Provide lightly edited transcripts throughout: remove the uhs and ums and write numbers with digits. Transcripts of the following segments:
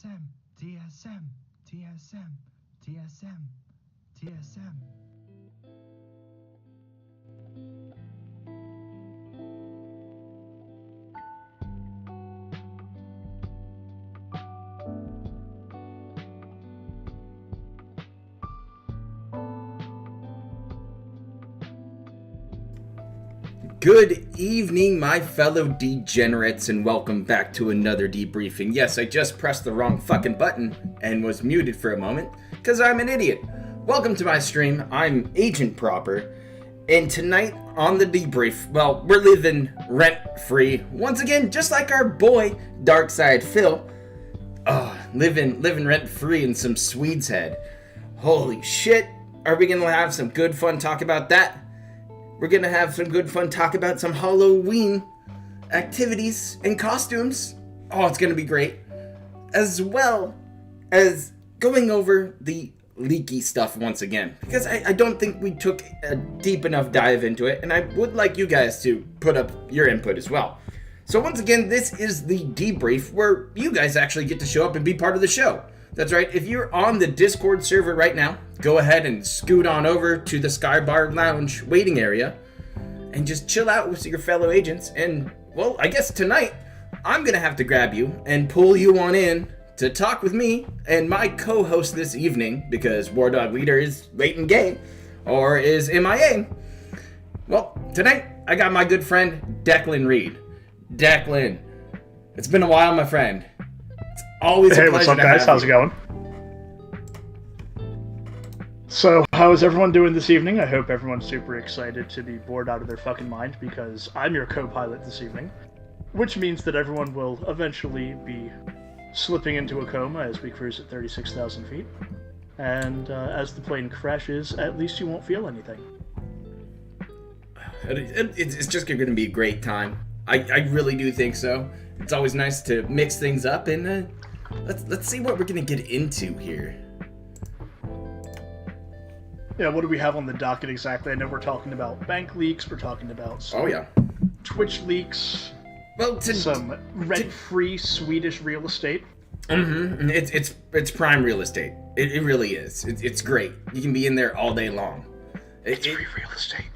TSM, TSM, TSM, TSM, TSM. Good evening, my fellow degenerates, and welcome back to another debriefing. Yes, I just pressed the wrong fucking button and was muted for a moment, because I'm an idiot. Welcome to my stream. I'm AgentProper, and tonight on the debrief, well, we're living rent-free. Once again, just like our boy, Darkside Phil. Living rent-free in some Swede's head. Holy shit, are we gonna have some good fun talk about that? We're gonna have some good fun talk about some Halloween activities and costumes. Oh, it's gonna be great. As well as going over the leaky stuff once again. Because I don't think we took a deep enough dive into it, and I would like you guys to put up your input as well. So once again, this is the debrief where you guys actually get to show up and be part of the show. That's right, if you're on the Discord server right now, go ahead and scoot on over to the Skybar Lounge waiting area and just chill out with your fellow agents. And, well, I guess tonight, I'm gonna have to grab you and pull you on in to talk with me and my co-host this evening, because War Dog Leader is late and gay, or is MIA. Well, tonight, I got my good friend, Declan Reed. Declan, it's been a while, my friend. Always a pleasure. Hey, what's up, guys? How's it going? So, how is everyone doing this evening? I hope everyone's super excited to be bored out of their fucking mind, because I'm your co-pilot this evening, which means that everyone will eventually be slipping into a coma as we cruise at 36,000 feet. And as the plane crashes, at least you won't feel anything. It's just going to be a great time. I really do think so. It's always nice to mix things up, and let's see what we're gonna get into here. Yeah, what do we have on the docket exactly? I know we're talking about bank leaks, we're talking about some Twitch leaks, well, some rent-free Swedish real estate. Mm-hmm. It's prime real estate. It really is. It's great. You can be in there all day long. It's free real estate.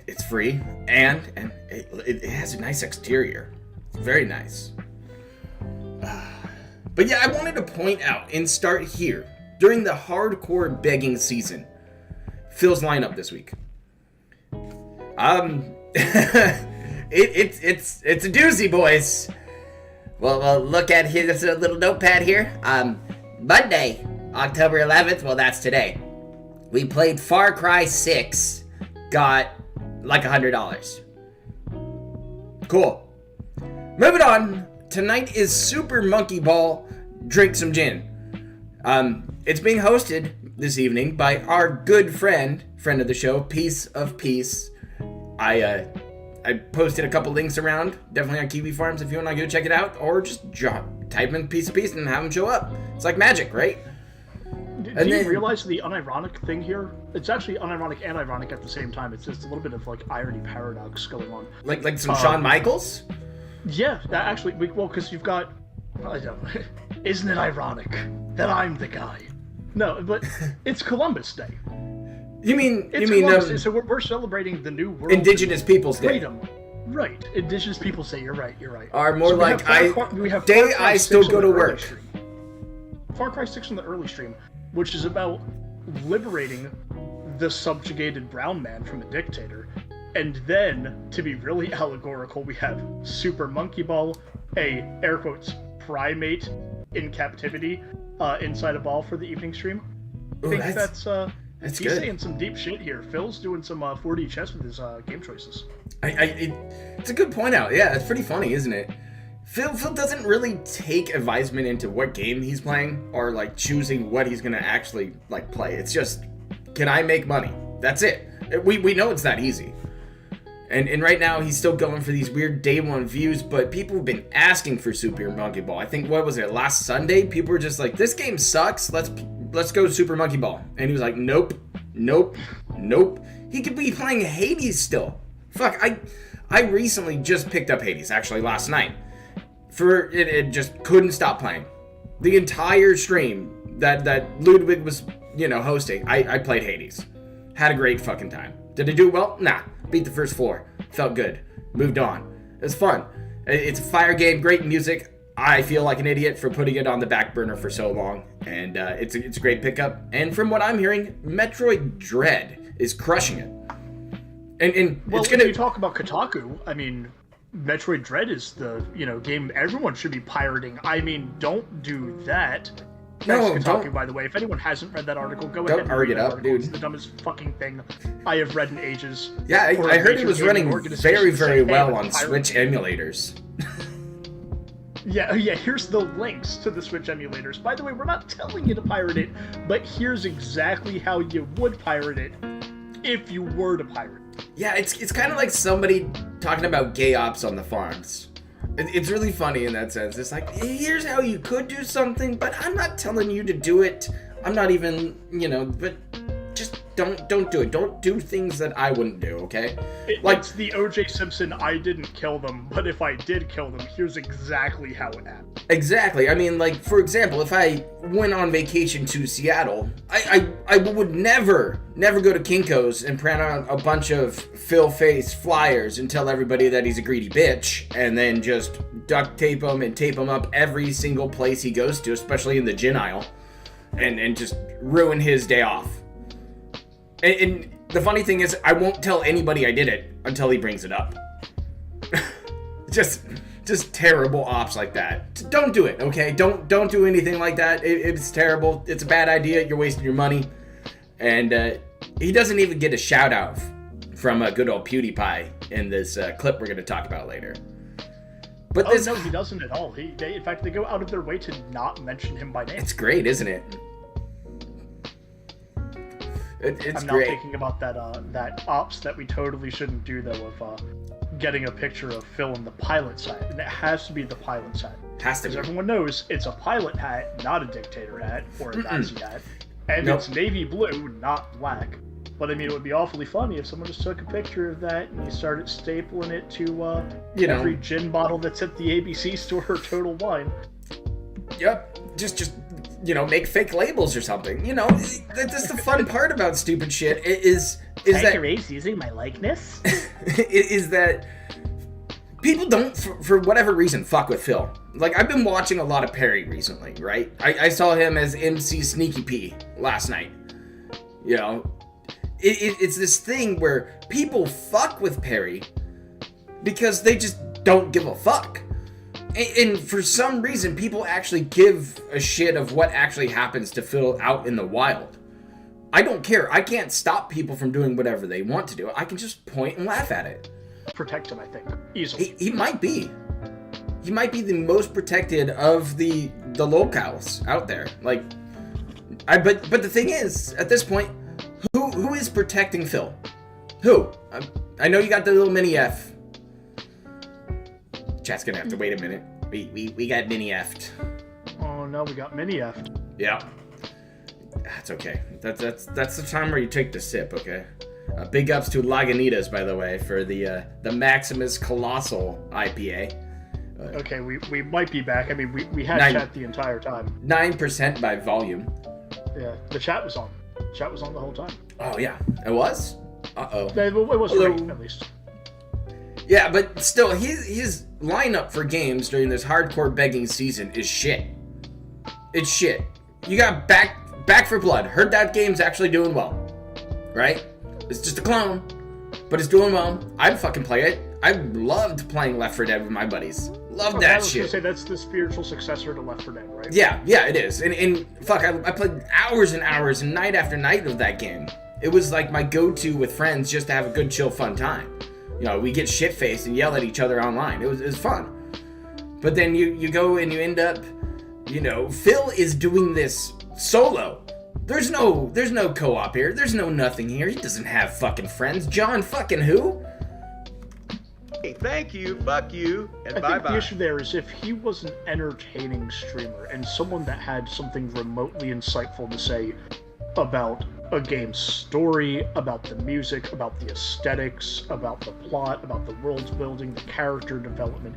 It's free, and it has a nice exterior. Very nice. But yeah, I wanted to point out and start here. During the hardcore begging season, Phil's lineup this week. It's a doozy, boys. Well, look at here. There's a little notepad here. Monday, October 11th. Well, that's today. We played Far Cry 6. Got like $100. Cool. Moving on. Tonight is Super Monkey Ball. Drink some gin. It's being hosted this evening by our good friend of the show, Piece of Peace. I posted a couple links around, definitely on Kiwi Farms if you want to go check it out, or just type in Piece of Peace and have him show up. It's like magic, right? Do you realize the unironic thing here? It's actually unironic and ironic at the same time. It's just a little bit of like irony paradox going on. Like some Shawn Michaels? Yeah, that actually, well, because you've got, isn't it ironic that I'm the guy? No, but it's Columbus Day. You mean so we're celebrating the new world. Indigenous Peoples Day. Freedom. Right, Indigenous Peoples Day. You're right. Are more so like I still go to work. Far Cry 6 on the early stream, which is about liberating the subjugated brown man from a dictator. And then, to be really allegorical, we have Super Monkey Ball, a, air quotes, primate in captivity, inside a ball for the evening stream. I think that's he's good. saying some deep shit here. Phil's doing some 4D chess with his game choices. It's a good point out. Yeah, it's pretty funny, isn't it? Phil doesn't really take advisement into what game he's playing or like choosing what he's gonna actually like play. It's just, can I make money? That's it. We know it's that easy. And right now he's still going for these weird day one views, but people have been asking for Super Monkey Ball. I think, what was it, last Sunday? People were just like, this game sucks. Let's go Super Monkey Ball. And he was like, nope. He could be playing Hades still. Fuck, I recently just picked up Hades, actually last night. It just couldn't stop playing. The entire stream that Ludwig was, hosting, I played Hades. Had a great fucking time. Did I do well? Nah. Beat the first floor. Felt good. Moved on. It was fun. It's a fire game, great music. I feel like an idiot for putting it on the back burner for so long. And it's a great pickup. And from what I'm hearing, Metroid Dread is crushing it. And well, it's gonna... if you talk about Kotaku, I mean, Metroid Dread is the, game everyone should be pirating. I mean, don't do that. No, Kotaku, don't. By the way, if anyone hasn't read that article, go Don't ahead and argue read it that up, article. dude. It's the dumbest fucking thing I have read in ages. Yeah, I heard it was running very, very well on pirate. Switch emulators. Yeah, here's the links to the Switch emulators. By the way, we're not telling you to pirate it, but here's exactly how you would pirate it if you were to pirate it. Yeah, it's kind of like somebody talking about gay ops on the farms. It's really funny in that sense. It's like, here's how you could do something, but I'm not telling you to do it. I'm not even, but just don't do it. Don't do things that I wouldn't do, okay? It's the O.J. Simpson, I didn't kill them, but if I did kill them, here's exactly how it happened. Exactly. I mean, like, for example, if I went on vacation to Seattle, I would never go to Kinko's and print out a bunch of Phil Face flyers and tell everybody that he's a greedy bitch, and then just duct tape him and tape him up every single place he goes to, especially in the gin aisle, and just ruin his day off. And the funny thing is, I won't tell anybody I did it until he brings it up. Just terrible ops like that. Don't do it, okay? Don't do anything like that. It's terrible. It's a bad idea. You're wasting your money. And he doesn't even get a shout out from a good old Pewdiepie in this clip we're going to talk about later. But no, he doesn't at all. In fact, they go out of their way to not mention him by name. It's great, isn't it? It's I'm great. now thinking about that ops that we totally shouldn't do, though, of getting a picture of Phil in the pilot's hat. And it has to be the pilot's hat. Has to Because be. everyone knows it's a pilot hat, not a dictator hat, or a Nazi hat. And Nope. it's navy blue, not black. But I mean, it would be awfully funny if someone just took a picture of that and you started stapling it to every gin bottle that's at the ABC store or Total Wine. Yep. Just make fake labels or something. That's the fun part about stupid shit is that erase using my likeness? is that people don't, for whatever reason, fuck with Phil. Like, I've been watching a lot of Perry recently, right? I saw him as MC Sneaky P last night. It's this thing where people fuck with Perry because they just don't give a fuck. And for some reason, people actually give a shit of what actually happens to Phil out in the wild. I don't care. I can't stop people from doing whatever they want to do. I can just point and laugh at it. Protect him, I think, easily. He might be. He might be the most protected of the locals out there. Like, but the thing is, at this point, who is protecting Phil? Who? I know you got the little mini F. Chat's gonna have to wait a minute. We got mini F'd. Oh no, we got mini F. Yeah. That's okay. That's the time where you take the sip, okay? Big ups to Lagunitas, by the way, for the Maximus Colossal IPA. Okay, we might be back. I mean, we had chat the entire time. 9% by volume. Yeah, the chat was on. Chat was on the whole time. Oh, yeah. It was? Uh-oh. It was right, at least. Yeah, but still, his lineup for games during this hardcore begging season is shit. It's shit. You got Back for Blood. Heard that game's actually doing well. Right? It's just a clone, but it's doing well. I'd fucking play it. I loved playing Left 4 Dead with my buddies. Loved that I was shit. gonna say that's the spiritual successor to Left 4 Dead, right? Yeah, it is. And fuck, I played hours and hours and night after night of that game. It was like my go-to with friends just to have a good, chill, fun time. We get shit-faced and yell at each other online. It was fun. But then you go and you end up, Phil is doing this solo. There's no co-op here. There's no nothing here. He doesn't have fucking friends. John fucking who? Hey, thank you, fuck you, and I bye-bye. think the issue there is if he was an entertaining streamer and someone that had something remotely insightful to say about a game's story, about the music, about the aesthetics, about the plot, about the world building, the character development,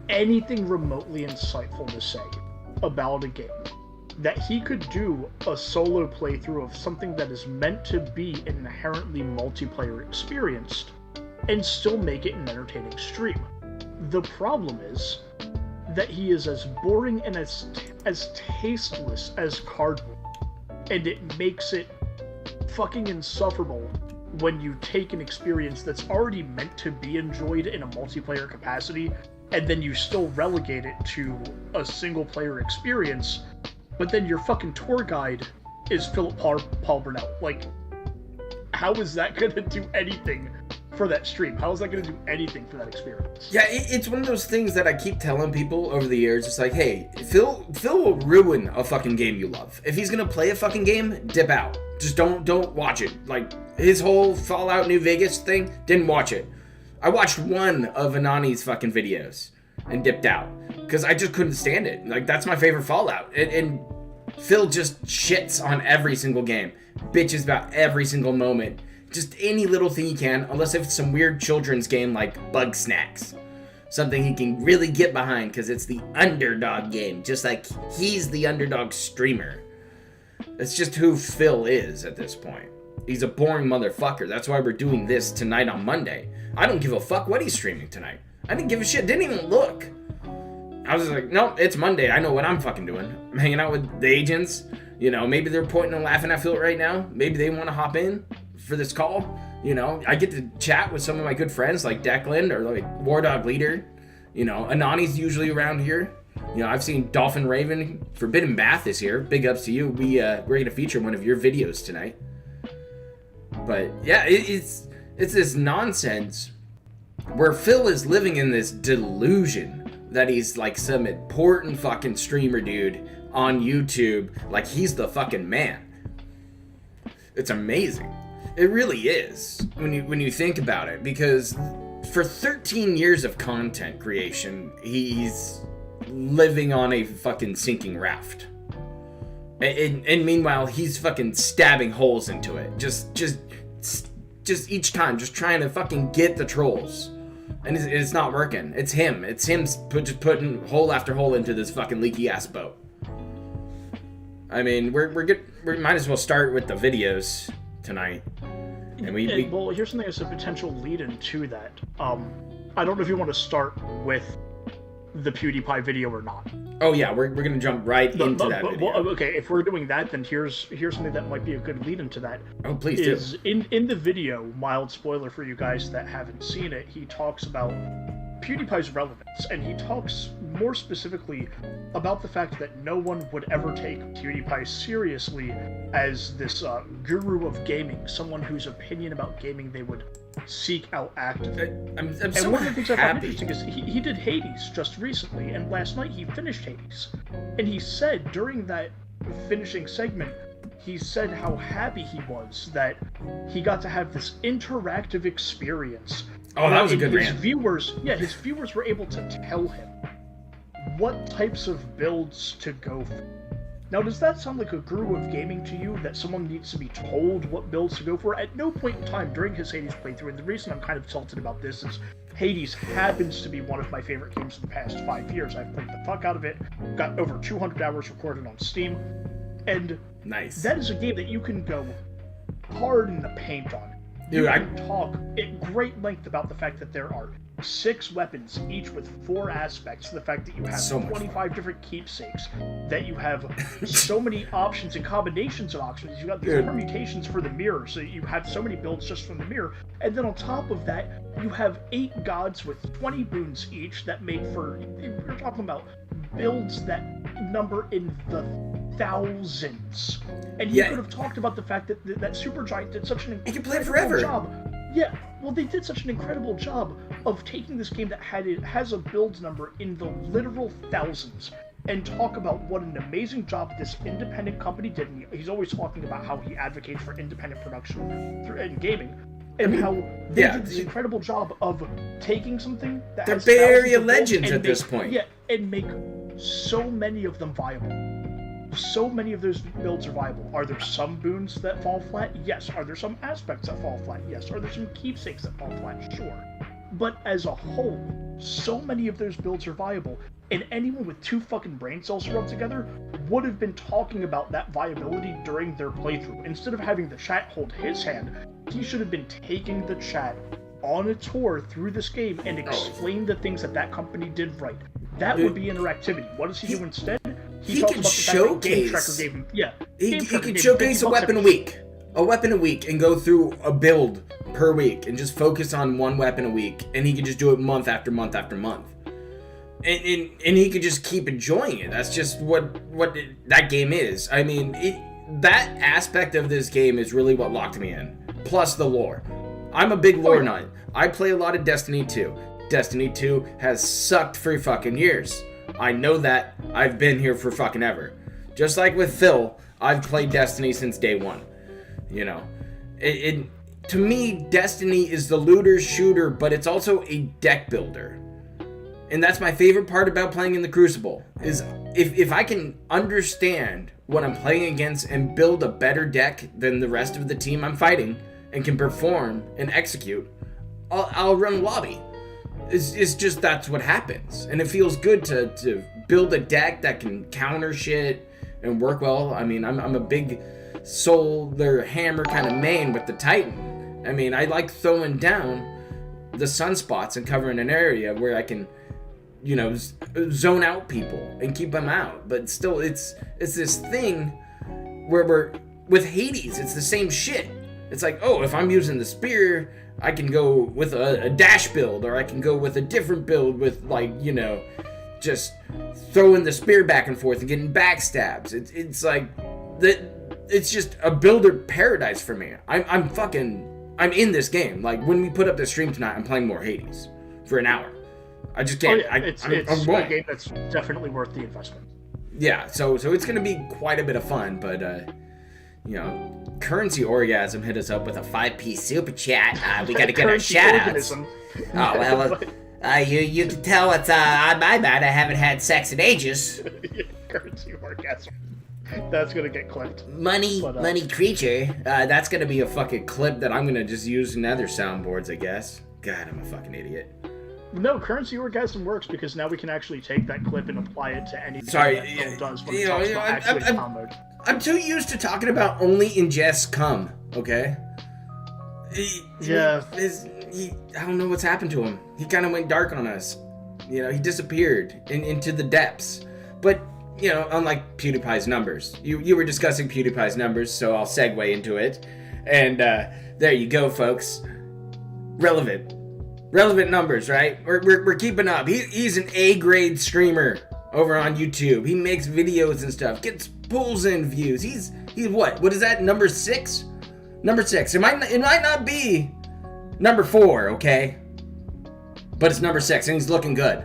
anything remotely insightful to say, about a game, that he could do a solo playthrough of something that is meant to be an inherently multiplayer experience and still make it an entertaining stream. The problem is that he is as boring and as tasteless as cardboard, and it makes it fucking insufferable when you take an experience that's already meant to be enjoyed in a multiplayer capacity, and then you still relegate it to a single player experience, but then your fucking tour guide is Philip Paul Burnell. Like, how is that gonna do anything for that stream? How is that gonna do anything for that experience? Yeah, it's one of those things that I keep telling people over the years. It's like, hey, Phil will ruin a fucking game you love. If he's gonna play a fucking game, dip out. Just don't watch it. Like, his whole Fallout New Vegas thing, didn't watch it. I watched one of Anani's fucking videos and dipped out because I just couldn't stand it. Like, that's my favorite Fallout. And Phil just shits on every single game, bitches about every single moment, just any little thing he can, unless if it's some weird children's game like Bug Snacks, something he can really get behind because it's the underdog game, just like he's the underdog streamer. That's just who Phil is at this point. He's a boring motherfucker. That's why we're doing this tonight on Monday. I don't give a fuck what he's streaming tonight. I didn't give a shit. Didn't even look. I was like, no, it's Monday. I know what I'm fucking doing. I'm hanging out with the agents. You know, maybe they're pointing and laughing at Phil right now. Maybe they want to hop in for this call. You know, I get to chat with some of my good friends like Declan or like War Dog Leader. You know, Anani's usually around here. You know, I've seen Dolphin Raven. Forbidden Bath is here. Big ups to you. We're going to feature one of your videos tonight. But yeah, it's this nonsense where Phil is living in this delusion that he's like some important fucking streamer dude on YouTube, like he's the fucking man. It's amazing. It really is when you think about it, because for 13 years of content creation, he's living on a fucking sinking raft. And meanwhile, he's fucking stabbing holes into it. Just each time, just trying to fucking get the trolls. And it's not working. It's him. It's him just putting hole after hole into this fucking leaky ass boat. I mean, we're good. We might as well start with the videos tonight. And well, here's something that's a potential lead-in to that. I don't know if you want to start with the Pewdiepie video or not. Oh yeah, we're gonna jump right into that video. Well, okay, if we're doing that, then here's something that might be a good lead into that. Oh, please do. In the video, mild spoiler for you guys that haven't seen it, he talks about PewDiePie's relevance, and he talks more specifically about the fact that no one would ever take PewDiePie seriously as this guru of gaming, someone whose opinion about gaming they would seek out actively. I'm and so one of the things I found happy. interesting is he did Hades just recently, and last night he finished Hades. And he said during that finishing segment, he said how happy he was that he got to have this interactive experience. Oh, that was a good his rant. His viewers were able to tell him what types of builds to go for. Now, does that sound like a guru of gaming to you, that someone needs to be told what builds to go for? At no point in time during his Hades playthrough, and the reason I'm kind of tilted about this is Hades happens to be one of my favorite games of the past 5 years. I've played the fuck out of it, got over 200 hours recorded on Steam, and Nice. that is a game that you can go hard in the paint on. Dude, You can talk at great length about the fact that there are 6 weapons, each with 4 aspects. The fact that you have So much 25 different keepsakes, that you have so many options and combinations of options. You got these permutations for the mirror, so you have so many builds just from the mirror. And then on top of that, you have 8 gods with 20 boons each that make for, we're talking about builds that number in the thousands. And you could have talked about the fact that that Supergiant did such an You can play it incredible forever. job. Yeah, well, they did such an incredible job of taking this game that has a build number in the literal thousands and talk about what an amazing job this independent company did. And he's always talking about how he advocates for independent production in gaming, and how they did this incredible job of taking something that They're has Bay thousands Area of builds legends and at this point. Yeah, and make so many of them viable. So many of those builds are viable. Are there some boons that fall flat? Yes. Are there some aspects that fall flat? Yes. Are there some keepsakes that fall flat? Sure. But as a whole, so many of those builds are viable, And anyone with 2 fucking brain cells rubbed together would have been talking about that viability during their playthrough. Instead of having the chat hold his hand, he should have been taking the chat on a tour through this game and explain the things that company did right. That would be interactivity. What does he do instead? He talks can about the fact that Game showcase. Tracker gave him, He can showcase a weapon a week. A weapon a week and go through a build per week and just focus on one weapon a week, and he can just do it month after month after month. And he could just keep enjoying it. That's just what that game is. I mean, that aspect of this game is really what locked me in. Plus the lore. I'm a big lore nut. I play a lot of Destiny 2. Destiny 2 has sucked for fucking years. I know that. I've been here for fucking ever. Just like with Phil, I've played Destiny since day one. You know, to me, Destiny is the looter shooter, but it's also a deck builder. And that's my favorite part about playing in the Crucible, is if I can understand what I'm playing against and build a better deck than the rest of the team I'm fighting and can perform and execute, I'll run lobby. It's just that's what happens. And it feels good to build a deck that can counter shit and work well. I mean, I'm a big solar hammer kind of main with the Titan. I mean, I like throwing down the sunspots and covering an area where I can, you know, zone out people and keep them out. But still, it's this thing where we're with Hades. It's the same shit. It's like, oh, if I'm using the spear, I can go with a dash build, or I can go with a different build with, like, you know, just throwing the spear back and forth and getting backstabs. It's like it's just a builder paradise for me. I'm in this game. Like, when we put up the stream tonight, I'm playing more Hades for an hour. I just can't. Oh, yeah. It's a game that's definitely worth the investment. Yeah, so it's gonna be quite a bit of fun, but you know, Currency Orgasm hit us up with a 5p super chat. We gotta get our shout outs. Oh well, you can tell it's on my mind. I haven't had sex in ages. Currency Orgasm. That's gonna get clipped. Money creature. That's gonna be a fucking clip that I'm gonna just use in other soundboards, I guess. God, I'm a fucking idiot. No, Currency Orgasm works because now we can actually take that clip and apply it to anything that Phil does when it talks about actually calm mode. I'm too used to talking about only ingest cum, okay? Yeah. I don't know what's happened to him. He kind of went dark on us. You know, he disappeared into the depths. But, you know, unlike PewDiePie's numbers. You were discussing PewDiePie's numbers, so I'll segue into it. And there you go, folks. Relevant numbers, right? We're keeping up. He's an A-grade streamer over on YouTube. He makes videos and stuff. Gets pulls in views. He's what? What is that? Number 6? Number 6. It might not be number 4, okay? But it's number 6, and he's looking good.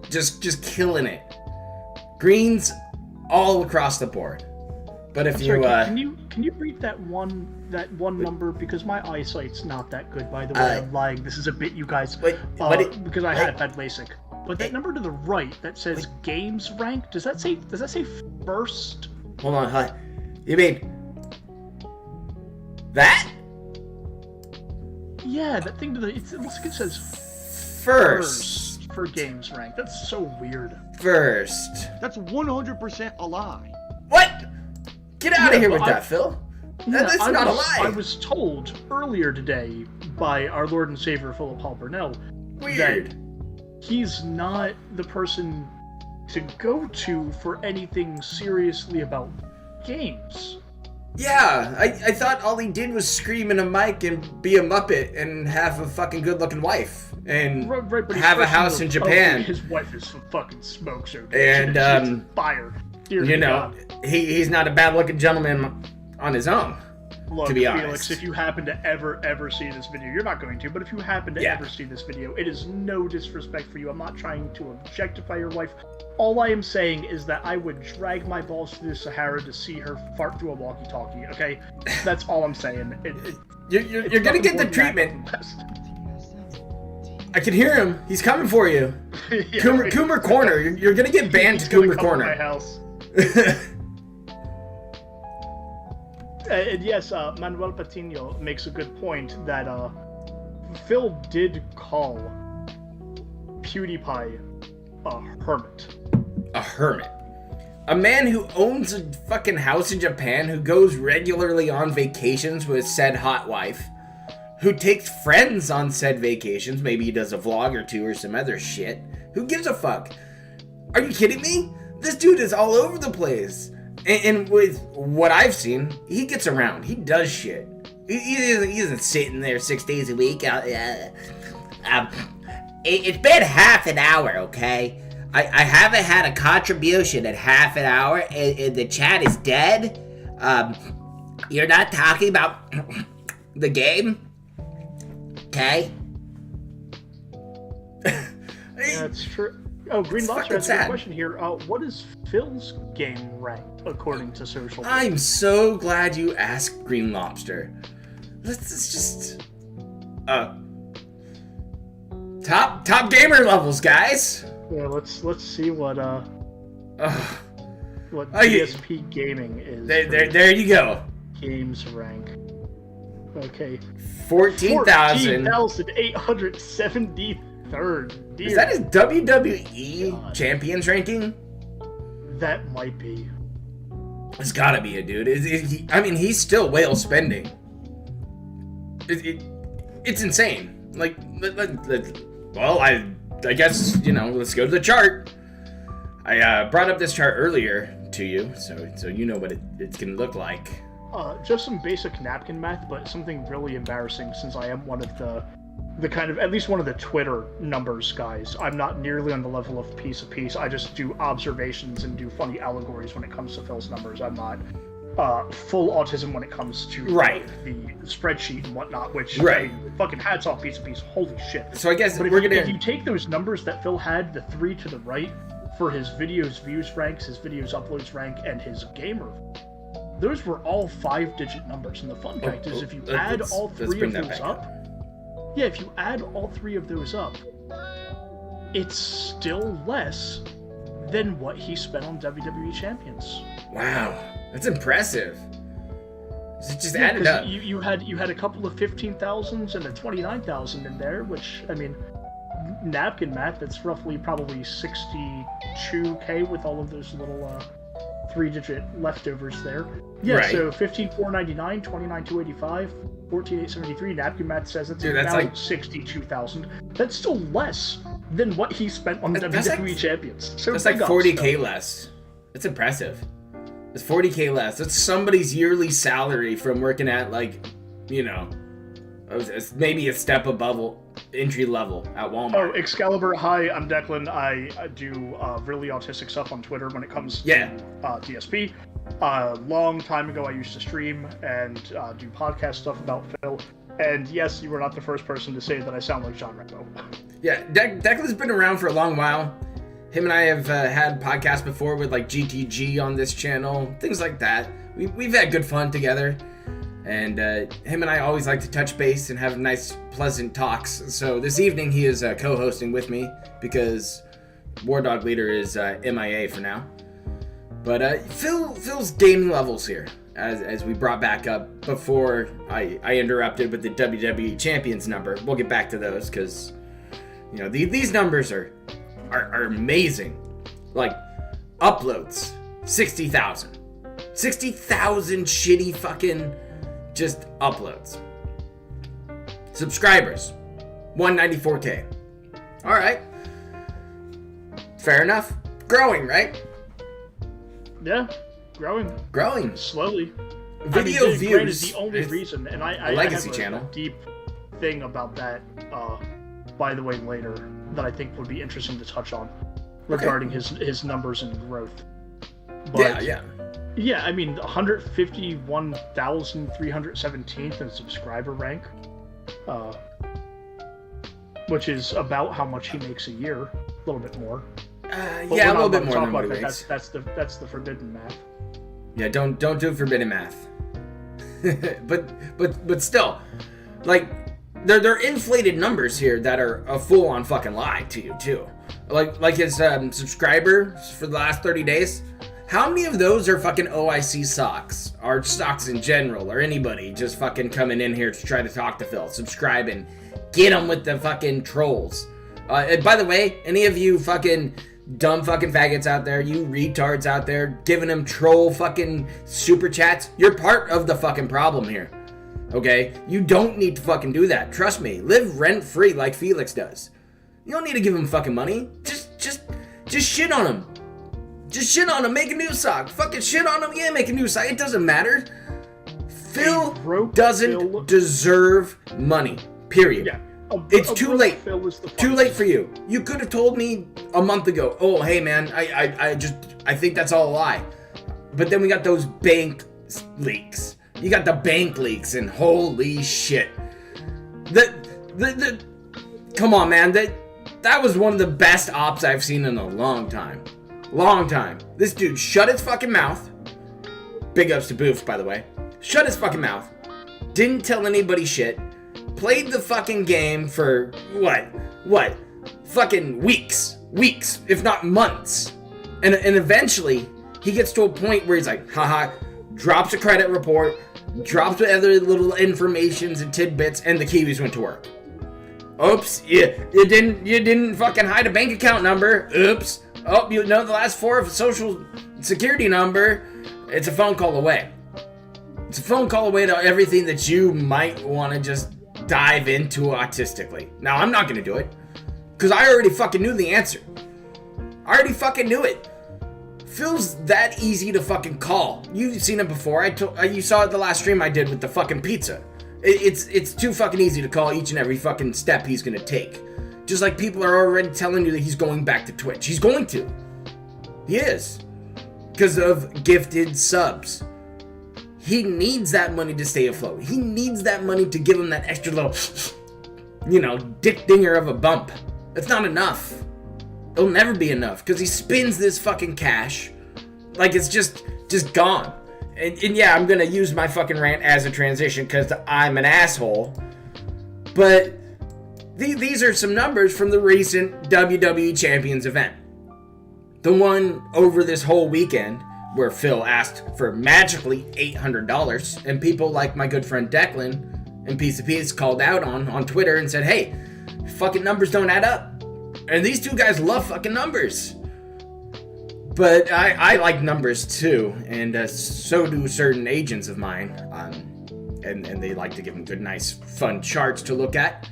Just killing it. Greens all across the board. But if can you read that one number, because my eyesight's not that good, by the way. I'm lying. This is a bit, you guys. Because I had bad LASIK. But that number to the right that says games rank, does that say first? Hold on, hi. You mean that? Yeah, that thing to the it looks like it says first for games rank. That's so weird. First. That's 100% a lie. What? Get out of here with that, Phil. That's not a lie. I was told earlier today by our Lord and Savior Philip Paul Burnell that he's not the person to go to for anything seriously about games. Yeah, I thought all he did was scream in a mic and be a Muppet and have a fucking good-looking wife and have a house in Japan. His wife is some fucking smoke show. And she's fire. You know, he's not a bad-looking gentleman on his own. Look, to be Felix, honest. if you happen to ever see this video, you're not going to, but if you happen to ever see this video, it is no disrespect for you. I'm not trying to objectify your wife. All I am saying is that I would drag my balls through the Sahara to see her fart through a walkie-talkie, okay? That's all I'm saying. You're gonna get the treatment. I can hear him. He's coming for you. Yeah, Coomer Corner. You're gonna get banned to Coomer Corner. My house. And yes, Manuel Patino makes a good point that Phil did call PewDiePie a hermit. A hermit. A man who owns a fucking house in Japan, who goes regularly on vacations with said hot wife, who takes friends on said vacations, maybe he does a vlog or two or some other shit. Who gives a fuck? Are you kidding me? This dude is all over the place. And with what I've seen, he gets around. He does shit. He isn't sitting there 6 days a week. It's been half an hour, okay? I haven't had a contribution in half an hour, and the chat is dead. You're not talking about the game, okay? That's true. Oh, Green Lobster has a good question here. What is Phil's game rank according to social media? I'm so glad you asked, Green Lobster. Let's just top gamer levels, guys. Yeah, let's see what DSP Gaming is. There you go. Games rank. Okay. 14,873rd. Is that his WWE Champions ranking? That might be. It's gotta be it, dude. I mean, he's still whale spending. It's insane. Like, well, I guess, let's go to the chart. I brought up this chart earlier to you, so you know what it's gonna look like. Just some basic napkin math, but something really embarrassing since I am one of the kind of, at least one of the Twitter numbers guys. I'm not nearly on the level of piece of piece. I just do observations and do funny allegories when it comes to Phil's numbers. I'm not full autism when it comes to the spreadsheet and whatnot, which I mean, fucking hats off piece of piece. Holy shit. So I guess but if you take those numbers that Phil had, the 3 to the right, for his videos views ranks, his videos uploads rank, and his gamer, those were all 5-digit numbers. And the fun fact is, if you add all 3 of those up, if you add all 3 of those up, it's still less than what he spent on WWE Champions. Wow, that's impressive. It just added up. You had a couple of 15,000s and a 29,000 in there, which, I mean, napkin math, that's roughly probably 62K with all of those little 3-digit leftovers there. Yeah, right. So 15,499, 29,285, 14,873. Napkin math says it's about like 62,000. That's still less than what he spent on WWE Champions. So that's like 40K less. That's impressive. It's 40K less. That's somebody's yearly salary from working at, like, maybe a step above entry level at Walmart. Oh, Excalibur, hi, I'm Declan. I do really autistic stuff on Twitter when it comes to DSP. Long time ago, I used to stream and do podcast stuff about Phil. And yes, you were not the first person to say that I sound like John Rambo. Yeah, Declan's been around for a long while. Him and I have had podcasts before with like GTG on this channel, things like that. We've had good fun together. And him and I always like to touch base and have nice, pleasant talks. So this evening he is co-hosting with me because War Dog Leader is MIA for now. But Phil's gaming levels here, as we brought back up before I interrupted with the WWE Champions number. We'll get back to those because these numbers are amazing. Like uploads, 60,000 shitty fucking just uploads. Subscribers, 194K. All right, fair enough. Growing, right? Yeah, growing slowly. Video views is the only reason, and I legacy have channel. A deep thing about that. By the way, later that I think would be interesting to touch on regarding his numbers and growth. But, yeah. I mean, 151,317th in subscriber rank, which is about how much he makes a year, a little bit more. A little bit more than what he makes. That's the forbidden math. Yeah, don't do forbidden math. but still, like, they're inflated numbers here that are a full-on fucking lie to you too. Like his subscribers for the last 30 days. How many of those are fucking OIC socks, or stocks in general, or anybody just fucking coming in here to try to talk to Phil, subscribing, get them with the fucking trolls? And by the way, any of you fucking dumb fucking faggots out there, you retards out there, giving them troll fucking super chats, you're part of the fucking problem here. Okay? You don't need to fucking do that. Trust me. Live rent-free like Felix does. You don't need to give him fucking money. Just shit on him. Just shit on him. Make a new sock. Fucking shit on him. Yeah, make a new sock. It doesn't matter. Phil doesn't deserve money. Period. Yeah. It's too late. Too late for you. You could have told me a month ago, oh, hey, man, I think that's all a lie. But then we got those bank leaks. You got the bank leaks, and holy shit. Come on, man. That was one of the best ops I've seen in a long time. Long time. This dude shut his fucking mouth. Big ups to Boof, by the way. Shut his fucking mouth. Didn't tell anybody shit. Played the fucking game for, what? Fucking weeks, if not months. And eventually, he gets to a point where he's like, haha, drops a credit report, drops other little informations and tidbits, and the Kiwis went to work. Oops, you didn't fucking hide a bank account number. Oops. Oh, you know the last 4 of a social security number. It's a phone call away. It's a phone call away to everything that you might want to just dive into autistically. Now, I'm not going to do it, because I already fucking knew the answer. I already fucking knew it. Phil's that easy to fucking call. You've seen it before. You saw it the last stream I did with the fucking pizza. It's too fucking easy to call each and every fucking step he's going to take. Just like people are already telling you that he's going back to Twitch. He's going to. He is. Because of gifted subs. He needs that money to stay afloat. He needs that money to give him that extra little, dick dinger of a bump. It's not enough. It'll never be enough, because he spends this fucking cash like it's just gone. And yeah, I'm going to use my fucking rant as a transition because I'm an asshole. But these are some numbers from the recent WWE Champions event. The one over this whole weekend, where Phil asked for magically $800, and people like my good friend Declan and Piece of Peace called out on Twitter and said, hey, fucking numbers don't add up. And these two guys love fucking numbers. But I like numbers too, and so do certain agents of mine. And they like to give them good, nice, fun charts to look at.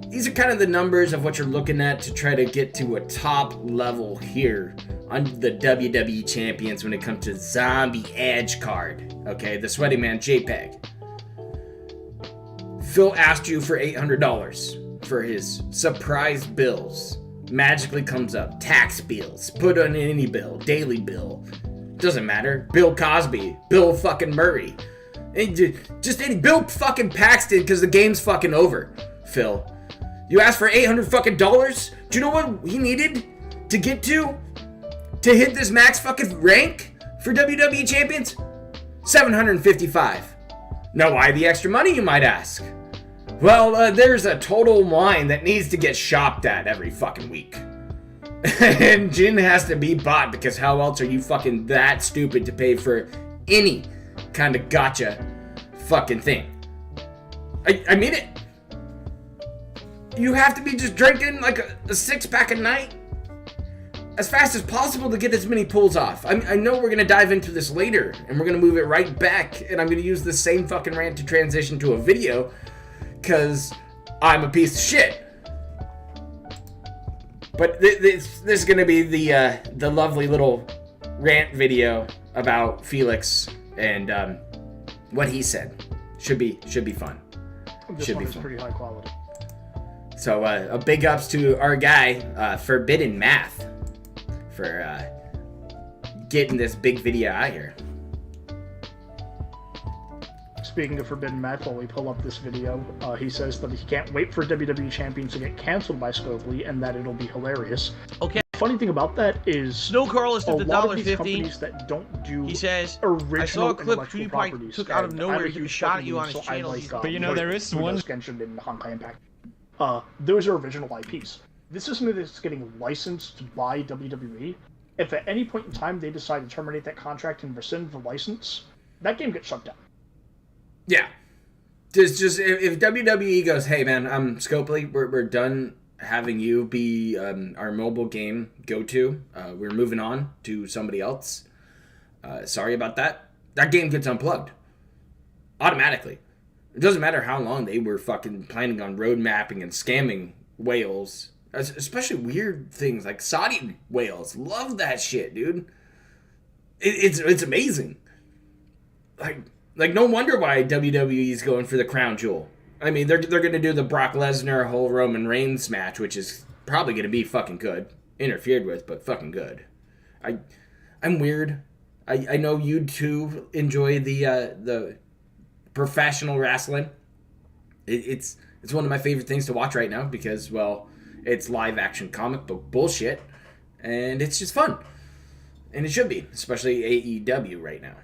These are kind of the numbers of what you're looking at to try to get to a top level here on the WWE Champions when it comes to Zombie Edge card. Okay, the Sweaty Man JPEG. Phil asked you for $800 for his surprise bills. Magically comes up. Tax bills. Put on any bill. Daily bill. Doesn't matter. Bill Cosby. Bill fucking Murray. Just any Bill fucking Paxton because the game's fucking over. Phil. You asked for $800 fucking dollars? Do you know what he needed to get to hit this max fucking rank for WWE Champions? $755. Now why the extra money, you might ask? Well, there's a total wine that needs to get shopped at every fucking week. And gin has to be bought because how else are you fucking that stupid to pay for any kind of gacha fucking thing? I mean it. You have to be just drinking like a 6-pack a night as fast as possible to get as many pulls off. I know we're going to dive into this later, and we're going to move it right back, and I'm going to use the same fucking rant to transition to a video, because I'm a piece of shit. But this is going to be the lovely little rant video about Felix and what he said. Should be fun. This one is pretty high quality. So a big ups to our guy, Forbidden Math, for getting this big video out here. Speaking of Forbidden Math, while we pull up this video, he says that he can't wait for WWE Champions to get canceled by Scopely and that it'll be hilarious. Okay. The funny thing about that is Snow Carl is at the a lot of these $1.50. companies that don't do He says, original I saw a clip intellectual Pewdiepie properties, took out of and nowhere. I'm a He huge shot at you fan, on his so I channel. like, But you know, there is one... Genshin and Honkai Impact. Those are original IPs. This is something that's getting licensed by WWE. If at any point in time they decide to terminate that contract and rescind the license, that game gets shut down. Yeah. Just if WWE goes, hey man, Scopely, we're done having you be our mobile game go-to. We're moving on to somebody else. Sorry about that. That game gets unplugged automatically. It doesn't matter how long they were fucking planning on road mapping and scamming whales, especially weird things like Saudi whales. Love that shit, dude. It's amazing. Like no wonder why WWE is going for the crown jewel. I mean, they're going to do the Brock Lesnar whole Roman Reigns match, which is probably going to be fucking good. Interfered with, but fucking good. I'm weird. I know you too enjoy the professional wrestling. It's one of my favorite things to watch right now because, well, it's live action comic book bullshit, and it's just fun. And it should be, especially AEW right now.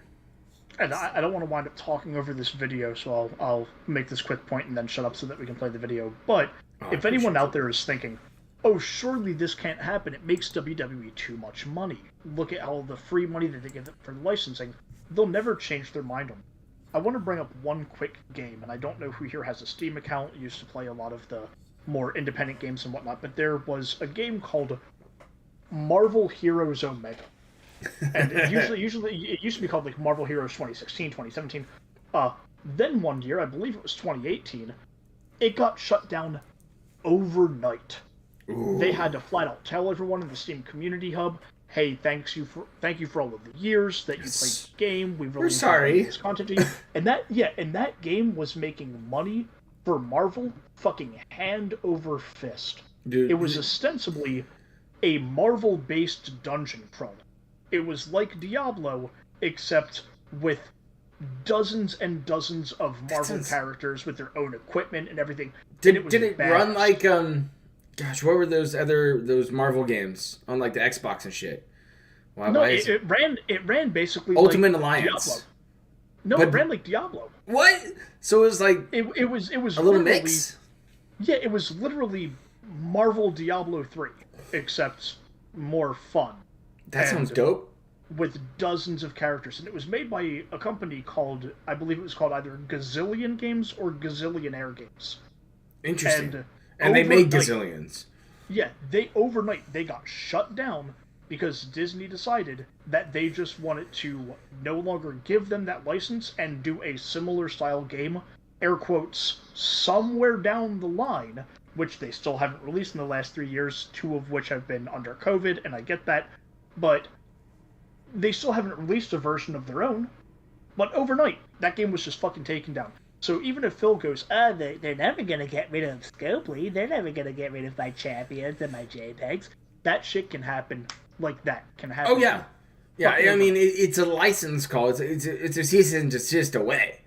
And I don't want to wind up talking over this video, so I'll make this quick point and then shut up so that we can play the video. But if anyone out there is thinking, oh, surely this can't happen, it makes WWE too much money. Look at all the free money that they give for licensing. They'll never change their mind on it. I want to bring up one quick game, and I don't know who here has a Steam account, used to play a lot of the more independent games and whatnot, but there was a game called Marvel Heroes Omega. And it used to be called like Marvel Heroes 2016, 2017. Then one year, I believe it was 2018, it got shut down overnight. Ooh. They had to flat out tell everyone in the Steam Community Hub, hey, thank you for all of the years that you played the game. We're sorry. This content to you. And that game was making money for Marvel fucking hand over fist. Dude, it was ostensibly a Marvel-based dungeon crawler. It was like Diablo, except with dozens and dozens of Marvel characters with their own equipment and everything. Did it run like gosh, what were those Marvel games on like the Xbox and shit? It ran basically Ultimate like Alliance. Diablo. No, it ran like Diablo. What? So it was like it was a little mix. Yeah, it was literally Marvel Diablo 3, except more fun. That sounds dope. With dozens of characters, and it was made by a company called, I believe it was called either Gazillion Games or Gazillionaire Games. Interesting. And they made Gazillions. Yeah, overnight they got shut down because Disney decided that they just wanted to no longer give them that license and do a similar style game, air quotes, somewhere down the line, which they still haven't released in the last 3 years, 2 of which have been under COVID, and I get that. But they still haven't released a version of their own. But overnight, that game was just fucking taken down. So even if Phil goes, they're never going to get rid of Scopely, they're never going to get rid of my champions and my JPEGs, that shit can happen like that. Can happen. Oh, yeah. Yeah, I mean, it's a license call. It's a cease and desist away.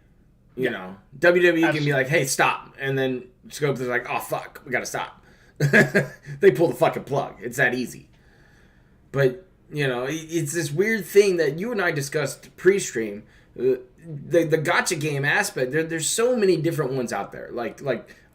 You know, WWE can be like, hey, stop. And then Scope is like, oh, fuck, we got to stop. They pull the fucking plug. It's that easy. But, you know, it's this weird thing that you and I discussed pre-stream. The gacha game aspect, there's so many different ones out there. Like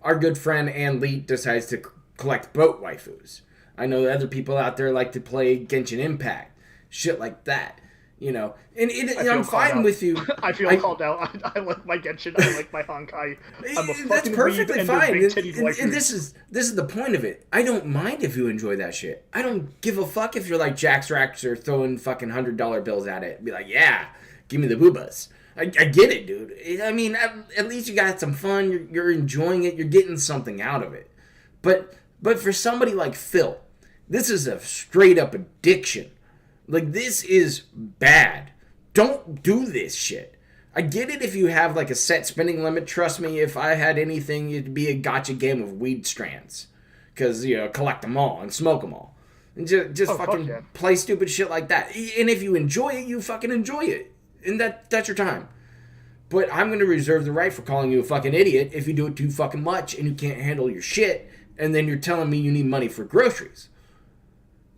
our good friend Ann Leet decides to collect boat waifus. I know other people out there like to play Genshin Impact. Shit like that. You know, and I'm fine with you. I feel called out. I like my Genshin. I like my Honkai. I'm a fucking that's perfectly fine. And this is the point of it. I don't mind if you enjoy that shit. I don't give a fuck if you're like Jax Raxer throwing fucking $100 bills at it and be like, yeah, give me the boobas. I get it, dude. I mean, at least you got some fun. You're enjoying it. You're getting something out of it. But for somebody like Phil, this is a straight up addiction. Like, this is bad. Don't do this shit. I get it if you have, like, a set spending limit. Trust me, if I had anything, it'd be a gacha game of weed strands. Because, you know, collect them all and smoke them all. And just fucking play stupid shit like that. And if you enjoy it, you fucking enjoy it. And that's your time. But I'm going to reserve the right for calling you a fucking idiot if you do it too fucking much and you can't handle your shit. And then you're telling me you need money for groceries.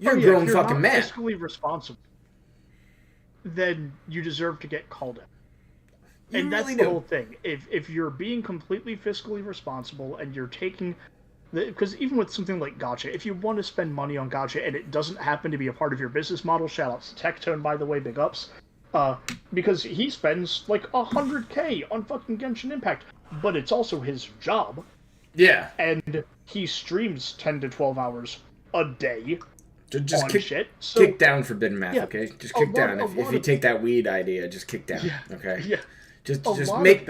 You're a grown fucking man. If you're not fiscally responsible, then you deserve to get called out. And that's the whole thing. If you're being completely fiscally responsible and you're taking... Because even with something like Gacha, if you want to spend money on Gacha and it doesn't happen to be a part of your business model, shout-outs to Tectone, by the way, big ups, because he spends like $100K on fucking Genshin Impact, but it's also his job. Yeah. And he streams 10 to 12 hours a day. Just on kick, shit. So, kick down forbidden math, yeah, okay? Just kick down. If you take that weed idea, just kick down, okay? Yeah. Just make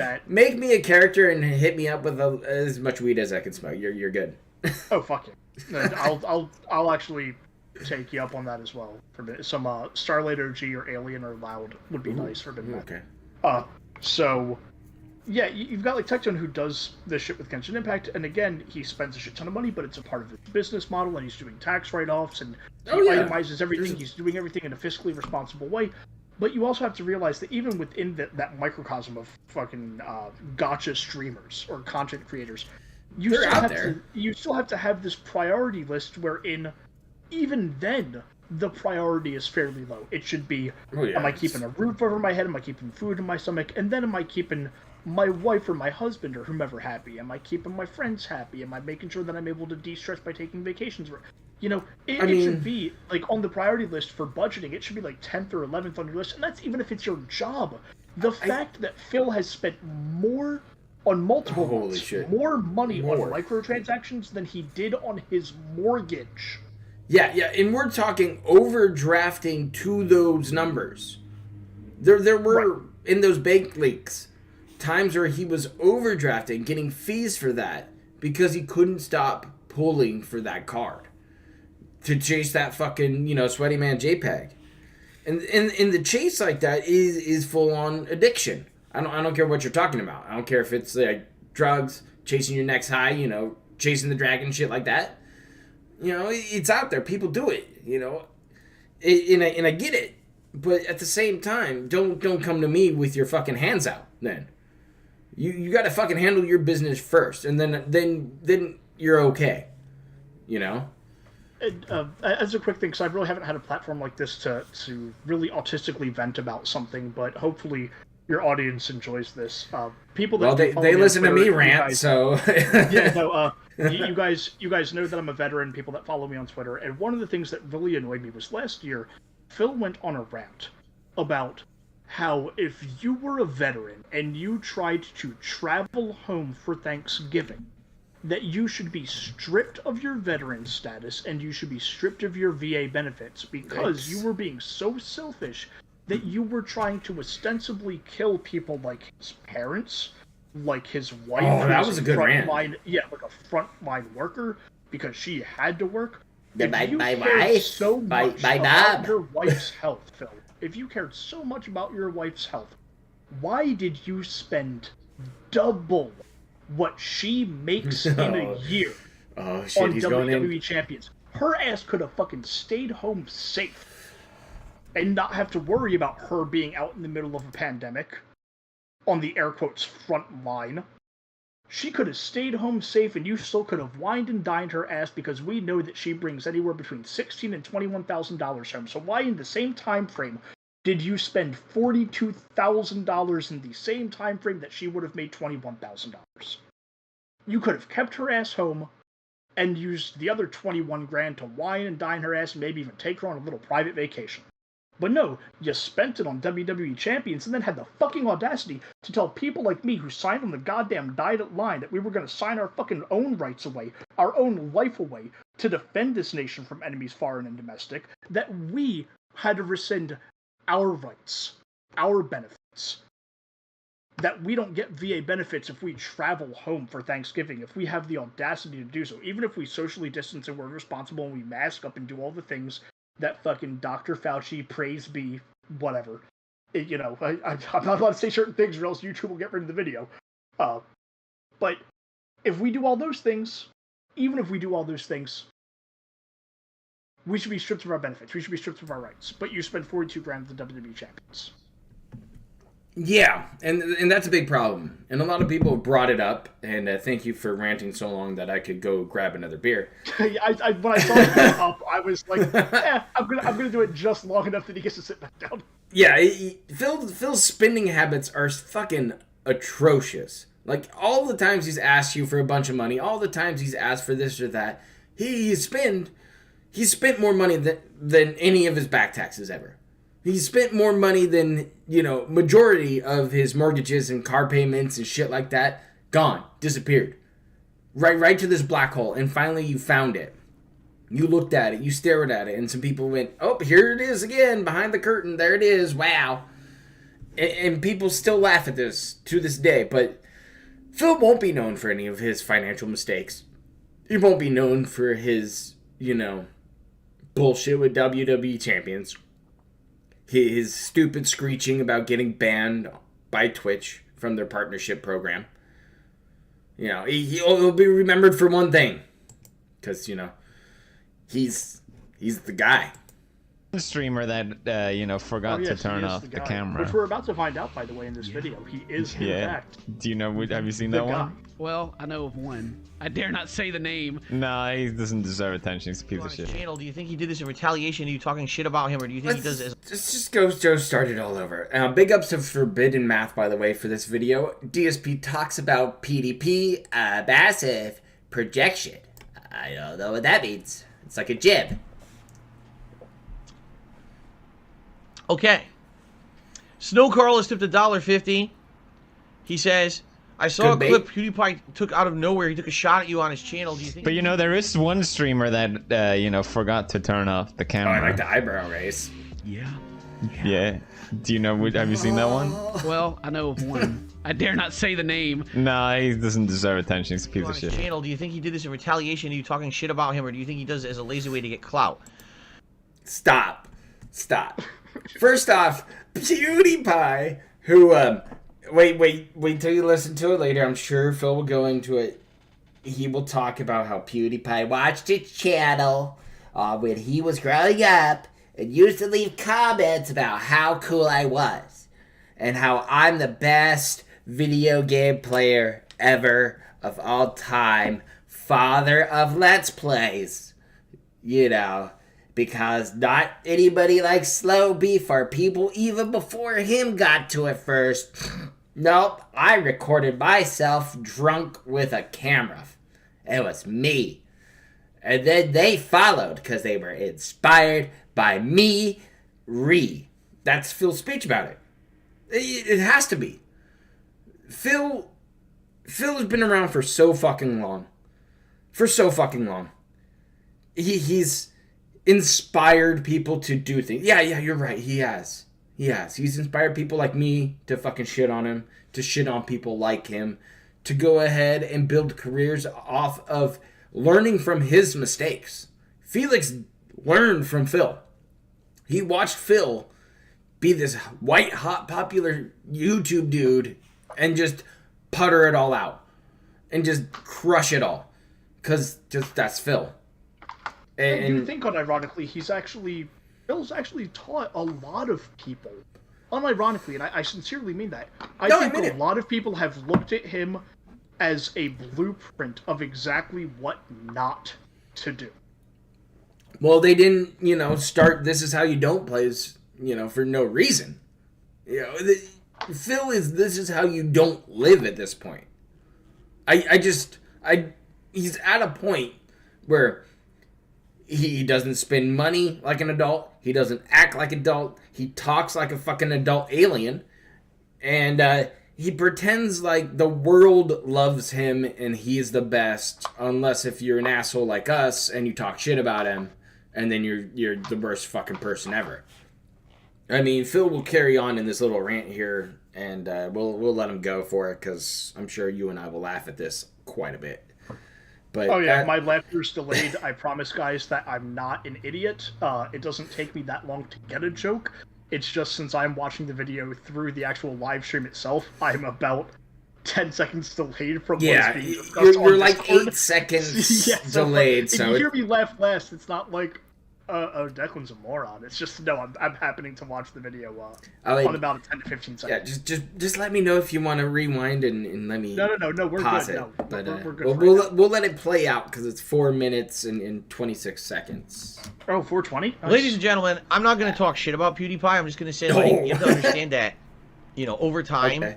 me a character and hit me up with as much weed as I can smoke. You're good. Oh fuck it. I'll actually take you up on that as well. For some Starlight OG or Alien or Loud would be nice for Forbidden Math. Okay. So yeah, you've got like Tectone who does this shit with Genshin Impact, and again, he spends a shit ton of money, but it's a part of his business model, and he's doing tax write-offs, and he itemizes everything. He's doing everything in a fiscally responsible way. But you also have to realize that even within that microcosm of fucking gacha streamers or content creators, you still have to have this priority list wherein even then the priority is fairly low. It should be, am I keeping a roof over my head? Am I keeping food in my stomach? And then am I keeping my wife or my husband or whomever happy? Am I keeping my friends happy? Am I making sure that I'm able to de-stress by taking vacations? You know, it should be, like, on the priority list for budgeting, it should be, like, 10th or 11th on your list, and that's even if it's your job. The fact that Phil has spent more on multiple more money on microtransactions than he did on his mortgage. Yeah, and we're talking overdrafting to those numbers. There were, in those bank leaks, times where he was overdrafting, getting fees for that, because he couldn't stop pulling for that card to chase that fucking, sweaty man JPEG. And the chase like that is full on addiction. I don't care what you're talking about. I don't care if it's like drugs, chasing your next high, chasing the dragon, shit like that. It's out there. People do it, and I get it. But at the same time, don't come to me with your fucking hands out then. You got to fucking handle your business first, and then you're okay. As a quick thing, because I really haven't had a platform like this to really autistically vent about something, but hopefully your audience enjoys this. People that they listen to me rant, so you guys know that I'm a veteran. People that follow me on Twitter, and one of the things that really annoyed me was last year, Phil went on a rant about how if you were a veteran and you tried to travel home for Thanksgiving, that you should be stripped of your veteran status and you should be stripped of your VA benefits because you were being so selfish that you were trying to ostensibly kill people like his parents, like his wife. Oh, that was a good rant. Like a frontline worker because she had to work. My wife, about your wife's health, Phil, if you cared so much about your wife's health, why did you spend double what she makes in a year on WWE Champions? Her ass could have fucking stayed home safe and not have to worry about her being out in the middle of a pandemic on the air quotes front line. She could have stayed home safe and you still could have wined and dined her ass because we know that she brings anywhere between $16,000 and $21,000 home. So why in the same time frame did you spend $42,000 in the same time frame that she would have made $21,000? You could have kept her ass home and used the other $21,000 to wine and dine her ass and maybe even take her on a little private vacation. But no, you spent it on WWE Champions and then had the fucking audacity to tell people like me who signed on the goddamn dotted line that we were going to sign our fucking own rights away, our own life away, to defend this nation from enemies foreign and domestic, that we had to rescind our rights, our benefits. That we don't get VA benefits if we travel home for Thanksgiving, if we have the audacity to do so, even if we socially distance and we're responsible and we mask up and do all the things that fucking Dr. Fauci, praise be, whatever. I'm not allowed to say certain things or else YouTube will get rid of the video. But if we do all those things, even if we do all those things, we should be stripped of our benefits. We should be stripped of our rights. But you spend $42,000 at the WWE Champions. Yeah, and that's a big problem. And a lot of people brought it up, and thank you for ranting so long that I could go grab another beer. When I saw it come up, I was like, I'm gonna do it just long enough that he gets to sit back down. Yeah, Phil's spending habits are fucking atrocious. Like, all the times he's asked you for a bunch of money, all the times he's asked for this or that, he spent more money than any of his back taxes ever. He spent more money than, majority of his mortgages and car payments and shit like that. Gone. Disappeared. right to this black hole, and finally you found it. You looked at it, you stared at it, and some people went, oh, here it is again, behind the curtain, there it is, wow. And people still laugh at this to this day, but Phil won't be known for any of his financial mistakes. He won't be known for his, bullshit with WWE Champions. His stupid screeching about getting banned by Twitch from their partnership program. He'll be remembered for one thing. Because, he's the guy. The streamer that, forgot to turn off the camera. Which we're about to find out, by the way, in this video. He is, in fact, do you know, have you seen that one? Well, I know of one. I dare not say the name. Nah, he doesn't deserve attention. He's a piece On of his shit. channel, do you think he did this in retaliation? Are you talking shit about him, or do you think he does it as... Let's just go start it all over. Big ups to Forbidden Math, by the way, for this video. DSP talks about PDP, passive projection. I don't know what that means. It's like a jib. Okay. Snow Carl has tipped $1.50. He says, I saw a clip PewDiePie took out of nowhere. He took a shot at you on his channel. Do you think? But there is one streamer that forgot to turn off the camera. Oh, I like the eyebrow raise. Yeah. Do you know? Have you seen that one? Well, I know of one. I dare not say the name. Nah, he doesn't deserve attention. He's a piece on of his shit. channel, do you think he did this in retaliation? Are you talking shit about him, or do you think he does it as a lazy way to get clout? Stop. First off, PewDiePie, who, wait till you listen to it later. I'm sure Phil will go into it. He will talk about how PewDiePie watched his channel when he was growing up and used to leave comments about how cool I was and how I'm the best video game player ever of all time, father of Let's Plays, because not anybody likes slow beef or people even before him got to it first. Nope, I recorded myself drunk with a camera. It was me. And then they followed because they were inspired by me. That's Phil's speech about it. It has to be. Phil has been around for so fucking long. He's inspired people to do things. Yeah, you're right. He has. He's inspired people like me to fucking shit on him, to shit on people like him, to go ahead and build careers off of learning from his mistakes. Felix learned from Phil. He watched Phil be this white hot popular YouTube dude and just putter it all out and just crush it all, because just that's Phil. And you think, unironically, Phil's actually taught a lot of people. Unironically, and I sincerely mean that. I think a lot of people have looked at him as a blueprint of exactly what not to do. Well, they didn't, start This Is How You Don't Plays, for no reason. Phil is This Is How You Don't Live at this point. He's at a point where he doesn't spend money like an adult. He doesn't act like an adult. He talks like a fucking adult alien. And he pretends like the world loves him and he's the best. Unless if you're an asshole like us and you talk shit about him. And then you're the worst fucking person ever. I mean, Phil will carry on in this little rant here. And we'll let him go for it. Because I'm sure you and I will laugh at this quite a bit. But my laughter's delayed. I promise, guys, that I'm not an idiot. It doesn't take me that long to get a joke. It's just since I'm watching the video through the actual live stream itself, I'm about 10 seconds delayed from what's being discussed. You're like 8 seconds delayed. So if you hear me laugh last, it's not like, Declan's a moron. It's just, no, I'm happening to watch the video on about 10 to 15 seconds. Yeah, just let me know if you want to rewind and let me No, we're pause good. it. No, but, we're good. We'll let it play out because it's 4 minutes and 26 seconds. Oh, 420? Nice. Ladies and gentlemen, I'm not going to talk shit about PewDiePie. I'm just going to say, you have to understand that, over time,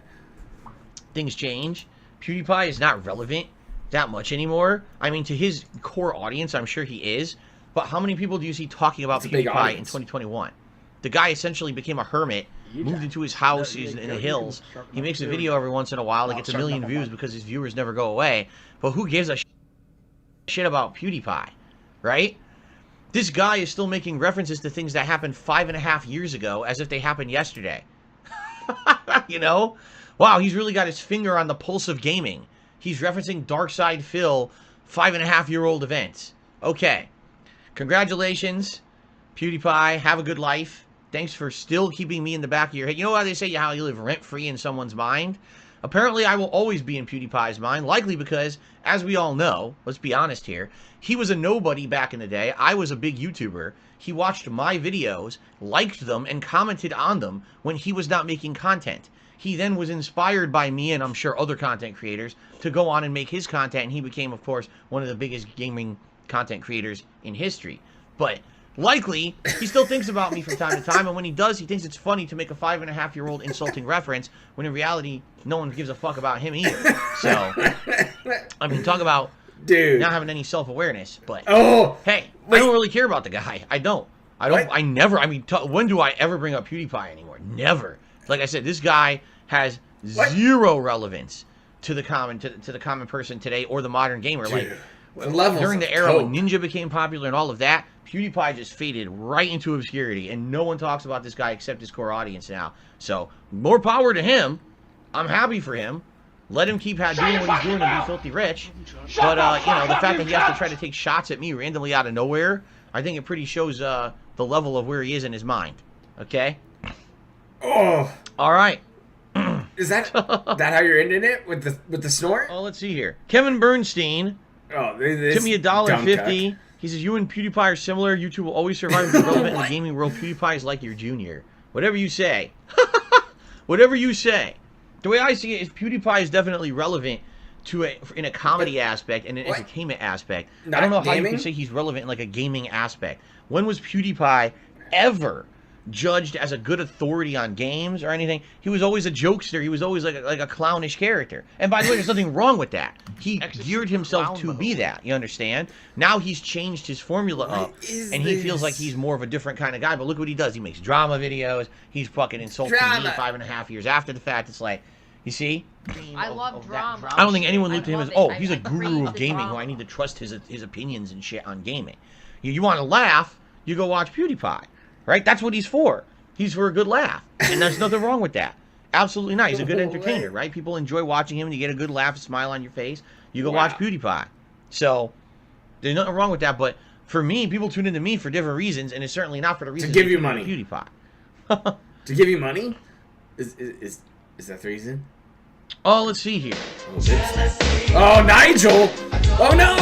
things change. PewDiePie is not relevant that much anymore. I mean, to his core audience, I'm sure he is. But how many people do you see talking about PewDiePie in 2021? The guy essentially became a hermit, moved into his house in the hills. He makes a video every once in a while that gets 1 million views because his viewers never go away. But who gives a shit shit about PewDiePie, right? This guy is still making references to things that happened 5.5 years ago as if they happened yesterday. You know? Wow, he's really got his finger on the pulse of gaming. He's referencing Darkside Phil 5.5-year-old events. Okay. Congratulations, PewDiePie. Have a good life. Thanks for still keeping me in the back of your head. You know how they say how you live rent-free in someone's mind? Apparently, I will always be in PewDiePie's mind, likely because, as we all know, let's be honest here, he was a nobody back in the day. I was a big YouTuber. He watched my videos, liked them, and commented on them when he was not making content. He then was inspired by me and I'm sure other content creators to go on and make his content, and he became, of course, one of the biggest gaming content creators in history. But likely, he still thinks about me from time to time, and when he does, he thinks it's funny to make a 5.5-year-old insulting reference, when in reality, no one gives a fuck about him either. So, I mean, talk about not having any self-awareness, but hey, I don't really care about the guy. I don't. I never, I mean, when do I ever bring up PewDiePie anymore? Never. Like I said, this guy has zero relevance to the common person today or the modern gamer. Dude, like during the era when Ninja became popular and all of that, PewDiePie just faded right into obscurity, and no one talks about this guy except his core audience now. So more power to him. I'm happy for him. Let him keep doing what he's doing and be filthy rich. But you know, the fact that he has to try to take shots at me randomly out of nowhere, I think it pretty shows the level of where he is in his mind. Okay. Oh. All right. Is that how you're ending it with the snort? Oh, let's see here. Kevin Bernstein. Oh, this Tip me $1.50. He says, you and PewDiePie are similar. YouTube will always survive and be relevant in the gaming world. PewDiePie is like your junior. Whatever you say. Whatever you say. The way I see it is PewDiePie is definitely relevant in a comedy aspect and an entertainment aspect. I don't know how you can say he's relevant in like a gaming aspect. When was PewDiePie ever judged as a good authority on games or anything? He was always a jokester. He was always like a clownish character. And by the way, there's nothing wrong with that. He geared himself to be that. You understand? Now he's changed his formula up, and he feels like he's more of a different kind of guy. But look what he does. He makes drama videos. He's fucking insulting me 5.5 years after the fact. It's like, you see? I love drama. I don't think anyone looked at him as, oh, he's a guru of gaming who I need to trust his opinions and shit on gaming. You want to laugh, you go watch PewDiePie. Right? That's what he's for. He's for a good laugh. And there's nothing wrong with that. Absolutely not. He's a good entertainer, right? People enjoy watching him and you get a good laugh, a smile on your face. You go watch PewDiePie. So, there's nothing wrong with that. But for me, people tune into me for different reasons, and it's certainly not for the reason to give you money. PewDiePie. To give you money? Is that the reason? Oh, let's see here. Oh, Nigel! Oh no!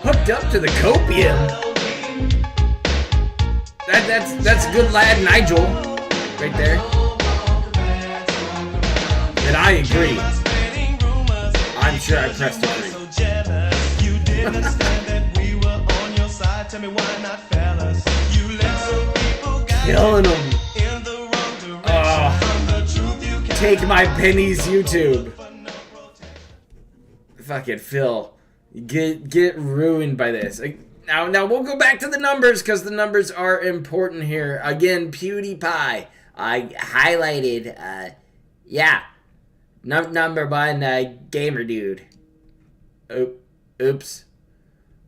Hooked up to the copium. That's good lad Nigel right there. And I agree. I'm sure I pressed agree. Killing him. Oh, take my pennies, YouTube. Fucking Phil, get ruined by this. Now we'll go back to the numbers because the numbers are important here. Again, PewDiePie. I highlighted, number one gamer dude. Oops.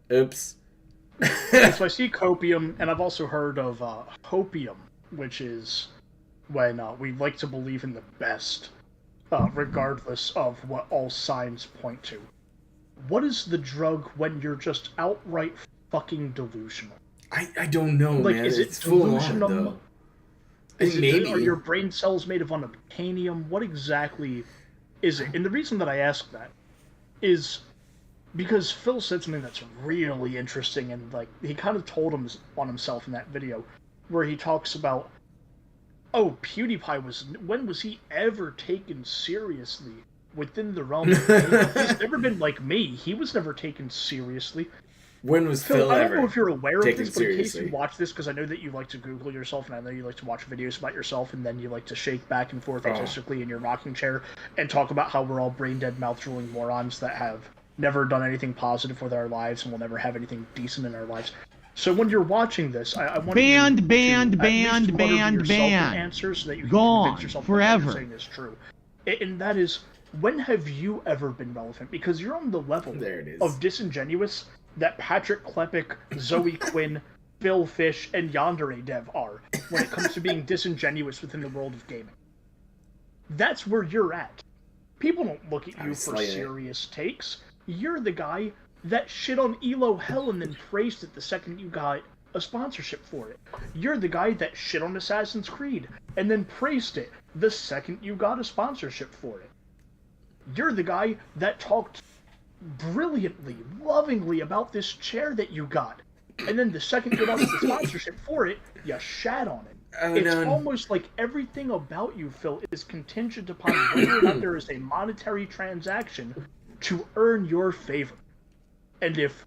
So I see copium, and I've also heard of hopium, which is when we like to believe in the best, regardless of what all signs point to. What is the drug when you're just outright fucking delusional? I don't know, like, man. Is it it's delusional? full on, though. Maybe. Are your brain cells made of unobtainium? What exactly is it? And the reason that I ask that is because Phil said something that's really interesting, and like he kind of told him on himself in that video, where he talks about, oh, PewDiePie when was he ever taken seriously within the realm of gaming? He's never been like me. He was never taken seriously. When was Phil I ever don't know if you're aware of this, but in case seriously? you watch this, because I know that you like to Google yourself, and I know you like to watch videos about yourself, and then you like to shake back and forth artistically in your rocking chair and talk about how we're all brain-dead, mouth-drooling morons that have never done anything positive with our lives and will never have anything decent in our lives. So when you're watching this, I want you to banned banned answer so that you can convince yourself that what you're saying is true. And that is, when have you ever been relevant? Because you're on the level There it is. of disingenuous that Patrick Klepek, Zoe Quinn, Phil Fish, and Yandere Dev are when it comes to being disingenuous within the world of gaming. That's where you're at. People don't look at you for serious takes. You're the guy that shit on Elo Hell and then praised it the second you got a sponsorship for it. You're the guy that shit on Assassin's Creed and then praised it the second you got a sponsorship for it. You're the guy that talked brilliantly, lovingly about this chair that you got, and then the second you got the sponsorship for it, you shat on it. It's almost like everything about you, Phil, is contingent upon whether or not there is a monetary transaction to earn your favor. And if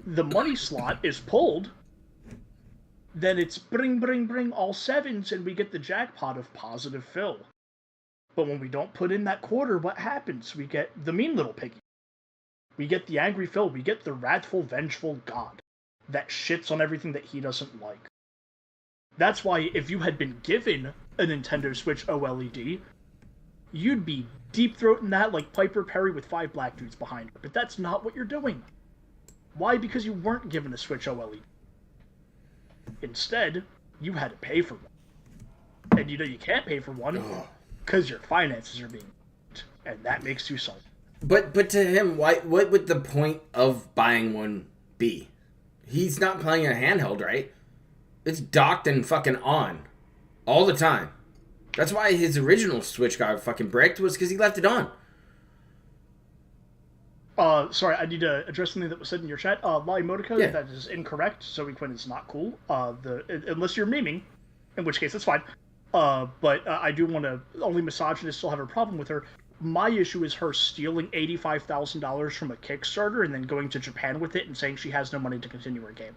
the money slot is pulled, then it's bring all sevens and we get the jackpot of positive Phil. But when we don't put in that quarter, what happens? We get the mean little piggy. We get the angry Phil. We get the wrathful, vengeful god that shits on everything that he doesn't like. That's why if you had been given a Nintendo Switch OLED, you'd be deep-throating that like Piper Perry with 5 black dudes behind her. But that's not what you're doing. Why? Because you weren't given a Switch OLED. Instead, you had to pay for one. And you know you can't pay for one because your finances are being fucked, and that makes you salty. But to him, what would the point of buying one be? He's not playing a handheld, right? It's docked and fucking on all the time. That's why his original Switch got fucking bricked, was because he left it on. Sorry, I need to address something that was said in your chat. Lolly Modica, that is incorrect. Zoe Quinn is not cool. Unless you're memeing, in which case it's fine. But I do want to, only misogynists still have a problem with her. My issue is her stealing $85,000 from a Kickstarter and then going to Japan with it and saying she has no money to continue her game.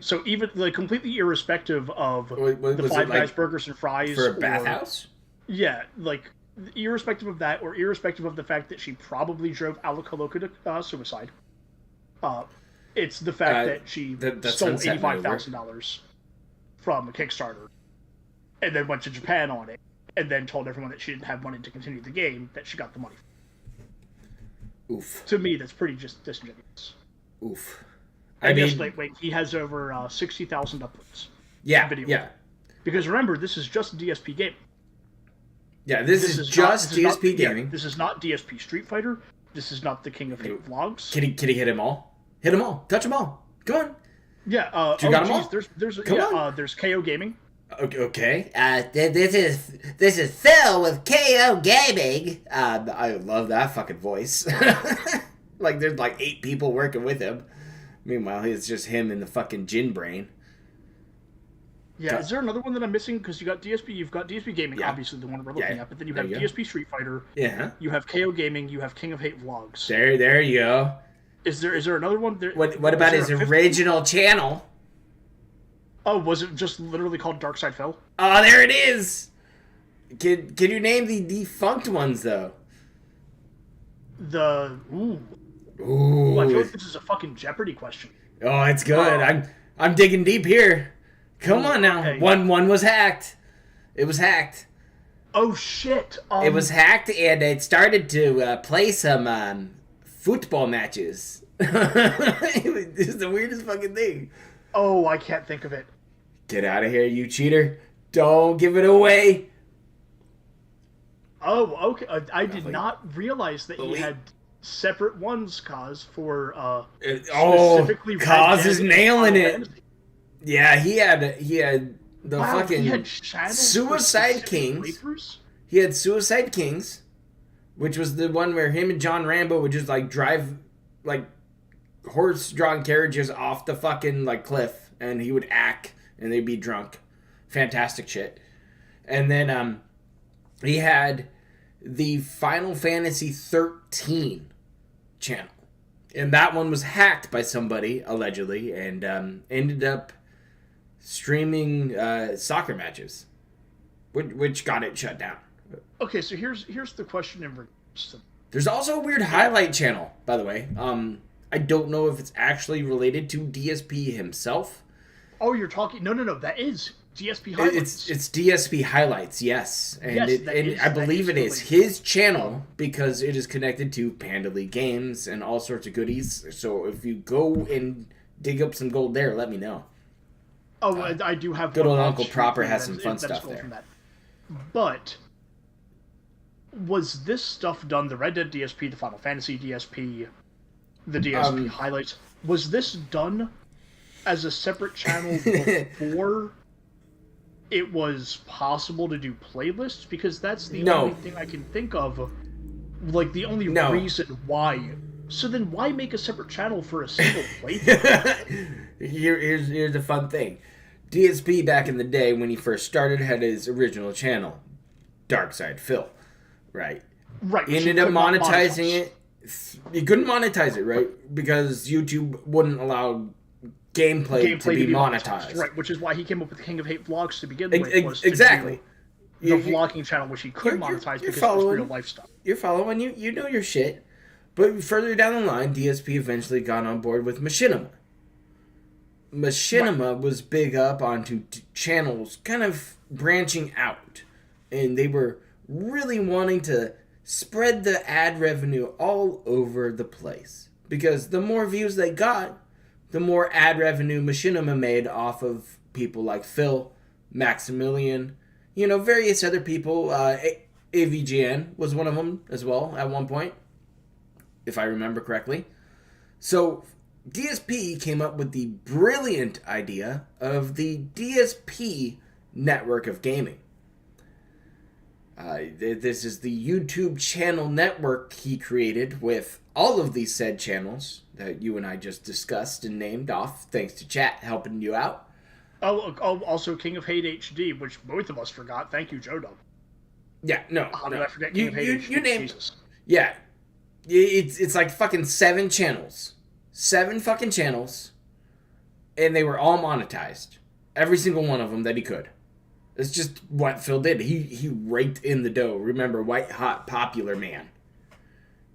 So even, like, completely irrespective of the Five Guys burgers and fries. For a bathhouse? Yeah, like, irrespective of that, or irrespective of the fact that she probably drove Alakaloka to suicide. It's the fact that she stole $85,000 from a Kickstarter and then went to Japan on it, and then told everyone that she didn't have money to continue the game, that she got the money. Oof. To me, that's pretty just disingenuous. Oof. And yes, wait, he has over 60,000 uploads. Yeah, video. Yeah. Because remember, this is just DSP Gaming. Yeah, this is just DSP Gaming. Yeah, this is not DSP Street Fighter. This is not the King of Hate Vlogs. Can he hit them all? Hit them all. Touch them all. Come on. Yeah. You got them all? There's KO Gaming. Okay. This is Phil with KO Gaming. I love that fucking voice. Like, there's like 8 people working with him. Meanwhile, it's just him and the fucking Jin brain. Yeah, is there another one that I'm missing? Because you've got DSP Gaming, obviously the one we're looking at, but then you have DSP Street Fighter. Yeah. You have KO Gaming. You have King of Hate Vlogs. There you go. Is there another one? What about his original channel? Oh, was it just literally called Dark Side Phil? Oh, there it is. Can you name the defunct ones though? Ooh, I feel like this is a fucking Jeopardy question. Oh, it's good. I'm digging deep here. Come on now. Okay. One was hacked. It was hacked. Oh shit. It was hacked, and it started to play some football matches. This is the weirdest fucking thing. Oh, I can't think of it. Get out of here, you cheater. Don't give it away. Oh, okay. I did not realize that he had separate ones, Kaz, for specifically Kaz is nailing it. Yeah, he had the fucking he had Suicide Kings. He had Suicide Kings, which was the one where him and John Rambo would just like drive like horse-drawn carriages off the fucking like cliff, and he would act, and they'd be drunk. Fantastic shit. And then he had the Final Fantasy 13 channel, and that one was hacked by somebody allegedly, and ended up streaming soccer matches, which got it shut down. Okay, so here's the question in regards to... There's also a weird highlight channel, by the way. I don't know if it's actually related to DSP himself. Oh, you're talking... No, that is DSP highlights. It's DSP highlights, yes, and yes, I believe it is his channel because it is connected to Panda League Games and all sorts of goodies. So if you go and dig up some gold there, let me know. Oh, I do have good one old Uncle Proper has some that fun is stuff gold there. from that. But was this stuff done? The Red Dead DSP, the Final Fantasy DSP, the DSP highlights. Was this done as a separate channel before it was possible to do playlists? Because that's the only thing I can think of. Like, the only reason why. So then why make a separate channel for a single playthrough? Here's the fun thing. DSP back in the day when he first started had his original channel, Darkside Phil, right? Right. He ended up monetizing it. You couldn't monetize it, right? Because YouTube wouldn't allow gameplay to be monetized. Right, which is why he came up with King of Hate vlogs to begin with. Was to exactly. The vlogging channel, which he could monetize because it was real life stuff. You're following. You know your shit. But further down the line, DSP eventually got on board with Machinima. Machinima was big up onto channels kind of branching out. And they were really wanting to spread the ad revenue all over the place. Because the more views they got, the more ad revenue Machinima made off of people like Phil, Maximilian, various other people. AVGN was one of them as well at one point, if I remember correctly. So DSP came up with the brilliant idea of the DSP network of gaming. This is the YouTube channel network he created with all of these said channels that you and I just discussed and named off, thanks to chat helping you out. Oh, also King of Hate HD, which both of us forgot. Thank you, Joe Dub. Yeah, no. How did I forget King of Hate HD? You named, Jesus. Yeah. It's like fucking 7 channels. 7 fucking channels. And they were all monetized. Every single one of them that he could. It's just what Phil did. He raked in the dough. Remember, white hot popular man.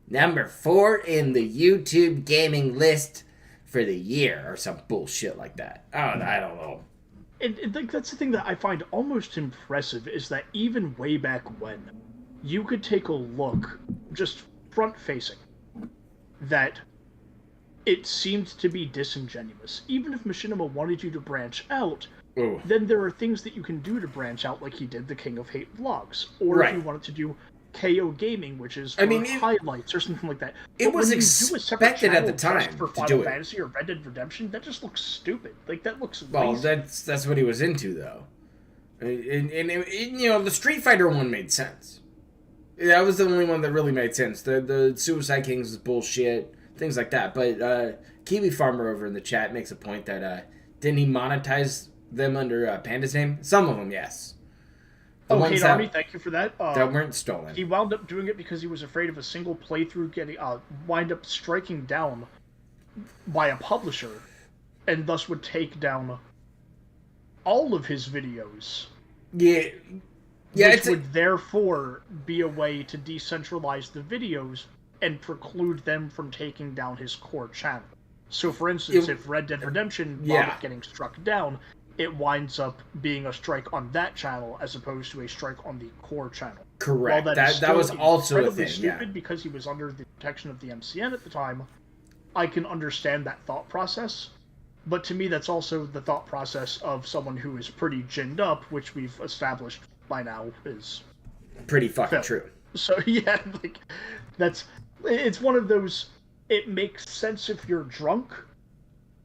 Number 4 in the YouTube gaming list for the year or some bullshit like that. Oh, I don't know. And that's the thing that I find almost impressive is that even way back when, you could take a look, just front-facing, that it seemed to be disingenuous. Even if Machinima wanted you to branch out, then there are things that you can do to branch out, like he did the King of Hate vlogs. Or if you wanted to do KO Gaming, which is highlights or something like that. It was expected at the time for Final Fantasy or Red Dead Redemption. That just looks stupid. Like, that looks lazy. Well, that's what he was into, though. And the Street Fighter one made sense. That was the only one that really made sense. The Suicide Kings was bullshit, things like that. But Kiwi Farmer over in the chat makes a point that didn't he monetize them under Panda's name? Some of them, yes. Hate Army, thank you for that. That weren't stolen. He wound up doing it because he was afraid of a single playthrough getting wind up striking down by a publisher, and thus would take down all of his videos. Yeah, which would therefore be a way to decentralize the videos and preclude them from taking down his core channel. So, for instance, if Red Dead Redemption wound up getting struck down, it winds up being a strike on that channel as opposed to a strike on the core channel. Correct. While that was also a thing. Stupid because he was under the protection of the MCN at the time. I can understand that thought process, but to me, that's also the thought process of someone who is pretty ginned up, which we've established by now is pretty fucking true. So yeah, it's one of those. It makes sense if you're drunk.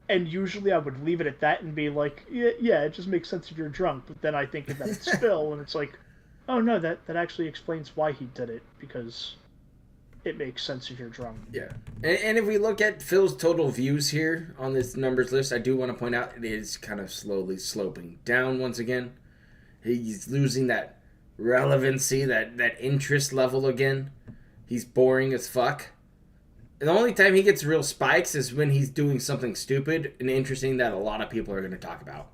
And usually I would leave it at that and be like, yeah, it just makes sense if you're drunk. But then I think of that it's Phil, and it's like, oh no, that actually explains why he did it, because it makes sense if you're drunk. Yeah. And if we look at Phil's total views here on this numbers list, I do want to point out it is kind of slowly sloping down once again. He's losing that relevancy, that interest level again. He's boring as fuck. The only time he gets real spikes is when he's doing something stupid and interesting that a lot of people are going to talk about.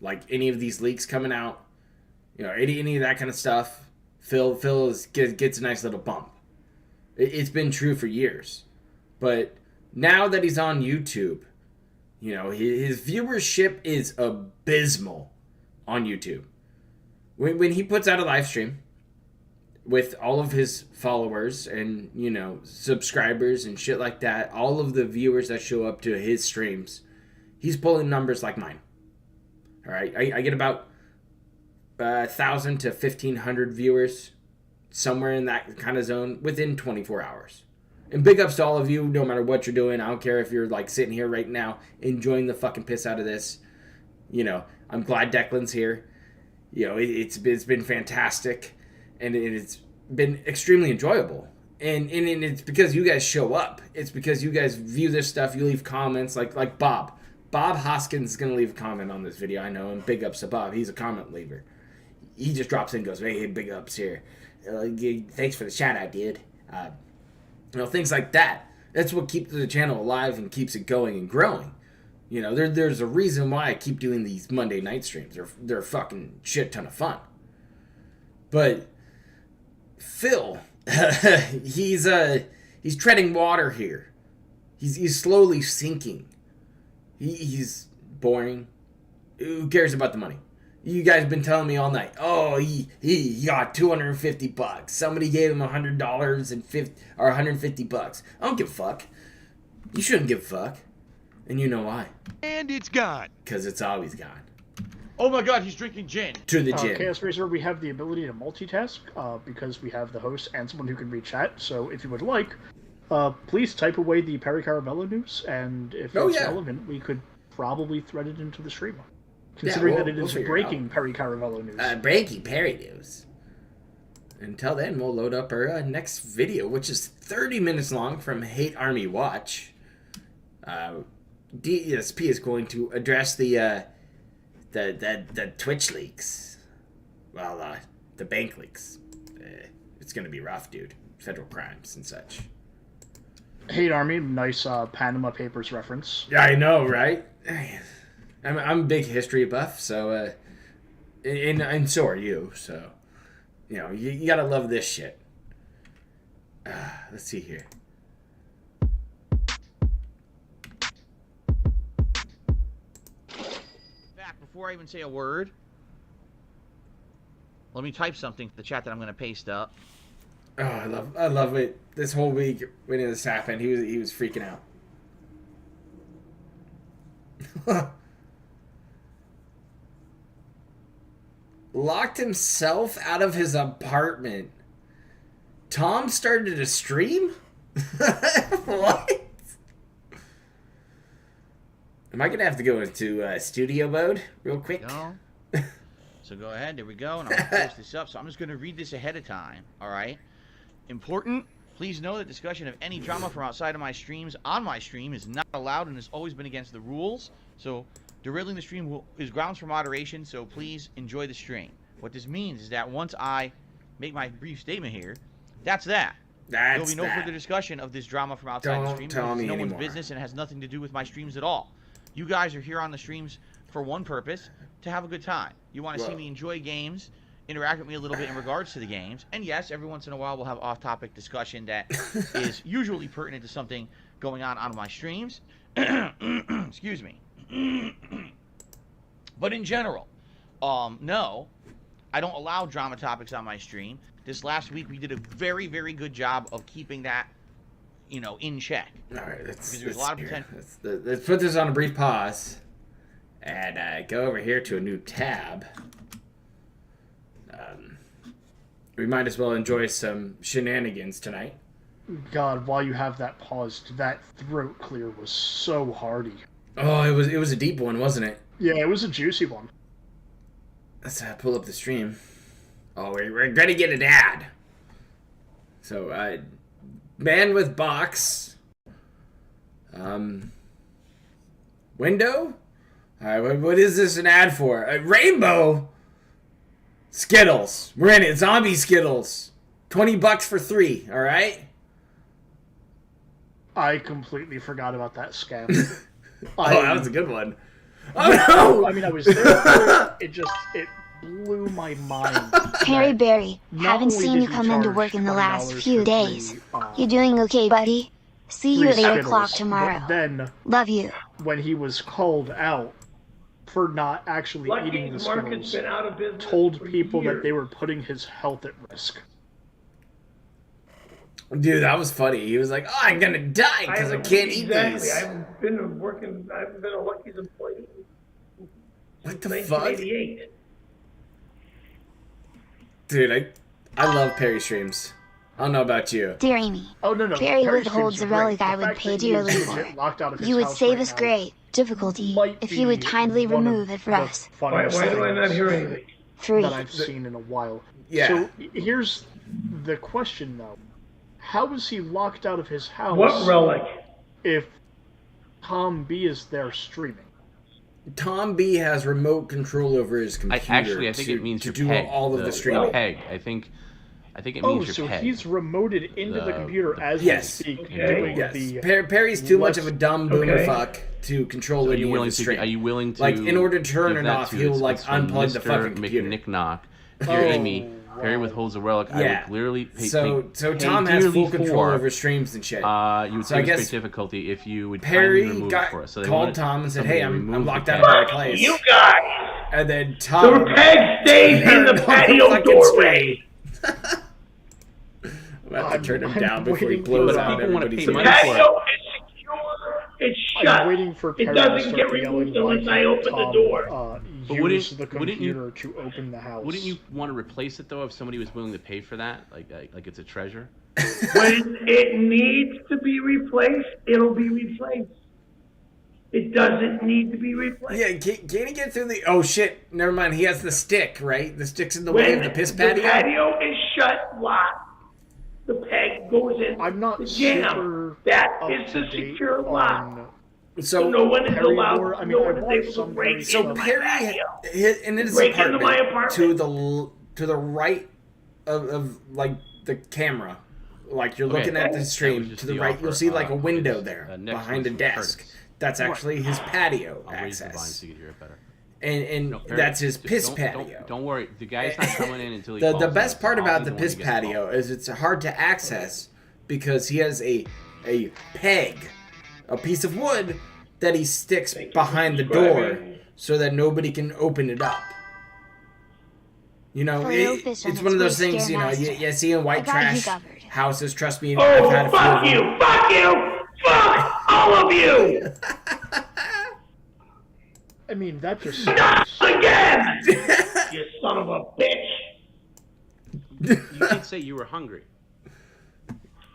Like any of these leaks coming out, any of that kind of stuff, Phil gets a nice little bump. It's been true for years. But now that he's on YouTube, his viewership is abysmal on YouTube. When he puts out a live stream with all of his followers and, you know, subscribers and shit like that, all of the viewers that show up to his streams, he's pulling numbers like mine. All right, I get about 1,000 to 1,500 viewers, somewhere in that kind of zone, within 24 hours. And big ups to all of you, no matter what you're doing. I don't care if you're like sitting here right now enjoying the fucking piss out of this. You know, I'm glad Declan's here. You know, it's been fantastic, and it's been extremely enjoyable. And it's because you guys show up. It's because you guys view this stuff. You leave comments like Bob. Bob Hoskins is going to leave a comment on this video, I know, and big ups to Bob. He's a comment leaver. He just drops in and goes, hey, big ups here. Thanks for the shout out, dude. You know, things like that. That's what keeps the channel alive and keeps it going and growing. You know, there's a reason why I keep doing these Monday night streams. They're a fucking shit ton of fun. But Phil, he's treading water here. He's slowly sinking. He's boring. Who cares about the money? You guys have been telling me all night. Oh, he got $250. Somebody gave him $100 and $150. I don't give a fuck. You shouldn't give a fuck. And you know why? And it's gone. Because it's always gone. Oh my god, he's drinking gin. To the gym. Chaos Racer, we have the ability to multitask because we have the host and someone who can read chat. So if you would like, please type away the Caravello news, and if it's relevant, we could probably thread it into the stream. Considering that it is breaking Caravello news. Breaking Perry news. Until then, we'll load up our next video, which is 30 minutes long from Hate Army Watch. DSP is going to address the Twitch leaks. Well, the bank leaks. It's going to be rough, dude. Federal crimes and such. Hate Army, nice Panama Papers reference. Yeah, I know, right? I'm a big history buff, so and so are you. So, you know, you gotta love this shit. Let's see here. Before I even say a word, let me type something to the chat that I'm going to paste up. Oh, I love it. This whole week when this happened, he was freaking out. Locked himself out of his apartment. Tom started a stream? What? Am I going to have to go into studio mode real quick? No. So go ahead. There we go. And I'm going to post this up. So I'm just going to read this ahead of time. All right. Important. Please know that discussion of any drama from outside of my streams on my stream is not allowed and has always been against the rules. So derailing the stream is grounds for moderation. So please enjoy the stream. What this means is that once I make my brief statement here, that's that. There'll be no further discussion of this drama from outside the stream. Tell me no anymore. one's business and it has nothing to do with my streams at all. You guys are here on the streams for one purpose, to have a good time. You want to see me enjoy games, interact with me a little bit in regards to the games, and yes, every once in a while we'll have off-topic discussion that is usually pertinent to something going on my streams. Excuse me. But in general, no, I don't allow drama topics on my stream. This last week we did a very, very good job of keeping that, you know, in check. All right, there's a lot of potential. Let's put this on a brief pause and go over here to a new tab. We might as well enjoy some shenanigans tonight. God, while you have that paused, that throat clear was so hearty. Oh, it was a deep one, wasn't it? Yeah, it was a juicy one. Let's pull up the stream. Oh, we're gonna get an ad. So, man with box. Window? Alright, what is this an ad for? Rainbow? Skittles. We're in it. Zombie Skittles. $20 for 3, alright? I completely forgot about that scam. That was a good one. Oh no! I mean, I was there. It blew my mind. Harry Berry, haven't seen you come into work in the last few days. You doing okay, buddy? See you at 8 o'clock tomorrow. But then, love you. When he was called out for not actually eating the Market's Skittles, been out of business told for people that years. they were putting his health at risk. Dude, that was funny. He was like, "Oh, I'm gonna die because I can't eat these." I haven't been a Lucky's employee What since the fuck? 1988. Dude, I love Perry streams. I don't know about you. Dear Amy, Oh no, Perry Perry withholds streams a are relic great. I The would fact pay that he dearly is for. legit locked out of his You would house save right us now great difficulty might if you would be kindly one of remove it for the us. Why funniest do I not things hear anything? Free. that I've seen in a while. Yeah. So here's the question though: how is he locked out of his house? What relic? If Tom B is there streaming? Tom B has remote control over his computer. I think it means to you're do pegged. all of the streaming. Peg. I think it Oh, means you're so pegged. he's remoted into the computer as Yes. we speak, Okay. doing Yes. the. Perry's too much of a dumb boomer Okay. fuck to control So any of his stream. are you willing to Like, in order to turn give it that off, to- he'll, it's like, from unplug the Mr. fucking computer. McNicknock. Oh, Dear Amy, Perry wow. withholds a relic. I Yeah. would clearly pay. So pay Tom has dearly full control for, over streams and shit. You would So I save us great guess difficulty if you would Perry kindly remove it for us. So they called wanted Tom and said, somebody "Hey, to I'm remove locked the out of my peg. place." You guys! And then The Tom peg stays in the patio fucking doorway. I'm about to turn him I'm down before he waiting blows for- out People wanna everybody's pay The money face. for it. patio is secure. It's I'm shut. waiting for It Perry to doesn't start get yelling removed unless why I can't open the Tom, door. But use the wouldn't you- computer to open the house. Wouldn't you want to replace it though if somebody was willing to pay for that? Like it's a treasure. When it needs to be replaced, it'll be replaced. It doesn't need to be replaced. Yeah, can he get through the... Oh, shit. Never mind. He has the stick, right? The stick's in the way When of the piss the patio? patio is shut, locked. The peg goes in I'm not the jam. super That up is to the date secure lock. on So, No one is Perry allowed. lore, I mean, no I one is watched able to some break Perry so into stuff. my Perry, patio. in his Break into my apartment, apartment. to the right of like, the camera, like, you're Okay. looking at the That was stream, just to the the right, offer. you'll see, like, a Okay, window this- there, next behind a one's desk. Curtis. That's actually his patio I'll raise the volume access. so you can hear it better. And No, Perry, that's his just piss don't- patio. Don't worry, the guy's not coming in until he The calls best in. part I'll about be the one piss who gets called. patio is it's hard to access because he has a peg, a piece of wood that he sticks behind the door so that nobody can open it up. You know, Hello, fish on it's its one of those way, things, you know, Scaremaster. you see in I white got you trash covered. houses. Trust me, I've had a Oh, few fuck of you! them. Fuck you! Fuck all of you! I mean, that just Not again! You son of a bitch! You did say you were hungry.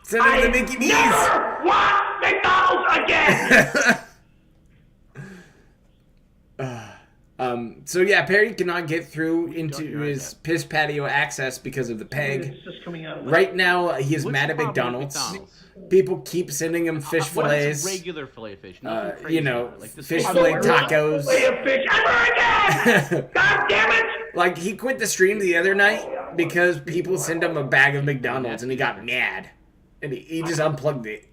Send him I the Mickey D's. never want McDonald's again! So yeah, Perry cannot get through into You're right, his piss patio access because of the peg. It's just coming out of my- Right now, he is What's mad the at problem with McDonald's. People keep sending him fish What is fillets. regular fillet of fish? Nothing crazy You know, about it. Like this fish whole- fillet I don't want tacos. fillet of fish ever again! God damn it! Like, he quit the stream the other night because people sent him a bag of McDonald's and he got mad. And he just unplugged it.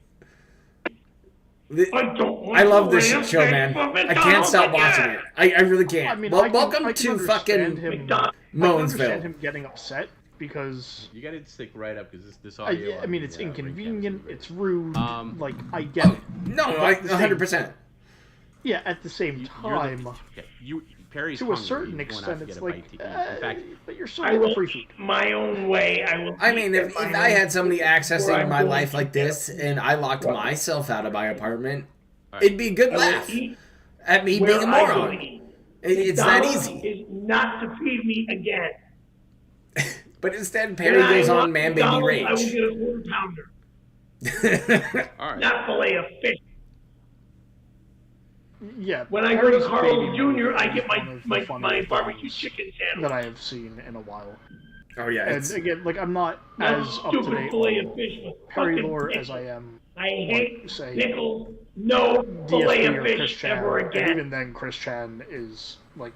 I don't want I love this fillet of show, fish man. from I can't McDonald's stop again! watching it. I really can't. I mean, Well, I can welcome understand to fucking him. McDonald's. I can understand Moansville. him getting upset because You gotta stick right up because this audio. I mean, it's yeah, inconvenient, right, it's rude. Um, Like, I get it. No, But I at the same- 100%. Yeah, at the same You're time, okay, Perry's to a hungry. certain He's going out extent, to get it's a like, bite to eat. In fact, but you're I serving will free eat food. my own way. I will. I mean, if I had somebody accessing I'm my going life to like this and I locked myself out of my apartment, Alright. it'd be a good I will laugh eat at me where being a I will moron. eat. It's that McDonald's easy. is not to feed me again. But instead, Perry When I goes on want man baby McDonald's, I will rage. get a quarter pounder, all right. not fillet of fish. Yeah. When I go to Perry's Carl's Baby Jr., Meal I is get one of the my funniest barbecue things chicken that sandwich. I have seen in a while. Oh yeah, And it's, again, like, I'm not Not as up to stupid date fillet of on fish with Perry fucking lore pickles. as I am I hate say, pickles. No fillet DSP of or Chris fish Chan. ever And again. even then, Chris Chan is, like,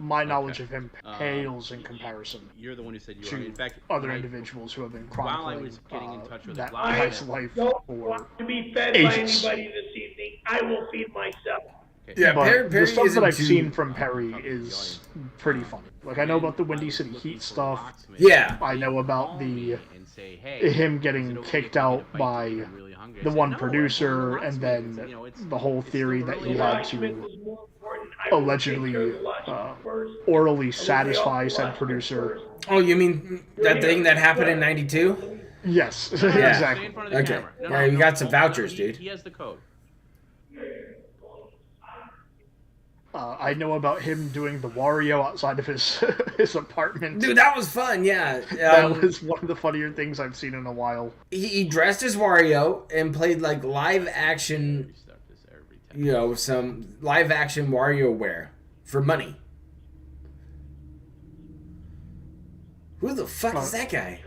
my knowledge of him Um, pales in comparison You're the one who said you to were. In fact, other when I- individuals who have been while I chronicling was getting in touch with that a lot of nice them, life Don't for want to be fed ages. by anybody this evening. I will feed myself. yeah. But Perry the stuff isn't that I've too- seen from Perry is pretty funny. Like, I know about the Windy City Heat stuff. Yeah. I know about the and say, hey, him is getting it okay kicked if I out get a bite by to eat? I'm really hungry. I the said, one "No, producer, I'm going to and lots of then meetings." You know, it's- the whole it's theory still that early he in had life. Document to was more important. allegedly orally satisfy said producer. Oh, you mean that thing that happened in '92? Yes, Yeah. exactly. In front of the Okay. camera. Yeah, you got some vouchers, dude. He has the code. I know about him doing the Wario outside of his his apartment. Dude, that was fun, yeah. That was one of the funnier things I've seen in a while. He dressed as Wario and played like live action, you know, some live action WarioWare for money. Who the fuck is that guy?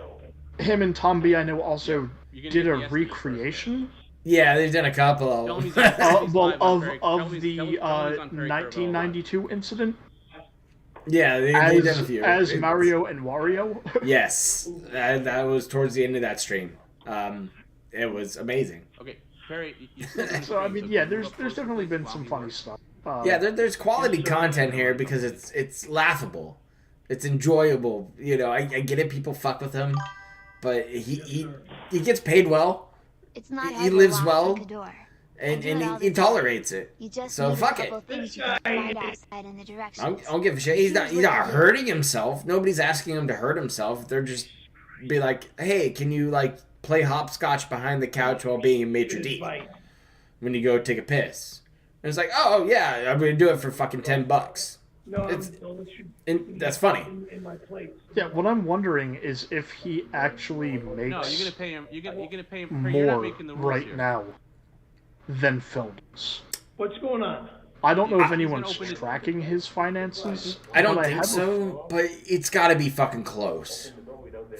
Him and Tom B, I know, also You can did get a the estimate recreation. Yeah, they've done a couple Tell him of he's them. on- Well, he's live on of Perry- tell him the he's- tell him he's on Perry 1992 incident Yeah, they've done a few. as Mario and Wario. Yes, that was towards the end of that stream. It was amazing. Okay, Perry. You said on So I screen, mean, can yeah, you there's look close definitely to been the some Bobby funny work? stuff. Yeah, there's quality content here because it's laughable, it's enjoyable. You know, I get it. People fuck with him, but he gets paid well. It's not He lives hard to well. lock the door. And, I do it all he the time. tolerates it. You just So need fuck a it. couple things you can find outside in the I directions. don't give a shit. He's not hurting himself. Nobody's asking him to hurt himself. They're just be like, hey, can you like play hopscotch behind the couch while being a maitre d' when you go take a piss? And it's like, oh yeah, I'm gonna do it for fucking $10. And that's funny. Yeah, what I'm wondering is if he actually makes No, you're gonna pay him. You're gonna pay him. Perry, you're not more making the rules right here. now than films. What's going on? I don't know if He's gonna anyone's open his- tracking his finances. I don't but think have a- so, but it's got to be fucking close.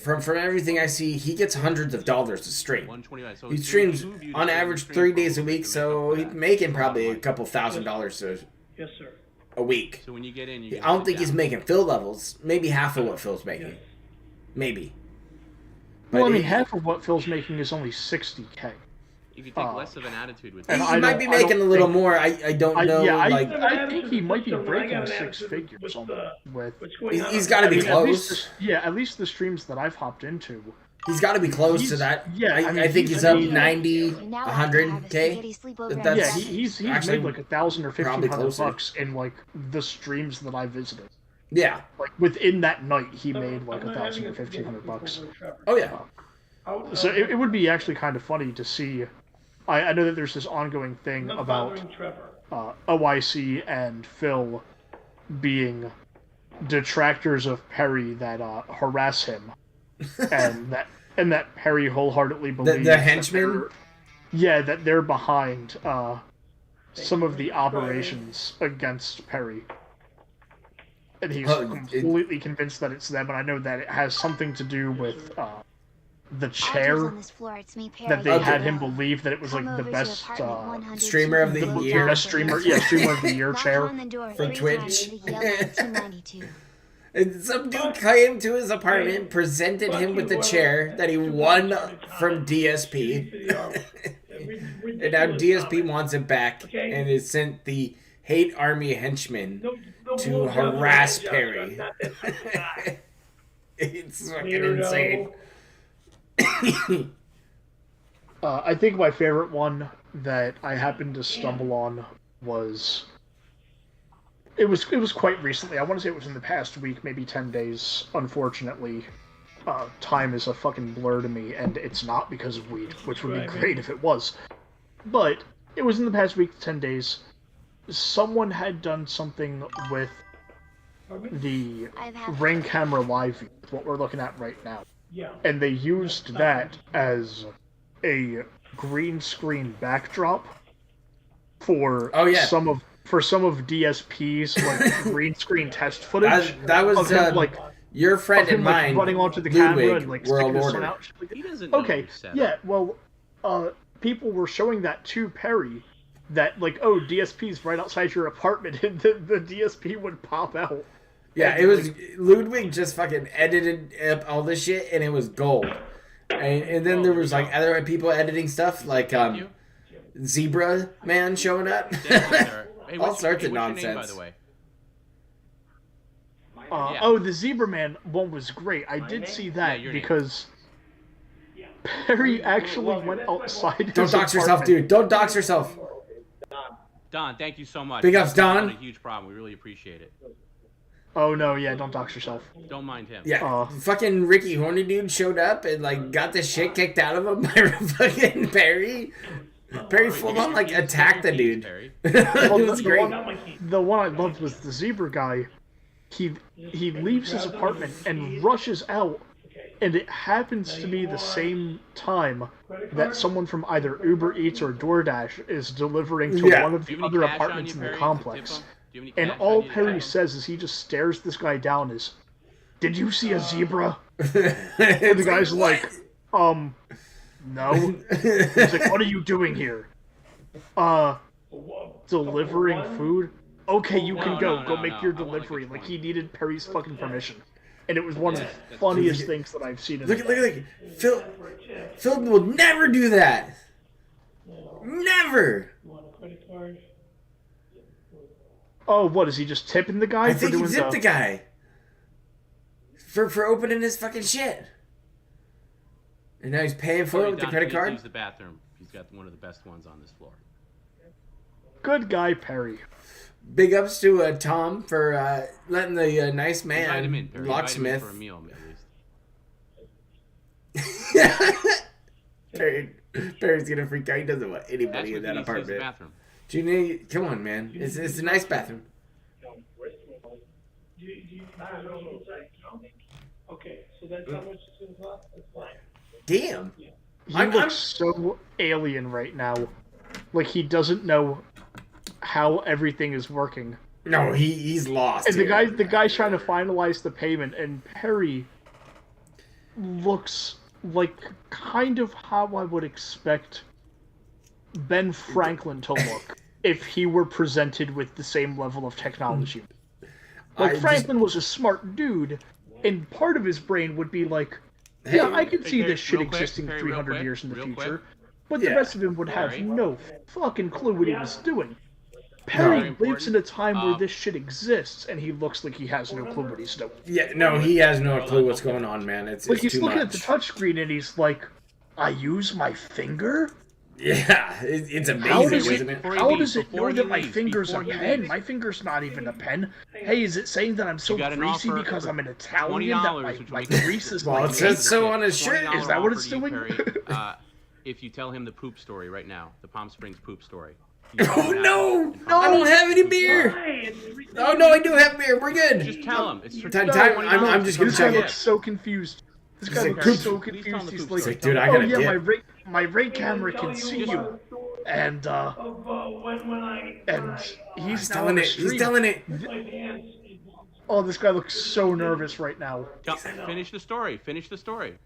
From everything I see, he gets hundreds of dollars to stream. 129. So He it's streams two views on per average stream 3 per days a week. week, so he's making probably a couple $1,000s Yes, sir. a week. So when you get in, you. I don't think he's making Phil levels. Maybe half of what Phil's making. Maybe. Well, I But mean, he- half of what Phil's making is only 60K. If you take less of an attitude with and it. He I might don't- be I making don't a little think- more. I don't know. I think he might be breaking got an 6 attitude figures with, with. What's going on? He's got to be I mean, at least close. at least the streams that I've hopped into. He's got to be close to He's- that. yeah, I mean, I think he's he's up made- 90, You now have to have a 100K. spaghetti sleepover That's Yeah, he's actually made like 1,000 or probably 1,500 closer. bucks in like the streams that I visited. Yeah. Like within that night, he made like 1,000 or 1,500 bucks. Oh yeah. So it would be actually kind of funny to see. I know that there's this ongoing thing about OIC and Phil being detractors of Perry that harass him, and that Perry wholeheartedly believes The henchmen. that they're behind some of the operations against Perry. And he's completely convinced that it's them, and I know that it has something to do with the chair that they had him believe that it was like the best Streamer of the year. best streamer of the year chair from Twitch. And some dude came to his apartment, presented him with the chair that he won from DSP. And now DSP wants it back and has sent the hate army henchmen to harass Perry. It's fucking insane. I think my favorite one that I happened to stumble on was it was quite recently. I want to say it was in the past week, maybe 10 days. Unfortunately, time is a fucking blur to me, and it's not because of weed, which would be great if it was. But it was in the past week, 10 days. Someone had done something with the Ring Camera Live view, what we're looking at right now. And they used that as a green screen backdrop for some of DSP's like green screen test footage. That was of him, like your friend and like, mine running onto the Ludwig, camera and like World sticking his son Order. out. He doesn't know Okay, what he said. yeah, well, people were showing that to Perry, that like, oh, DSP's right outside your apartment, and the DSP would pop out. Yeah, it was Ludwig just fucking edited up all this shit, and it was gold. And then there was like other people editing stuff, like Zebra Man showing up. Hey, all what's sorts your of name, nonsense. by the way? Oh, the Zebra Man one was great. I did see that because Perry actually went outside. Don't dox yourself, dude. Don't dox yourself. Don, thank you so much. Big ups, Don. Not a huge problem. We really appreciate it. Oh no, yeah, don't dox yourself. Don't mind him. Yeah, fucking Ricky Horny dude showed up and like got the shit kicked out of him by fucking Perry. Perry full on like attacked the dude. Well, It was great. The one I loved was the zebra guy. He leaves his apartment and rushes out, and it happens to be the same time that someone from either Uber Eats or DoorDash is delivering to one of the other apartments in the complex. And all Perry says is he just stares this guy down as, "Did you see a zebra?" And the guy's like, no. He's like, "What are you doing here?" Delivering food? Okay, you can go. Go make your delivery. Like, he needed Perry's fucking permission. And it was one of the funniest things that I've seen in Look. Phil will never do that. Never. Oh, what, is he just tipping the guy I for think doing he tipped the guy. For opening his fucking shit. And now he's paying for it with the credit card? Use the bathroom. He's got one of the best ones on this floor. Good guy, Perry. Big ups to Tom for letting the nice man, Invite him in, Perry. locksmith. Invite him in for a meal, at least. Perry's gonna freak out. He doesn't want anybody in that apartment. Bathroom. Junior, come on, man. It's a nice bathroom. Okay, so that's how much it's going to cost? That's fine. Damn. He looks so alien right now. Like he doesn't know how everything is working. No, he's lost. And the guy's trying to finalize the payment, and Perry looks like kind of how I would expect Ben Franklin to look if he were presented with the same level of technology. Like, Franklin was a smart dude, and part of his brain would be like, yeah, I can see this shit existing 300 years in the future, but the rest of him would have no fucking clue what he was doing. Perry lives in a time where this shit exists, and he looks like he has no clue what he's doing. Yeah, no, he has no clue what's going on, man. It's like he's too looking much. at the touchscreen, and he's like, I use my finger? Yeah, it's amazing, isn't it? How does it know that my finger's a pen? My finger's not even a pen. Hey, is it saying that I'm so greasy because I'm an Italian that my grease is well, like... it says so on his shirt. Is that what it's doing? If you tell him the poop story right now, the Palm Springs poop story. Oh, no! I don't have any beer! Oh, no, I do have beer. We're good. Just tell him. It's I'm just going to check it. This guy looks so confused. This guy looks so confused. He's like, dude, I gotta dip. My ray camera can see you. And he's telling it. He's telling it. Oh, this guy looks so nervous right now. Finish the story. Finish the story.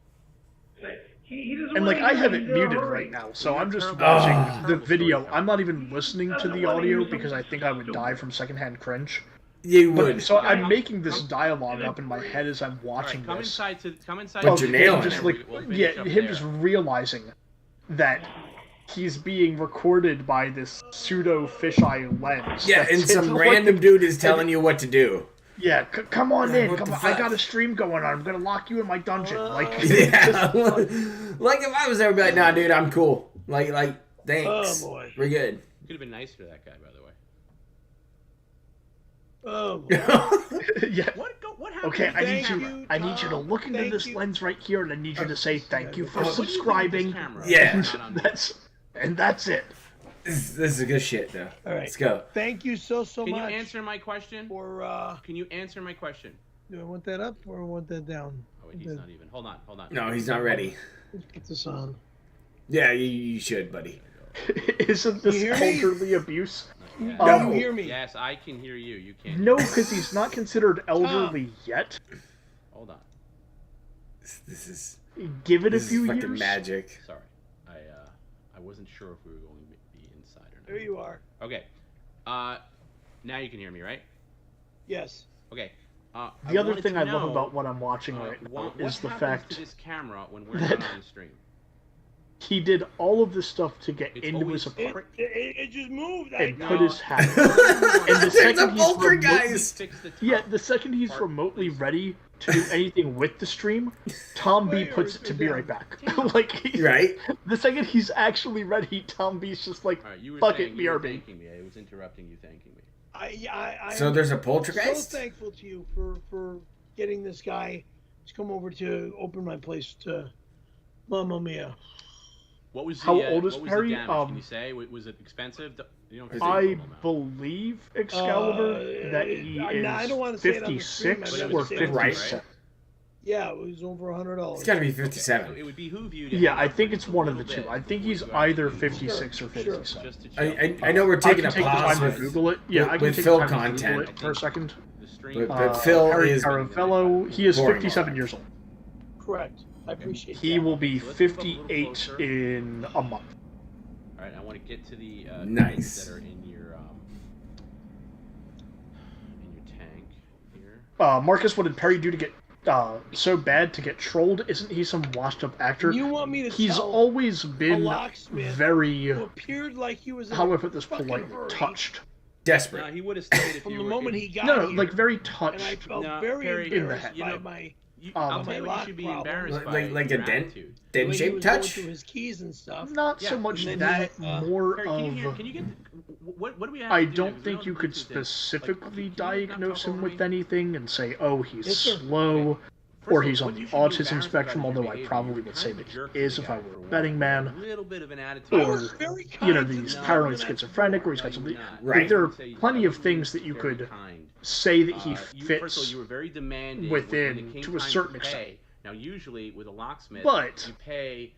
And like, I have it muted right now, so I'm just watching the video. I'm not even listening to the audio because I think I would die from secondhand cringe. You would. So I'm making this dialogue up in my head as I'm watching come this. Come inside. But you're nailing just it. like, him just realizing that he's being recorded by this pseudo fisheye lens. Yeah, and some random dude is telling you what to do. Yeah, come on in. Come on. I got a stream going on. I'm gonna lock you in my dungeon. Like, yeah. Like if I was there, I'd be like, nah, dude, I'm cool. Like, thanks. Oh, boy. We're good. You could have been nicer to that guy, by the way. Oh, boy. Yeah. What happened? Okay, I need you to look into this lens right here, and I need you to say thank you for subscribing. Yeah. And that's it. This is a good shit, though. All right. Let's go. Thank you so much. Can you answer my question? For, Can you answer my question? do I want that up or want that down? Oh, wait, he's not even. Hold on. No, he's not ready. Let's get this on. Yeah, you should, buddy. Isn't this elderly abuse? No. You hear me? Yes, I can hear you. You can't. No, because he's not considered elderly yet. Hold on. This is. Give it a This few is fucking years. magic. Sorry, I wasn't sure if we were going to be inside or not. There you are. Okay. Now you can hear me, right? Yes. Okay. The other thing I love about what I'm watching right now what is the happens fact to this camera when we're not on the stream. he did all of this stuff to get It's into always- his apartment It just moved. and know. put his hat on. And the There's a second he's Vulture, remotely, guys. Fix the top. yeah, the second he's part, remotely please. ready to do anything with the stream, Tom B puts it to be right back. Like, right? The second he's actually ready, Tom B's just like, Right, you were fuck saying it, you were BRB. thanking me. I was interrupting you, thanking me. So there's a I'm poltergeist? so thankful to you for getting this guy to come over to open my place to Mamma Mia. What was the, How old is what was Perry? the damage? Can you say? Was it expensive? You don't have to say I the total amount. believe, Excalibur, that he I don't want to say it on the 56 stream, I or would say it on the 57. Yeah, it was over $100. It's gotta be 57. It would behoove you to Yeah, hang I out think for it's just a one of the little two. bit I think he's before either you 56 or Sure. 57. just to chill. I know we're taking I a can take the pause time to Google it. Yeah, I can with take Phil the time to Google content. it for a second. The stream. But Phil Harry is Caravello, he is boring 57 already. years old. Correct. I appreciate He that. will be So let's move up a little 58 closer. in a month. All right, I want to get to the Nice. things that are in your tank here. Marcus, what did Perry do to get so bad to get trolled? Isn't he some washed-up actor? You want me to He's tell always been locksmith very, who appeared like he was in how do I a put this fucking politely, hurry touched. desperate. Now he would have stayed if from you the were. moment he got No, here, like very and I touched. felt No, very Perry, embarrassed in the by head. my I'll Um, tell you what you should be my embarrassed Like- by. like- like your a dent? attitude. the way he Den-shaped was going touch? through his keys and stuff. Not so Yeah, much and then he, that, more Perry, of... can you get what do we have? I to do? don't Because we think you have could to do this. specifically Like, can you not diagnose talk him over with me? anything and say, oh, he's Yes, sir. slow, First or of all, he's on what the you should be autism embarrassed spectrum, about is your although I behavior. probably You're would kind say of a that jerk he to is the if I guy were for a one. betting man, A little bit of an attitude. I or, was very you kind know, to he's them paranoid when I- schizophrenic, or he's got No, something... you're not. Right. There are Say you plenty of were things that you very could kind. say that he First of all, fits you were very demanding within when it came to a time certain pay. extent. Now, usually with a locksmith, But- you pay.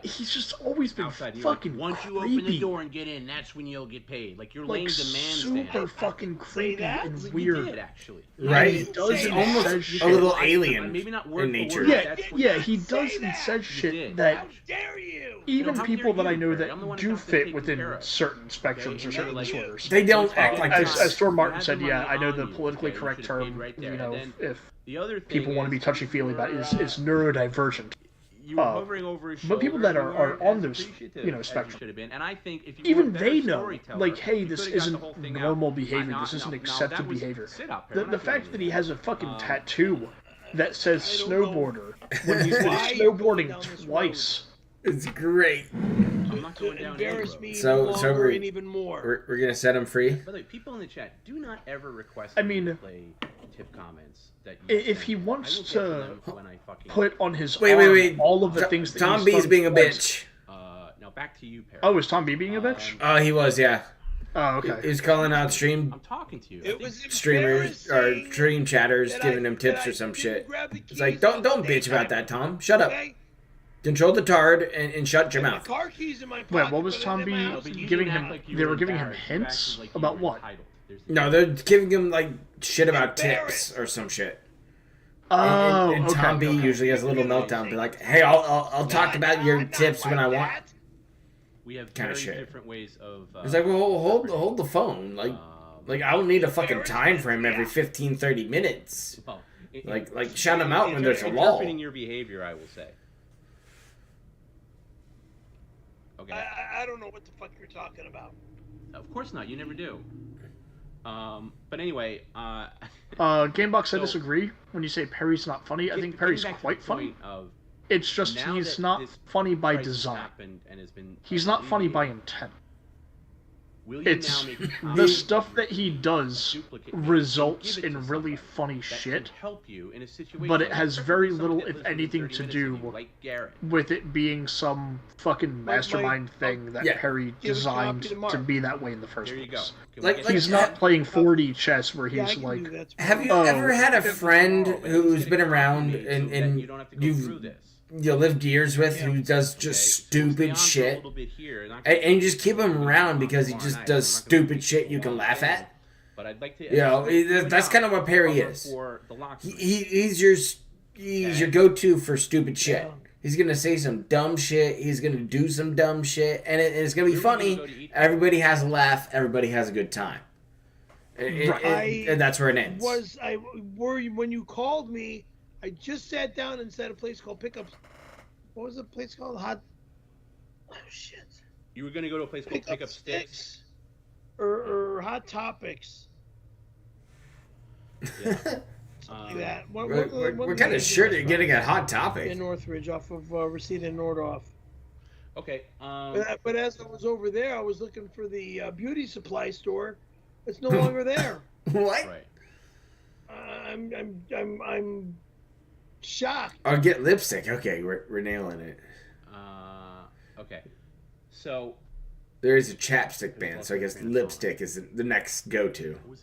He's just always been Outside, you're fucking like, once you creepy. open the door and get in, that's when you'll get paid. Like you're Like, laying demands super down. fucking creepy that? and You weird. did actually. Right? He does Say and almost says a shit. little I- alien maybe not word in for nature. word, Yeah, that's what yeah, you he say does and that. says You shit did. that How dare you? even how people dare that I you, know Barry? I'm the that one that do has to fit take within care of. certain spectrums Okay, or and certain you're like, disorders. They don't act like As this. Storm You had said, the yeah, money I know on the you, politically okay, you correct should've paid term, right there. you know, And then if the other thing people want to be is, touchy-feely about it, you is neurodivergent. You were hovering over his but people shoulder, that you are weren't on as those, appreciative you know, as spectrum. should have been. And I think if you Even were a better they know, storyteller, like, hey, you this could've got the isn't whole thing out. normal behavior, Now- this isn't now accepted that was behavior. sit up, Perry. I'm The not fact doing that he this. has a fucking tattoo that says I don't know snowboarder when he's been why you're going down snowboarding this twice. It's great. I'm not To going down any embarrass road. me So- even so longer we're- and even more. We're gonna set him free. By the way, people in the chat, do not ever request I me to mean, play tip comments that you If send he me. wants I will get to them when I fucking put on his Wait, arm all of the things that Tom he's B's done being a twice. bitch. Now back to you, Perry. Oh, is Tom B being a bitch? He was, yeah. Oh, He okay. was calling out stream I'm talking to you. It was streamers or embarrassing stream chatters, that giving I- him tips that or I some didn't shit. grab the It's keys like, don't on the bitch about daytime. that, Tom. Shut up. Okay? Control the tard and shut your And mouth. the car keys in my pocket, Wait, what was but Tom in B my house, But you giving didn't him? act like you They were were giving him embarrassed. You acted hints like you about were what? entitled. There's the- No, they're giving him like shit about tips Embarrassed. or some shit. Oh, and okay. Tom B usually has a little meltdown, be like, "Hey, I'll talk about your tips when I want." We have Kinda very shit. different ways of. It's like, well, hold the phone. Like I don't need a fucking time frame every 15, 30 minutes. well, Like shout him out when there's a lull. interpreting your behavior, I will say. Okay. I don't know what the fuck you're talking about. Of course not. You never do. But anyway, Gamebox, I So- disagree. When you say Perry's not funny, I think getting Perry's back to the quite funny. point of It's just now he's that not this funny by crisis design. happened and has been He's not funny by alleviated, intent. will you It's now make the comments stuff that he does duplicate results give it to in really somebody funny that shit, can help you in a situation but it like has this. very Somebody little, that if lives within anything, 30 to minutes do of you, like Garrett. with it being some fucking mastermind thing that yeah. Perry Give a designed copy to Mark. to be that way in the first There you go. place. Can we Like- get like- He's to not that? playing 4D chess where Yeah, I he's can like, do that. Have you Oh. ever had a friend Oh, but who's he's been gonna around copy me so and, that and you don't have to go through you've this. you lived years with who does just Okay, we'll stay stupid on for a shit, little bit here, not and you just keep him gonna- around because he tomorrow just night. does I'm not gonna stupid keep shit you you can on laugh phone, at? But I'd like to. You know, that's kind of what Perry Cover is. For the locksmith. He's your go-to for stupid shit. He's gonna say some dumb shit. He's gonna do some dumb shit, and it's gonna be Where were you funny. gonna go to eat? Everybody has a laugh. Everybody has a good time. And that's where it ends. When you called me, I just sat down and said a place called Pickups. What was the place called? Oh shit. You were gonna go to a place called Pick Up Sticks. Or Hot Topics. Yeah. Like that. We're kind of sure you're getting a hot topic. In Northridge, off of Reseda and Nordhoff. Okay. But as I was over there, I was looking for the beauty supply store. It's no longer there. What? Right. I'm shocked. Oh, get lipstick. Okay, we're nailing it. Okay. So there is a chapstick ban, so I guess lipstick is the next go-to. What was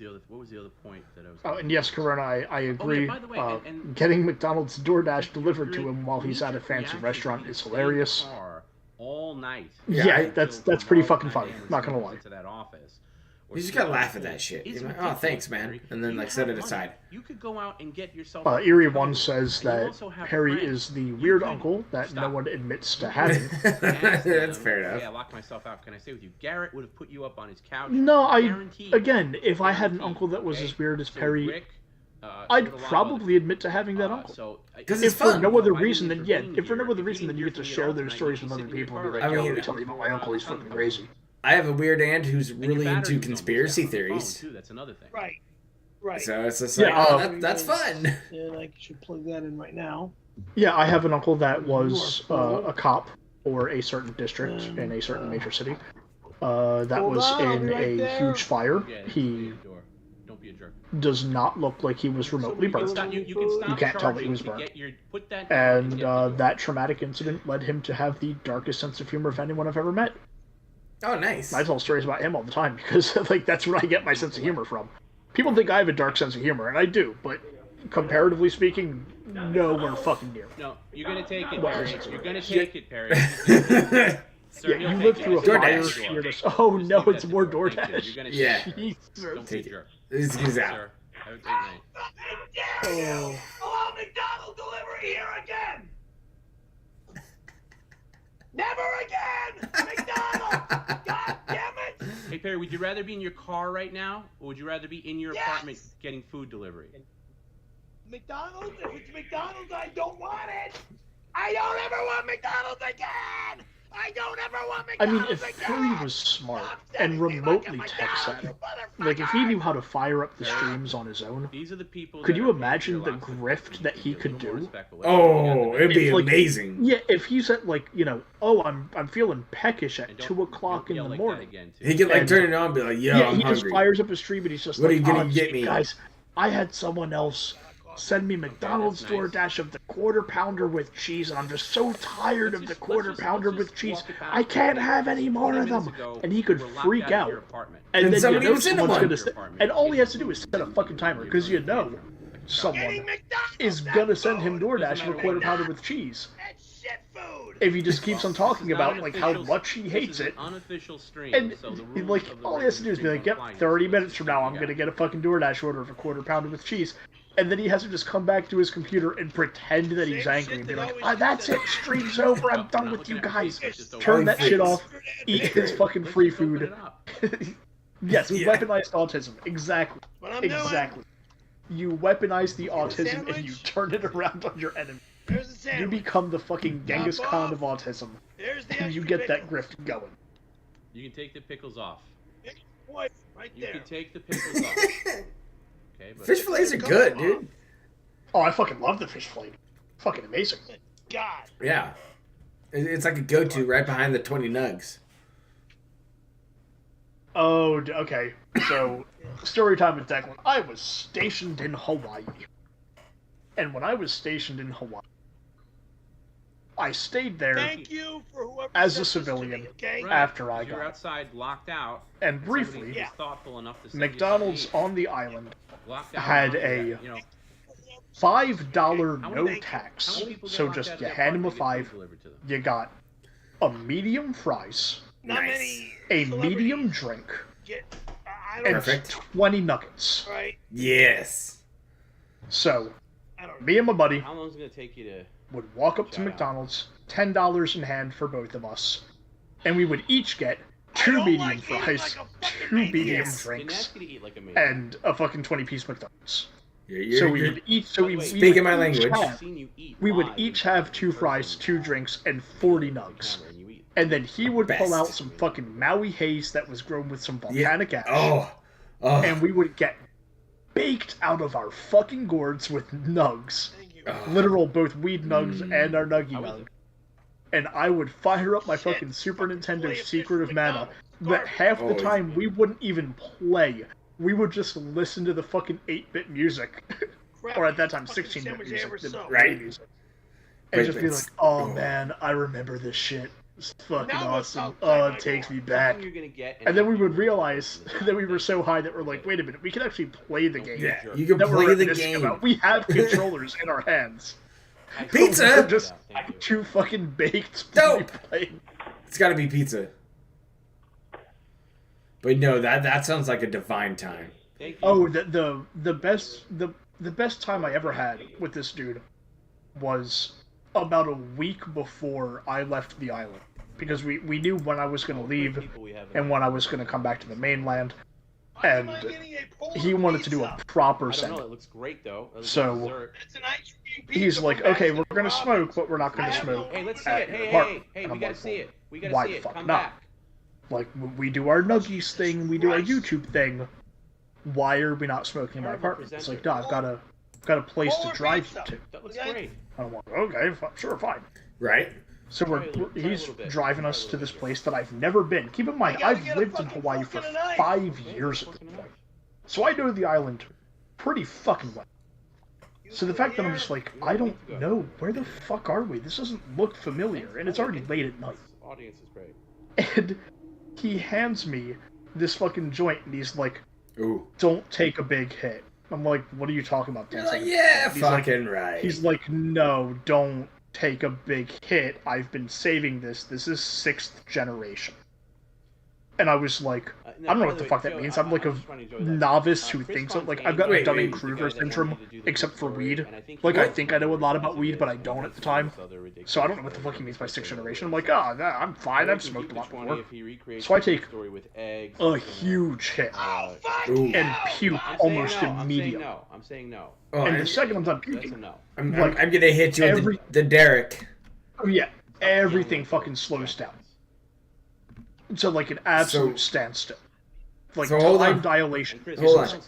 the other point that I was? Oh, and yes, Corona, I agree. Oh, yeah, by the way, and getting McDonald's DoorDash delivered to him while he's at a fancy restaurant is hilarious. All night. Yeah, that's pretty fucking funny. Not gonna lie. To that office. You just gotta laugh at that shit. You're like, oh, thanks, man, and then like set it aside. You could go out and get yourself. Erie One says that Harry is the weird uncle that no one admits to having. That's fair enough. Yeah, I locked myself out. Can I stay with you? Garrett would have put you up on his couch. No, again, if I had an uncle that was as weird as Perry, I'd probably admit to having that uncle. Because if for no other reason than if for no other reason than you get to share those stories with other people and be like, yo, let me tell you about my uncle, he's fucking crazy. I have a weird aunt who's really into conspiracy theories. That's another thing. Right. So it's just like, that's fun. And I should plug that in right now. Yeah, I have an uncle that was a cop for a certain district in a certain major city. That was in a huge fire. He does not look like he was remotely burnt. You can't tell that he was burnt. And that traumatic incident led him to have the darkest sense of humor of anyone I've ever met. Oh, nice. I tell stories about him all the time because like that's where I get my sense of humor from. People think I have a dark sense of humor, and I do, but comparatively speaking, nowhere fucking near. No, you're gonna take it, Perry. You're gonna take it, Perry. Sir, you lived through a fire. Oh no, it's more DoorDash. Yeah. Don't be a jerk. This is out. Sir, have a great night. Oh. Allow McDonald's delivery here again! Never again! McDonald's! God damn it! Hey, Perry, would you rather be in your car right now, or would you rather be in your apartment getting food delivery? McDonald's? If it's McDonald's, I don't want it! I don't ever want McDonald's again! I don't ever want McDonald's if Perry was smart and remotely tech-savvy, like if he knew how to fire up the streams on his own, could you imagine the grift that he could do? Oh, it'd be amazing. Yeah, if he's at like, I'm feeling peckish at 2 o'clock in the morning. He could like turn it on and be like, yo, I'm hungry. He just fires up a stream and he's just what like, are you gonna get me? Guys, I had someone else send me McDonald's DoorDash of the quarter pounder with cheese, and I'm just so tired of the quarter pounder with cheese. I can't have any more of them. And he could freak out. And then someone's gonna and all he has to do is set a fucking timer, because someone is gonna send him DoorDash of a quarter pounder with cheese. If he just keeps on talking about like how much he hates it, and like all he has to do is be like, yep, 30 minutes from now I'm gonna get a fucking DoorDash order of a quarter pounder with cheese. And then he has to just come back to his computer and pretend that he's angry and be like, that's it, stream's over, I'm done with you guys. Turn that shit off, eat his fucking free food. Yes, weaponized autism. Exactly. Exactly. You weaponize the autism and you turn it around on your enemy. You become the fucking Genghis Khan of autism. And you get that grift going. You can take the pickles off. Right you there. can take the pickles off. Okay, but fish fillets are good, dude. Oh, I fucking love the fish fillet. Fucking amazing. God. Yeah. It's like a go-to right behind the 20 nugs. Oh, okay. So, story time with Declan. I was stationed in Hawaii. And when I was stationed in Hawaii, I stayed there as a civilian after I got You're outside, locked out. And briefly, who's thoughtful enough to send McDonald's you on the island locked out had enough a that, $5 no How tax. many people get So locked just out of you their hand them a apartment 5. and get food delivered to them? You got a medium fries, a medium drink, and Perfect. 20 nuggets. Right. Yes. So, me and my buddy How long is it going to take you to... would walk up to McDonald's, $10 in hand for both of us, and we would each get 2 medium fries, 2 medium drinks, and a fucking 20-piece McDonald's. So we would each. So we speaking my language. We would each have 2 fries, 2 drinks, and 40 nugs. And then he would pull out some fucking Maui haze that was grown with some volcanic ash. Oh. And we would get baked out of our fucking gourds with nugs. Literal both weed nugs and our nuggy nug. And I would fire up my fucking Super Nintendo Secret of Mana, but half the time we wouldn't even play. We would just listen to the fucking 8-bit music. Or at that time, 16-bit music. Right. Music. And just be like, oh man, I remember this shit. It's fucking awesome. Oh, it takes me back. And then we would realize that we were so high that we're like, wait a minute, we can actually play the game. Yeah, you can play the game. About. We have controllers in our hands. Pizza! We're just too fucking baked to be playing. It's gotta be pizza. But no, that sounds like a divine time. Oh, the best time I ever had with this dude was about a week before I left the island, because we knew when I was going to leave and when I was going to come back to the mainland, and he wanted to do a proper send. It looks great though. So he's like, okay, we're going to smoke, but we're not going to smoke. Hey, let's see it. Hey, we gotta see it. We gotta see it. Come back. Like, we do our nuggies thing, we do our YouTube thing. Why are we not smoking in my apartment? It's like, no, I've got a place to drive you to. That looks great. I'm like, okay, sure, fine. Right. So he's driving us to this place that I've never been. Keep in mind, I've lived in Hawaii for 5 years at this point. So I know the island pretty fucking well. So the fact that I'm just like, I don't know, where the fuck are we? This doesn't look familiar, and it's already late at night. Audience is great. And he hands me this fucking joint, and he's like, ooh, don't take a big hit. I'm like, what are you talking about? You're like, yeah, fucking like, right. He's like, no, don't take a big hit. I've been saving this. This is 6th generation. And I was like, I don't know what the fuck that means. I'm like a novice who thinks of, like, I've got Dunning-Kruger syndrome, except for weed. Like, I think I know a lot about weed, but I don't at the time. So I don't know what the fuck he means by 6th generation. I'm like, oh, nah, I'm fine. I've smoked a lot before. So I take a huge hit and puke almost immediately. I'm saying no. And the second I'm done puking, I'm gonna hit you with the Derek. Oh yeah, everything fucking slows down. So like an absolute standstill. Like time dilation. Hold on.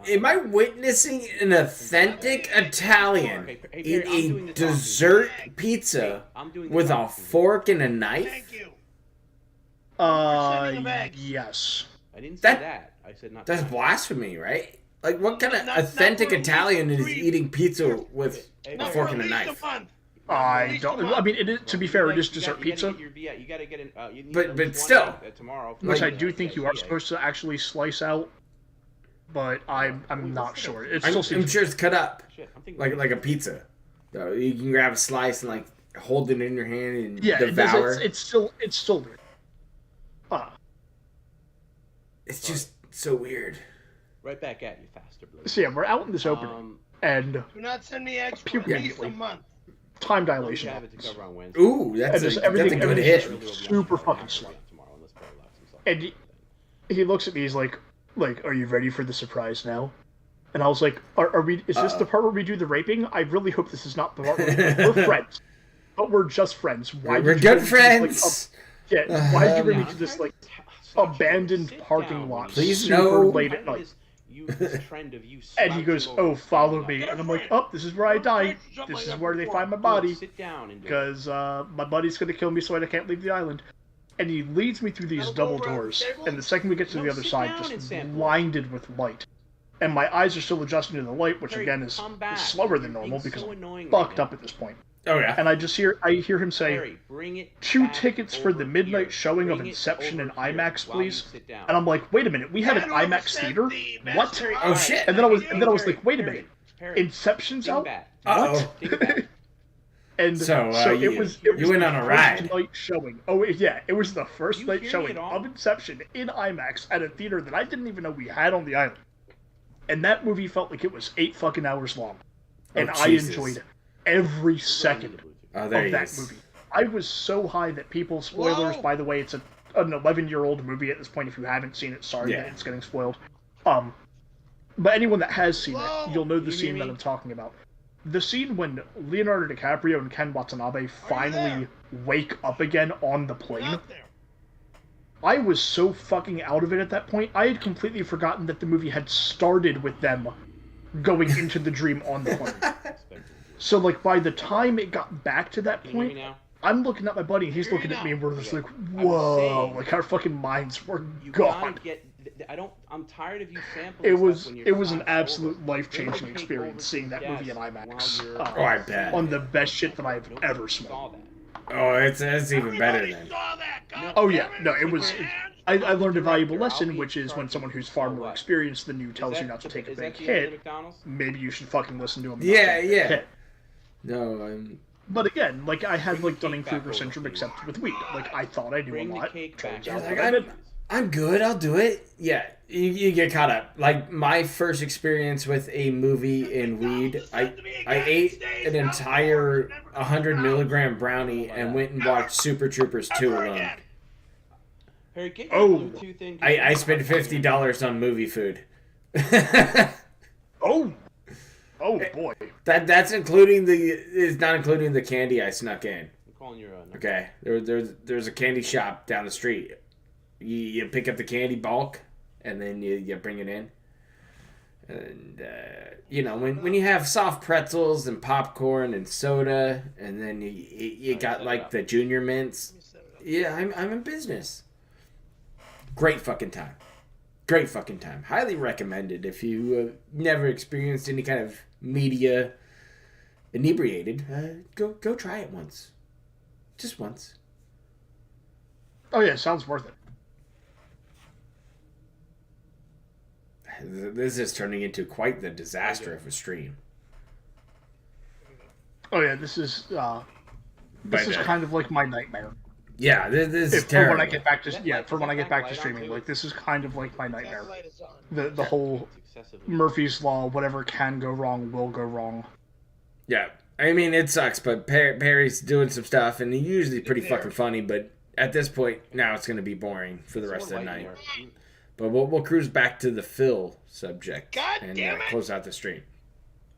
Am I witnessing an authentic Italian eat a dessert pizza with a fork and a knife? Yes. I didn't say that. I said not. That's blasphemy, right? Like, what kind of authentic Italian is eating pizza with a fork and a knife? I don't. I mean, to be fair, it is dessert pizza. You gotta get in. But still, which I do think you are supposed to actually slice out. But I'm not sure. I'm sure it's cut up, like a pizza. So you can grab a slice and like hold it in your hand and devour. It's still weird. It's just so weird. Right back at you, faster, blue. So yeah, we're out in this opening, and do not send me extra for at least a month. Time dilation. Ooh, that's a good hit. Super fucking slow. And he looks at me. He's like, are you ready for the surprise now? And I was like, are we? Is this the part where we do the raping? I really hope this is not the part where we're friends, but we're just friends. Why? We're good friends. Why did you bring me to this like abandoned parking lot? Please super late at night. And he goes, oh, follow me. And I'm like, oh, this is where I die. This is where they find my body. Because my buddy's going to kill me so I can't leave the island. And he leads me through these double doors. And the second we get to the other side, just blinded with light. And my eyes are still adjusting to the light, which again is slower than normal because I'm fucked up at this point. Oh yeah. And I hear him say, 2 tickets for the midnight showing of Inception in IMAX, please. And I'm like, wait a minute, we have an IMAX theater? What? Oh shit. And then I was like, wait a minute, Inception's out? What? And so it was you went on a ride. Night showing. Oh yeah, it was the first night showing of Inception in IMAX at a theater that I didn't even know we had on the island. And that movie felt like it was 8 fucking hours long. And I enjoyed every second of that movie. I was so high that people, spoilers, by the way, it's an 11-year-old movie at this point. If you haven't seen it, sorry that it's getting spoiled. But anyone that has seen it, you'll know the scene that I'm talking about. The scene when Leonardo DiCaprio and Ken Watanabe finally wake up again on the plane. I was so fucking out of it at that point, I had completely forgotten that the movie had started with them going into the dream on the plane. So, like, by the time it got back to that point, I'm looking at my buddy, and he's looking at me, and we're just like, whoa, like, our fucking minds were gone. I'm tired of you sampling. It was an absolute life-changing experience seeing that movie in IMAX. I bet. On the best shit that I've ever smelled. Oh, it's even better then. Oh yeah, no, it was. I learned a valuable lesson, which is when someone who's far more experienced than you tells you not to take a big hit, maybe you should fucking listen to him. Yeah. No, But again, like, I had, like, Dunning-Kruger syndrome except with weed. Like, I thought I knew a lot. Turns out that I didn't. I'm good, I'll do it. Yeah, you get caught up. Like, my first experience with a movie in weed, I ate an entire 100 milligram brownie and went and watched Super Troopers 2 alone. Oh, I spent $50 on movie food. Oh boy. That's including is not including the candy I snuck in. I'm calling your Okay, there's a candy shop down the street. You pick up the candy bulk, and then you bring it in. And, you know, when you have soft pretzels and popcorn and soda, and then you got, like, the junior mints. Yeah, I'm in business. Great fucking time. Great fucking time. Highly recommended if you never experienced any kind of media inebriated. Go try it once. Just once. Oh yeah, sounds worth it. This is turning into quite the disaster of a stream. Oh yeah, this is kind of like my nightmare. Yeah, this is terrible. For when I get back to streaming, like, this is kind of like my nightmare. The whole Murphy's Law, whatever can go wrong will go wrong. Yeah, I mean, it sucks, but Perry's doing some stuff, and he's usually pretty fucking funny, but at this point, now it's going to be boring for the rest of the night. But we'll cruise back to the Phil subject and close out the stream.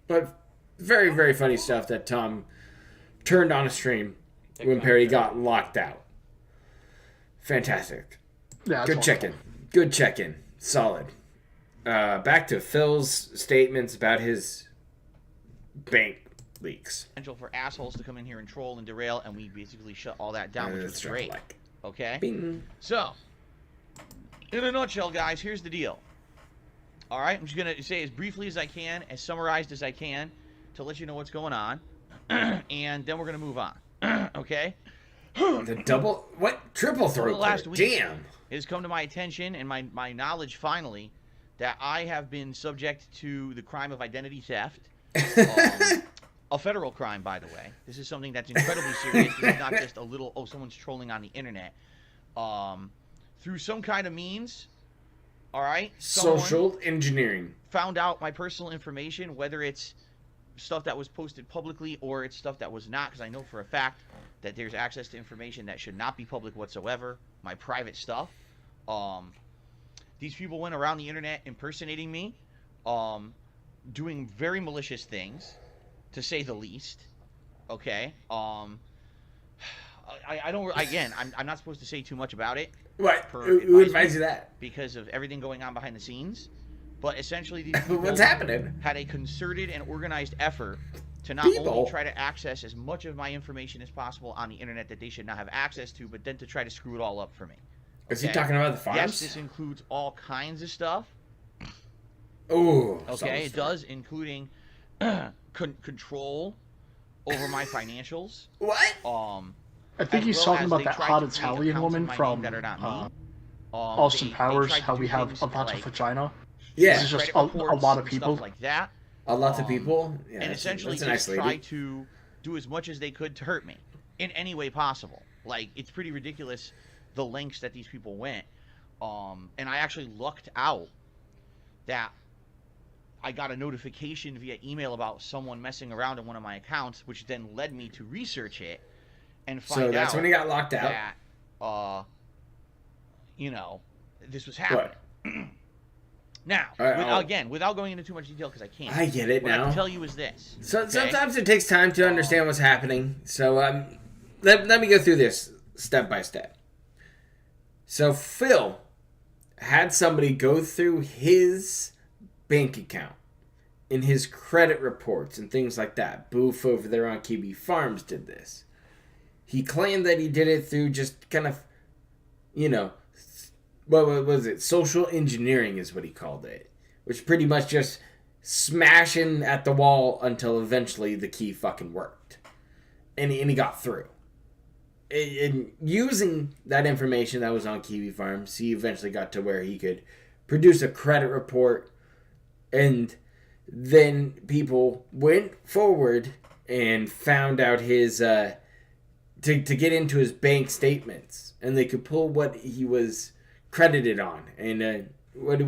But very, very funny stuff that Tom turned on a stream when Perry got locked out. Fantastic. Yeah, Good check-in. Good check-in. Solid. Back to Phil's statements about his bank leaks. Potential for assholes to come in here and troll and derail, and we basically shut all that down, which was great. Okay? Bing. So, in a nutshell, guys, here's the deal. All right? I'm just going to say as briefly as I can, as summarized as I can, to let you know what's going on. And then we're going to move on. Okay? The double... What? Triple throat. Last week, damn. It has come to my attention and my knowledge, finally, that I have been subject to the crime of identity theft. A federal crime, by the way. This is something that's incredibly serious. This is not just a little, someone's trolling on the internet. Through some kind of means, all right? Social engineering. Found out my personal information, whether it's stuff that was posted publicly or it's stuff that was not, because I know for a fact that there's access to information that should not be public whatsoever, my private stuff. These people went around the internet impersonating me, doing very malicious things, to say the least. Okay? I don't, again, I'm not supposed to say too much about it. What? Who advised you that? Because of everything going on behind the scenes. But essentially, these people What's happening? had a concerted and organized effort to not only try to access as much of my information as possible on the internet that they should not have access to, but then to try to screw it all up for me. Is he talking about the farms? Yes, this includes all kinds of stuff. Oh. Okay, it does, including control over my financials. What? I think he's talking about that hot Italian woman from Austin Powers, how we have a lot of vagina. Yeah. This is just a lot of people. Like that. A lot of people? Yeah, and essentially just try to do as much as they could to hurt me in any way possible. Like, it's pretty ridiculous the lengths that these people went. And I actually lucked out that I got a notification via email about someone messing around in one of my accounts, which then led me to research it and find out. So that's when he got locked out. That, this was happening. Now, without going into too much detail, because I can't. I get it now. What I can tell you is this. So sometimes it takes time to understand what's happening. So let me go through this step by step. So Phil had somebody go through his bank account in his credit reports and things like that. Boof over there on KB Farms did this. He claimed that he did it through just kind of, you know, what was it? Social engineering is what he called it. Which pretty much just smashing at the wall until eventually the key fucking worked. And he got through. And using that information that was on Kiwi Farms, he eventually got to where he could produce a credit report. And then people went forward and found out his, to get into his bank statements. And they could pull what he was credited on and what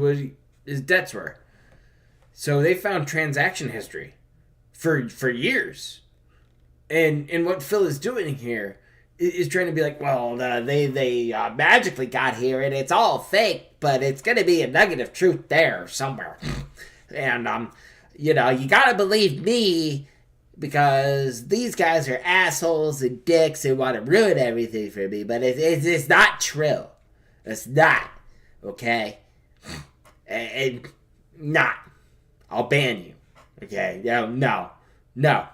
his debts were. So they found transaction history for years. And what Phil is doing here is trying to be like, well, they magically got here and it's all fake, but it's going to be a nugget of truth there somewhere. And, you know, you got to believe me because these guys are assholes and dicks and want to ruin everything for me, but it's not true. It's not, okay? And not. I'll ban you, okay? No. Well,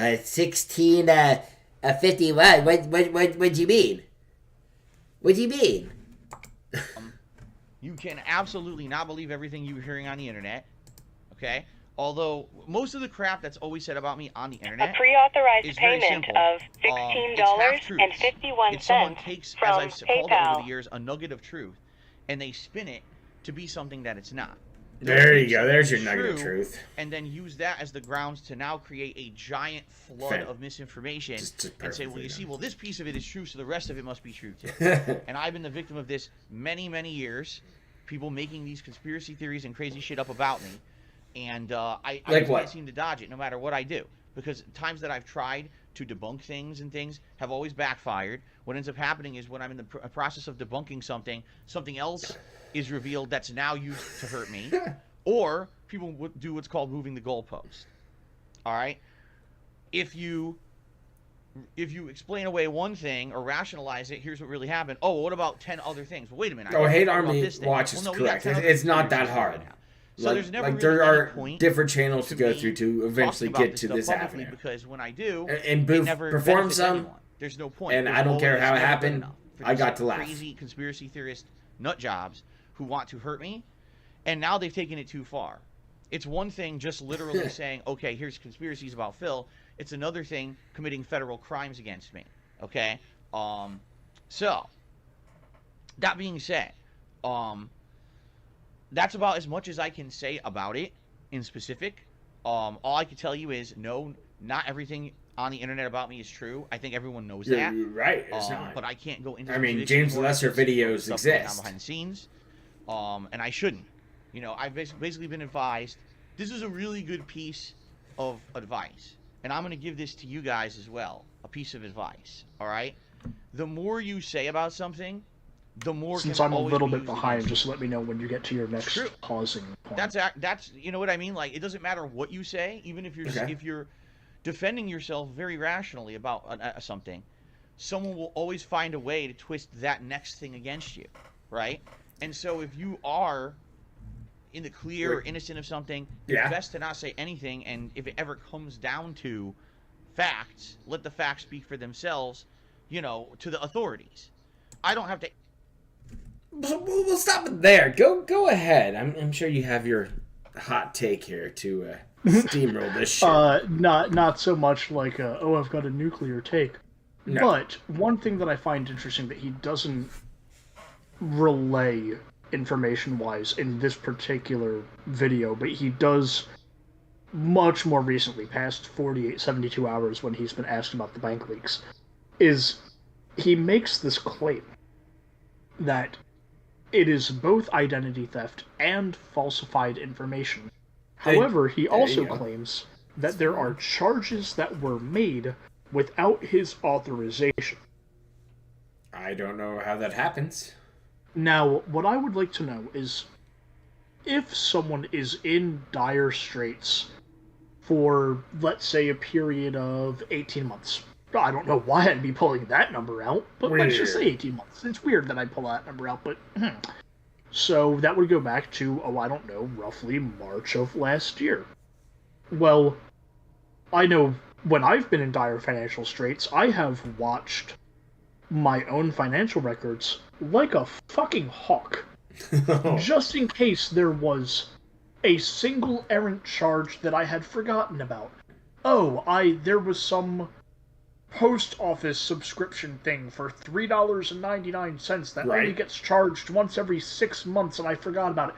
it's 1651. What'd you mean? What'd you mean? You can absolutely not believe everything you're hearing on the internet, okay? Although most of the crap that's always said about me on the internet, a pre-authorized is very payment simple. of $16.51 If someone takes, from as I've called it over PayPal. the years, a nugget of truth, and they spin it to be something that it's not. There you go. There's your nugget of truth. And then use that as the grounds to now create a giant flood of misinformation and say, well, you see, well, this piece of it is true, so the rest of it must be true too. And I've been the victim of this many, many years. People making these conspiracy theories and crazy shit up about me. And I can't seem to dodge it no matter what I do. Because times that I've tried to debunk things and things have always backfired. What ends up happening is when I'm in the process of debunking something, something else is revealed that's now used to hurt me. Or people would do what's called moving the goalpost. All right? If you explain away one thing or rationalize it, here's what really happened. Oh, what about 10 other things? Well, wait a minute. Hate Army Watch is correct. It's not that hard. So there's never there really are any point different channels to go through to eventually get to this avenue. Because when I do, and Booth performed some, anyone. There's no point. And I don't care how it happened. I got to laugh. Crazy conspiracy theorist nut jobs who want to hurt me, and now they've taken it too far. It's one thing just literally saying, okay, here's conspiracies about Phil. It's another thing committing federal crimes against me. Okay? So, that being said, that's about as much as I can say about it in specific. All I can tell you is, no, not everything on the internet about me is true. I think everyone knows that. You're right, it's not. But I can't go into James Lesser videos exist. Behind the scenes, and I shouldn't. You know, I've basically been advised, this is a really good piece of advice. And I'm going to give this to you guys as well, a piece of advice, all right? The more you say about something, the more Since I'm a little bit behind, just let me know when you get to your next pausing point. That's you know what I mean? Like, it doesn't matter what you say, even if you're defending yourself very rationally about something, someone will always find a way to twist that next thing against you, right? And so if you are in the clear or innocent of something, it's best to not say anything, and if it ever comes down to facts, let the facts speak for themselves, you know, to the authorities. I don't have to... We'll stop it there. Go ahead. I'm sure you have your hot take here to steamroll this shit. Not so much like, I've got a nuclear take. No. But one thing that I find interesting that he doesn't relay information-wise in this particular video, but he does much more recently, past 48, 72 hours when he's been asked about the bank leaks, is he makes this claim that it is both identity theft and falsified information. However, he also claims that there are charges that were made without his authorization. I don't know how that happens. Now, what I would like to know is, if someone is in dire straits for, let's say, a period of 18 months, I don't know why I'd be pulling that number out, but let's just say 18 months. It's weird that I pull that number out, but So that would go back to, I don't know, roughly March of last year. Well, I know when I've been in dire financial straits, I have watched my own financial records like a fucking hawk. Just in case there was a single errant charge that I had forgotten about. There was some post office subscription thing for $3.99 that only gets charged once every 6 months, and I forgot about it.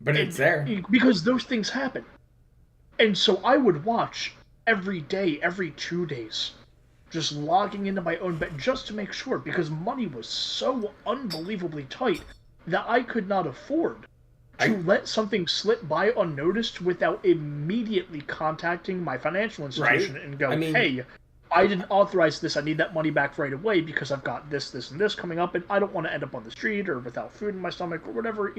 But it's there. Because those things happen. And so I would watch every day, every 2 days, just logging into my own bet just to make sure, because money was so unbelievably tight that I could not afford to let something slip by unnoticed without immediately contacting my financial institution and go, hey, I didn't authorize this, I need that money back right away because I've got this, this, and this coming up, and I don't want to end up on the street or without food in my stomach or whatever,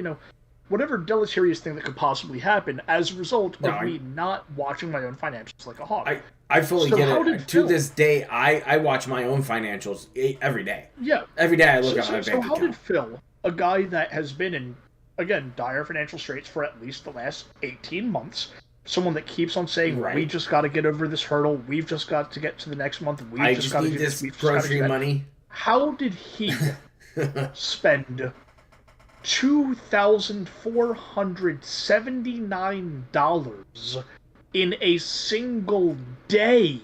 whatever deleterious thing that could possibly happen as a result of me not watching my own financials like a hawk. I fully get it. To this day, I watch my own financials every day. Yeah. Every day I look at my bank account. So how did Phil, a guy that has been in, again, dire financial straits for at least the last 18 months, someone that keeps on saying, we just got to get over this hurdle, we've just got to get to the next month, we've just got to do this, we've just got to do that. Money. How did he spend $2,479 in a single day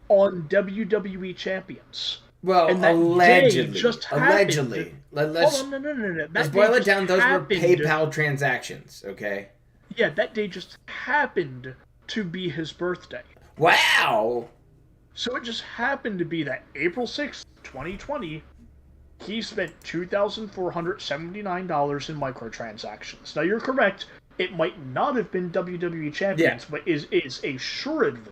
on WWE Champions? Well, and that allegedly. Allegedly. Let's boil it down. Those were PayPal transactions, okay? Yeah, that day just happened to be his birthday. Wow! So it just happened to be that April 6th, 2020, he spent $2,479 in microtransactions. Now, you're correct. It might not have been WWE Champions, but is assuredly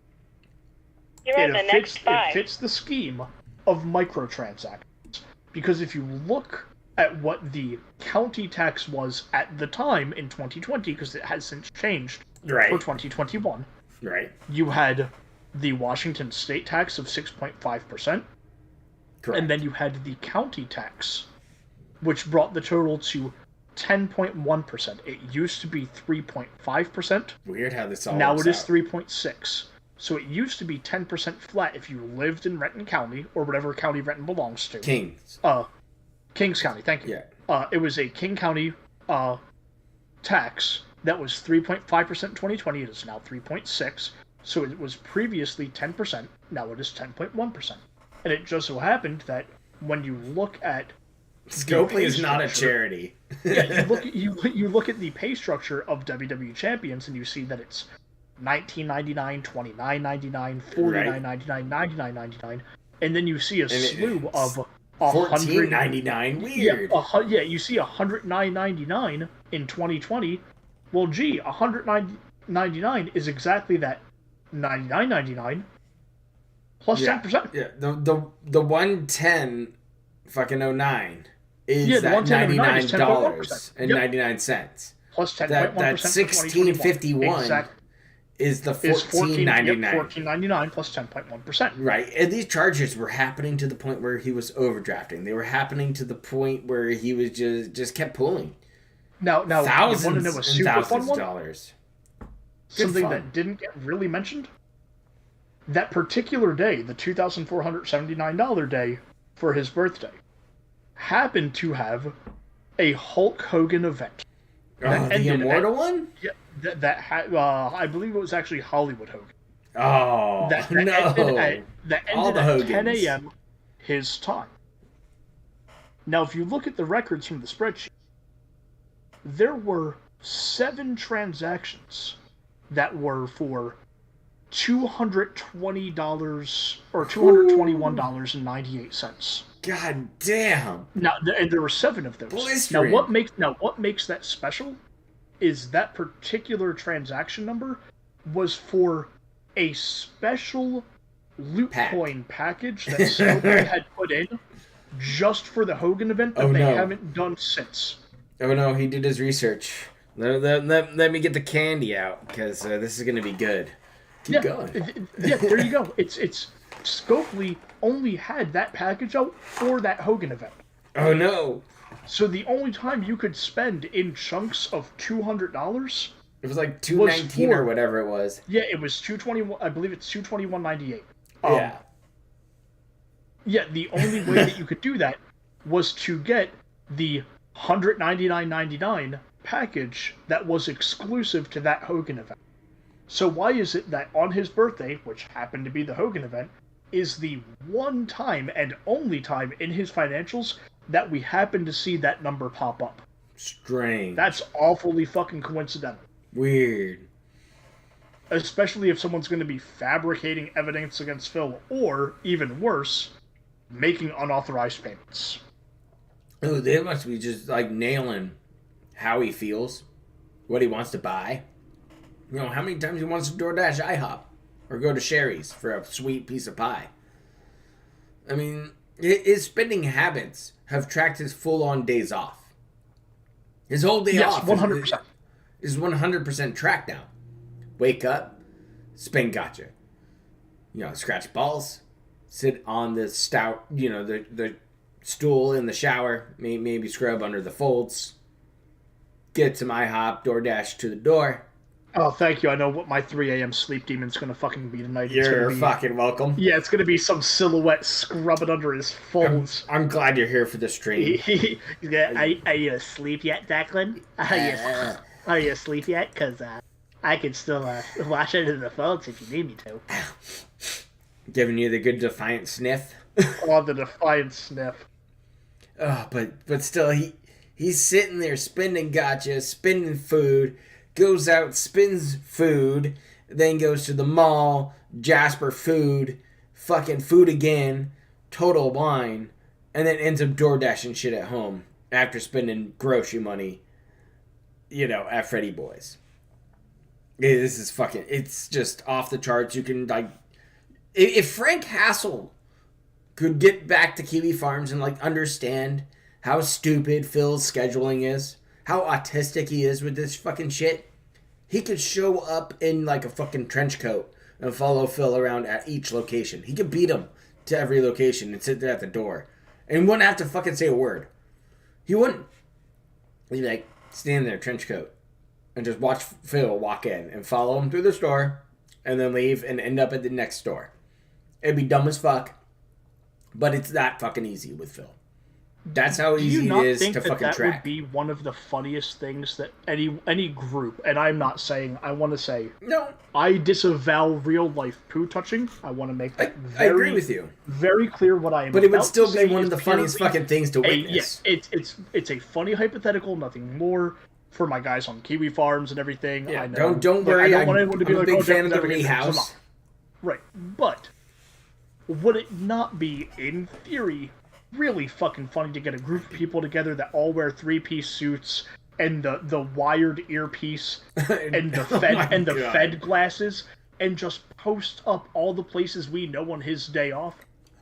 it fits the scheme of microtransactions. Because if you look at what the county tax was at the time in 2020, because it has since changed for 2021, you had the Washington state tax of 6.5%, and then you had the county tax, which brought the total to 10.1%. It used to be 3.5%. Weird how this all now it is 3.6%. So it used to be 10% flat if you lived in Renton County, or whatever county Renton belongs to. Kings County, thank you. Yeah. It was a King County tax that was 3.5% in 2020. It is now 3.6%. So it was previously 10%. Now it is 10.1%. And it just so happened that when you look at Scopely is not a charity. Yeah, you look at the pay structure of WWE Champions, and you see that it's $19.99, $29.99, $49.99, $99.99, and then you see a slew of $14.99. Weird. Yeah, you see $109.99 in 2020. Well, gee, $109.99 is exactly that $99.99 plus 10%. Yeah, the 110 fucking 09 is that $99.99 plus 10.1%. That 1651 is the $14.99. $14.99 plus 10.1%. Right, and these charges were happening to the point where he was overdrafting. They were happening to the point where he was just kept pulling. Now, thousands you want to know a super and fun thousands one? of dollars. Something that didn't get really mentioned. That particular day, the $2,479 day for his birthday, happened to have a Hulk Hogan event. The Immortal one? Yeah, I believe it was actually Hollywood Hogan. Oh, that no. That All ended the at Hogans. 10 a.m. his time. Now, if you look at the records from the spreadsheet, there were 7 transactions that were for $220 or $221.98. God damn! Now, and there were 7 of those. Blistering. Now, what makes that special is that particular transaction number was for a special loot coin package that Stalker had put in just for the Hogan event that they haven't done since. Oh no, he did his research. Let me get the candy out, because this is going to be good. Keep going. Yeah, there you go. It's Scopely only had that package out for that Hogan event. Oh no! So the only time you could spend in chunks of $200, it was like $219 or whatever it was. Yeah, it was $221. I believe it's $221.98. Yeah. Yeah, the only way that you could do that was to get the $199.99 package that was exclusive to that Hogan event. So why is it that on his birthday, which happened to be the Hogan event, is the one time and only time in his financials that we happen to see that number pop up? Strange. That's awfully fucking coincidental. Weird. Especially if someone's going to be fabricating evidence against Phil, or, even worse, making unauthorized payments. Oh, they must be just, like, nailing how he feels, what he wants to buy. You know, how many times he wants to DoorDash IHOP, or go to Sherry's for a sweet piece of pie. I mean, his spending habits have tracked his full-on days off. His whole day off 100%. Is 100% tracked now. Wake up, spend gacha. You know, scratch balls, sit on the stout, you know, the stool in the shower, maybe scrub under the folds, get some IHOP, DoorDash to the door. Oh, thank you. I know what my 3 a.m. sleep demon's going to fucking be tonight. You're fucking welcome. Yeah, it's going to be some silhouette scrubbing under his folds. I'm glad you're here for the stream. Are you asleep yet, Declan? Are you asleep yet? Because I can still watch it in the folds if you need me to. Giving you the good defiant sniff. Oh, the defiant sniff. Oh, but still, he's sitting there spending gacha, spending food, goes out, spends food, then goes to the mall, Jasper food, fucking food again, Total Wine, and then ends up DoorDashing shit at home after spending grocery money, you know, at Freddy Boys. This is fucking, it's just off the charts. You can, like, if Frank Hassel could get back to Kiwi Farms and, like, understand how stupid Phil's scheduling is, how autistic he is with this fucking shit, he could show up in, like, a fucking trench coat and follow Phil around at each location. He could beat him to every location and sit there at the door. And he wouldn't have to fucking say a word. He wouldn't. He'd be like, stand there, trench coat, and just watch Phil walk in and follow him through the store and then leave and end up at the next store. It'd be dumb as fuck, but it's that fucking easy with Phil. That's how easy it is to fucking track. That would be one of the funniest things that any group, and I'm not saying, I want to say, no, I disavow real life poo touching. I want to make that I agree with you. Very clear what I am. But it would still be one of the funniest fucking things to witness. It's a funny hypothetical, nothing more. For my guys on Kiwi Farms and everything. Yeah, I know. Don't worry. I don't want anyone to be I'm like, a big oh, fan of the Declan's Lee everything. House. Right, but would it not be, in theory, really fucking funny to get a group of people together that all wear 3-piece suits and the wired earpiece and the fed glasses and just post up all the places we know on his day off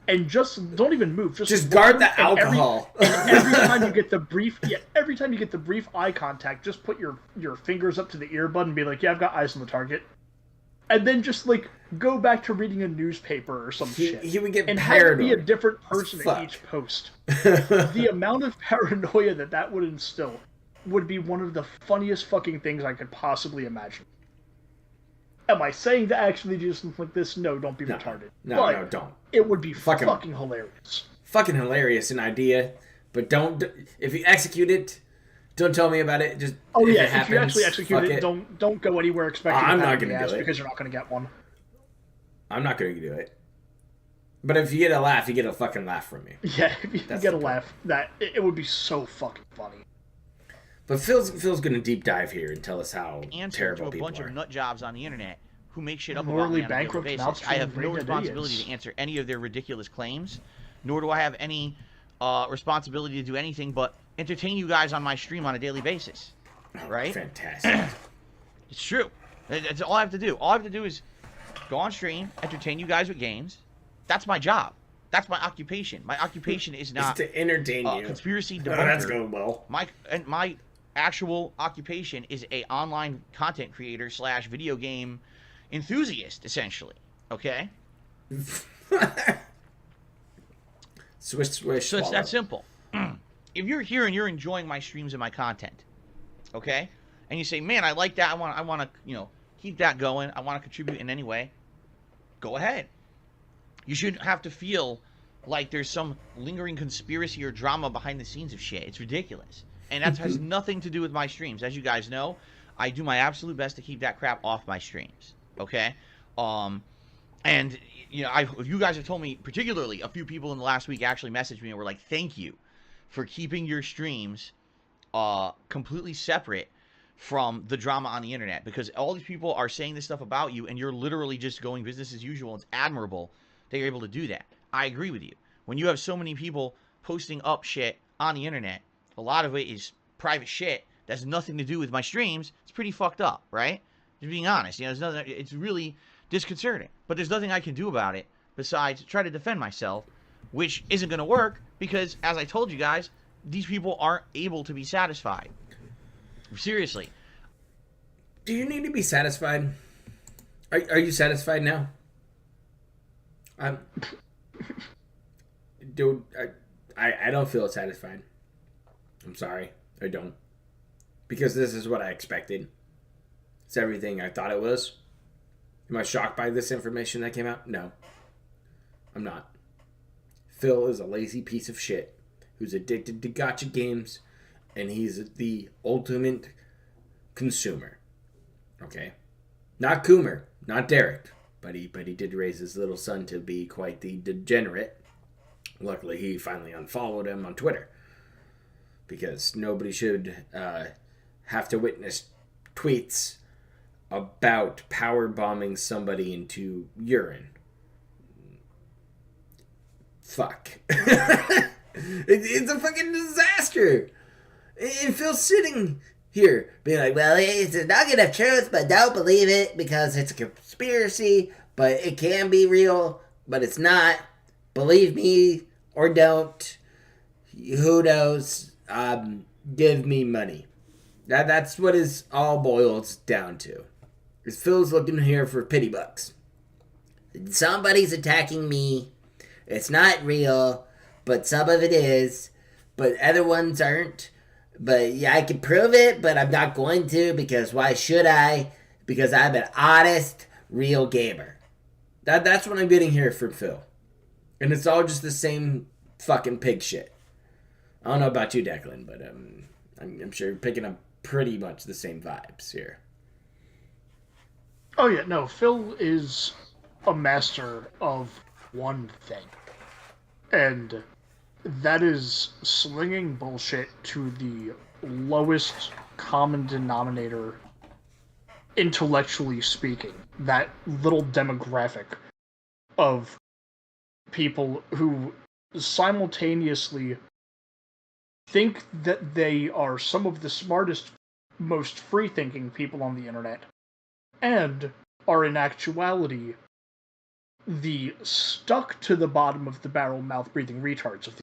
and just don't even move. Just guard the alcohol. Every time you get the brief eye contact, just put your fingers up to the earbud and be like, yeah, I've got eyes on the target. And then just, like, go back to reading a newspaper or some shit. He would get and paranoid. have to be a different person at each post. The amount of paranoia that would instill would be one of the funniest fucking things I could possibly imagine. Am I saying to actually do something like this? No, don't be retarded. No, don't. It would be fucking hilarious. Fucking hilarious, an idea. But don't, if you execute it, don't tell me about it. Just if it happens, if you actually execute it, don't go anywhere expecting I'm not going to do it because you're not going to get one. I'm not going to do it. But if you get a laugh, you get a fucking laugh from me. Yeah, if you get a laugh, it would be so fucking funny. But Phil's going to deep dive here and tell us how terrible to a bunch of nut jobs on the internet who make shit up morally about me on a bankrupt daily basis. I have no responsibility to answer any of their ridiculous claims, nor do I have any responsibility to do anything but entertain you guys on my stream on a daily basis. Right? Fantastic. It's true. That's all I have to do. All I have to do is go on stream, entertain you guys with games. That's my job. That's my occupation. My occupation is not to entertain you. Conspiracy debunker. That's going well. My actual occupation is a online content creator / video game enthusiast, essentially. Okay? Swish, swish, So it's swallow. that simple. If you're here and you're enjoying my streams and my content, okay, and you say, man, I like that, I want to, keep that going, I want to contribute in any way, go ahead. You shouldn't have to feel like there's some lingering conspiracy or drama behind the scenes of shit. It's ridiculous. And that has nothing to do with my streams. As you guys know, I do my absolute best to keep that crap off my streams, okay? And, you guys have told me, particularly a few people in the last week actually messaged me and were like, thank you for keeping your streams completely separate from the drama on the internet, because all these people are saying this stuff about you and you're literally just going business as usual. It's admirable that you're able to do that. I agree with you. When you have so many people posting up shit on the internet, a lot of it is private shit that has nothing to do with my streams. It's pretty fucked up, right? Just being honest, there's nothing. It's really disconcerting. But there's nothing I can do about it besides try to defend myself, which isn't going to work because, as I told you guys, these people aren't able to be satisfied. Seriously. Do you need to be satisfied? Are you satisfied now? Dude, I don't feel satisfied. I'm sorry. I don't. Because this is what I expected. It's everything I thought it was. Am I shocked by this information that came out? No. I'm not. Phil is a lazy piece of shit who's addicted to gacha games, and he's the ultimate consumer. Okay? Not Coomer, not Derek, but he did raise his little son to be quite the degenerate. Luckily, he finally unfollowed him on Twitter, because nobody should have to witness tweets about power bombing somebody into urine. Fuck. It's a fucking disaster. And Phil's sitting here being like, well, it's a nugget of truth, but don't believe it because it's a conspiracy, but it can be real, but it's not. Believe me or don't. Who knows? Give me money. That's what it all boils down to. Is Phil's looking here for pity bucks. Somebody's attacking me. It's not real, but some of it is, but other ones aren't. But yeah, I can prove it, but I'm not going to, because why should I? Because I'm an honest, real gamer. That's what I'm getting here from Phil. And it's all just the same fucking pig shit. I don't know about you, Declan, but I'm sure you're picking up pretty much the same vibes here. Oh yeah, no, Phil is a master of one thing. And that is slinging bullshit to the lowest common denominator, intellectually speaking. That little demographic of people who simultaneously think that they are some of the smartest, most free-thinking people on the internet, and are in actuality the stuck to the bottom of the barrel, mouth-breathing retards of the.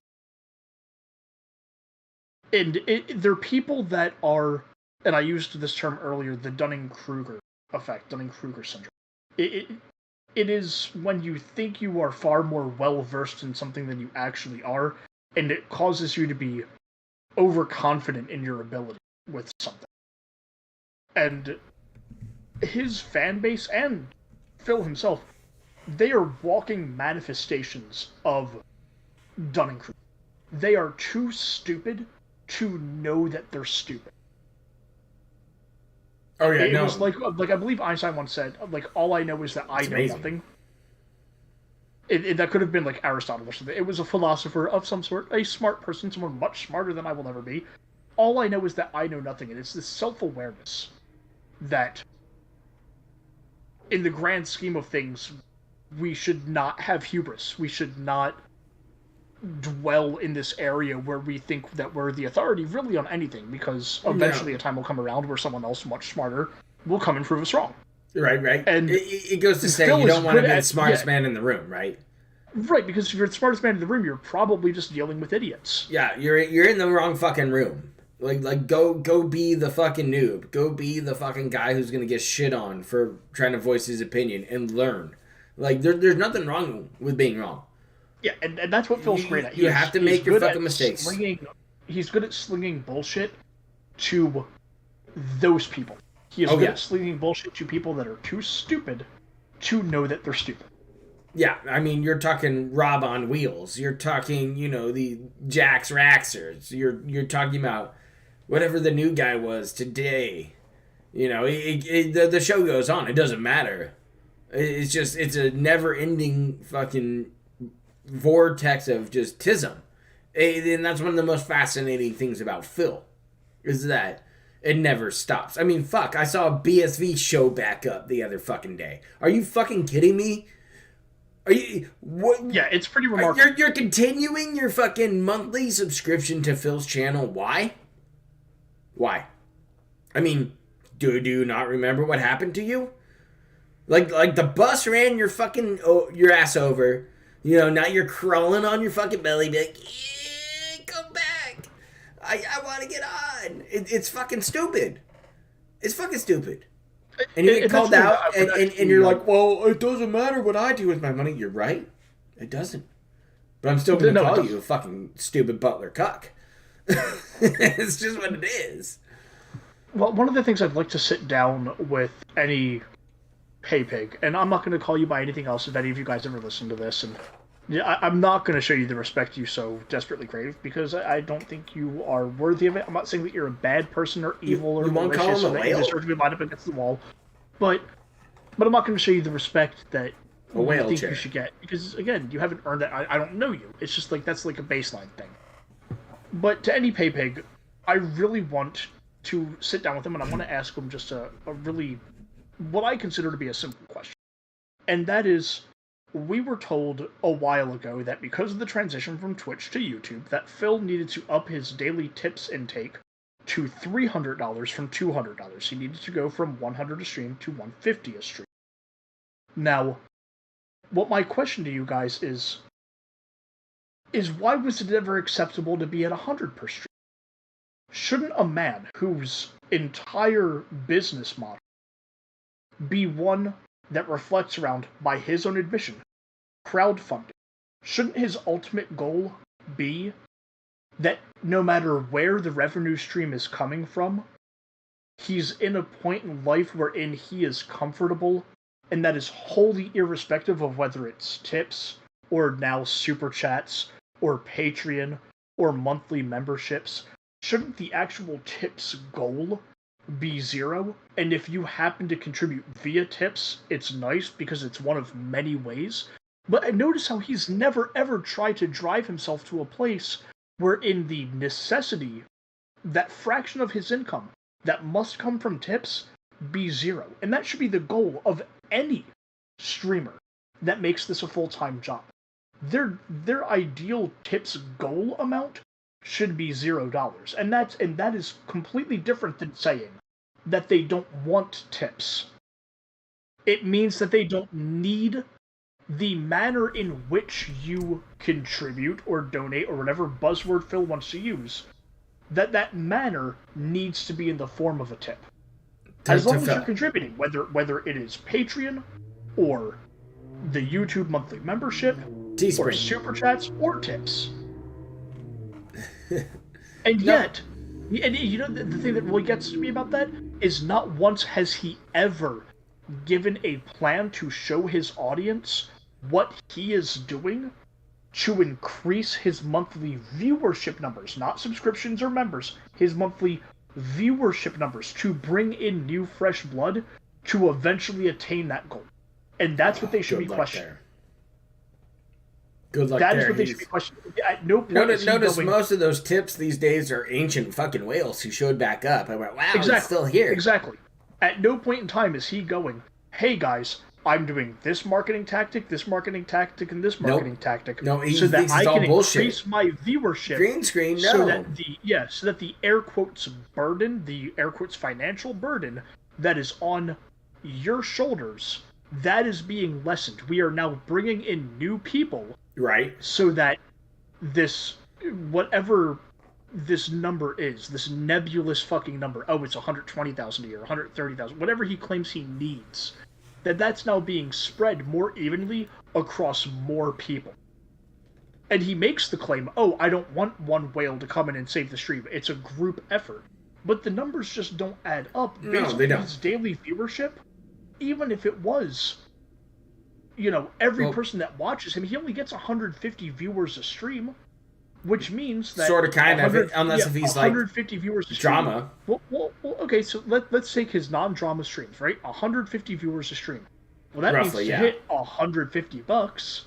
And they're people that are, and I used this term earlier, the Dunning-Kruger effect, Dunning-Kruger syndrome. It is when you think you are far more well-versed in something than you actually are, and it causes you to be overconfident in your ability with something. And his fan base, and Phil himself, they are walking manifestations of Dunning-Kruger. They are too stupid to know that they're stupid. Oh yeah, it no. was like I believe Einstein once said, like, all I know is that I know nothing. That could have been like Aristotle or something. It was a philosopher of some sort, a smart person, someone much smarter than I will ever be. All I know is that I know nothing, and it's this self-awareness that, in the grand scheme of things, we should not have hubris. We should not dwell in this area where we think that we're the authority really on anything, because eventually a time will come around where someone else much smarter will come and prove us wrong. Right. And it goes to say you don't want to be the smartest man in the room, right? Right, because if you're the smartest man in the room, you're probably just dealing with idiots. Yeah, you're in the wrong fucking room. Like go be the fucking noob. Go be the fucking guy who's gonna get shit on for trying to voice his opinion and learn. Like, there's nothing wrong with being wrong. Yeah, and that's what Phil's great at. You have to make your fucking mistakes. He's good at slinging bullshit to those people. He is good at slinging bullshit to people that are too stupid to know that they're stupid. Yeah, I mean, you're talking Rob on Wheels. You're talking, the Jax Raxers. You're talking about whatever the new guy was today. The show goes on. It doesn't matter. It's a never-ending fucking vortex of just tism. And that's one of the most fascinating things about Phil, is that it never stops. I mean, fuck, I saw a BSV show back up the other fucking day. Are you fucking kidding me? Are you... What? Yeah, it's pretty remarkable. You're continuing your fucking monthly subscription to Phil's channel. Why? Why? I mean, do you not remember what happened to you? Like the bus ran your fucking your ass over. Now you're crawling on your fucking belly, like, come back. I want to get on. It's fucking stupid. It's fucking stupid. And you get called out, and you're like, well, it doesn't matter what I do with my money. You're right. It doesn't. But I'm still going to call you a fucking stupid butler cuck. It's just what it is. Well, one of the things I'd like to sit down with any pay pig, and I'm not going to call you by anything else if any of you guys ever listen to this, and I'm not going to show you the respect you so desperately crave, because I don't think you are worthy of it. I'm not saying that you're a bad person or evil or malicious or that you deserve to be lined up against the wall, but I'm not going to show you the respect that you think you should get, because, again, you haven't earned that. I don't know you. It's just like, that's like a baseline thing. But to any pay pig, I really want to sit down with him, and I want to ask him just a really, what I consider to be a simple question. And that is, we were told a while ago that because of the transition from Twitch to YouTube, that Phil needed to up his daily tips intake to $300 from $200. He needed to go from $100 a stream to $150 a stream. Now, what my question to you guys is why was it ever acceptable to be at $100 per stream? Shouldn't a man whose entire business model be one that reflects around, by his own admission, crowdfunding? Shouldn't his ultimate goal be that no matter where the revenue stream is coming from, he's in a point in life wherein he is comfortable, and that is wholly irrespective of whether it's tips, or now super chats, or Patreon, or monthly memberships? Shouldn't the actual tips goal be zero? And if you happen to contribute via tips, it's nice because it's one of many ways. But notice how he's never ever tried to drive himself to a place wherein the necessity, that fraction of his income that must come from tips, be zero. And that should be the goal of any streamer that makes this a full-time job. Their ideal tips goal amount should be $0. And that is completely different than saying that they don't want tips. It means that they don't need the manner in which you contribute or donate or whatever buzzword Phil wants to use. That manner needs to be in the form of a tip. As long as you're contributing, whether it is Patreon or the YouTube monthly membership, or super chats, or tips. And yet, and the thing that really gets to me about that is not once has he ever given a plan to show his audience what he is doing to increase his monthly viewership numbers, not subscriptions or members, his monthly viewership numbers, to bring in new fresh blood to eventually attain that goal. And that's what they should be questioning. Good luck that there. Is what they should be questioning. At no point notice most of those tips these days are ancient fucking whales who showed back up. I went, wow, he's still here. Exactly. At no point in time is he going, hey guys, I'm doing this marketing tactic, and this marketing tactic, so that I can increase my viewership. Green screen, no. So that the air quotes burden, the air quotes financial burden that is on your shoulders, that is being lessened. We are now bringing in new people, right? So that this, whatever this number is, this nebulous fucking number, oh, it's 120,000 a year, 130,000, whatever he claims he needs, that's now being spread more evenly across more people. And he makes the claim, oh, I don't want one whale to come in and save the stream. It's a group effort. But the numbers just don't add up. No, they don't. His daily viewership, even if it was, every person that watches him, he only gets 150 viewers a stream, which means that... Sort of, kind of, unless if he's 150 viewers a stream. Drama. Well, okay, so let's take his non-drama streams, right? 150 viewers a stream. Well, that Roughly, means to hit $150...